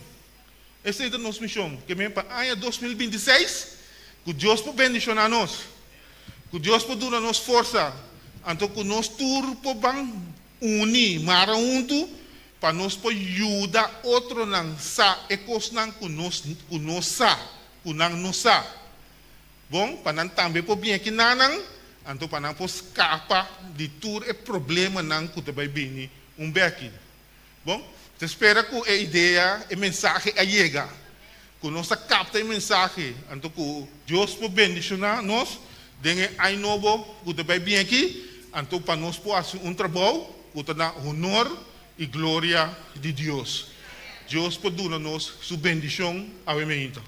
Que vem para ano 2026, que Deus pode bendicionar nós, que Deus pode dar nos força, então que nós todos podemos unir, mara junto, para nós poder ajudar outro não sa, e coisas não que nós sa, que não sa. Bom, para nós também podemos aqui nanang, então para nós podemos escapar de todo o problema não que vai vir aqui. Bom, te espero que a ideia, a mensagem chega. Que nós capta a mensagem, então que Deus pode bendicionar nós, dengue aí novo, que vai vir aqui, então para nós fazer trabalho, que dá honor e glória de Deus. Deus pode dar-nos sua bendição ao momento.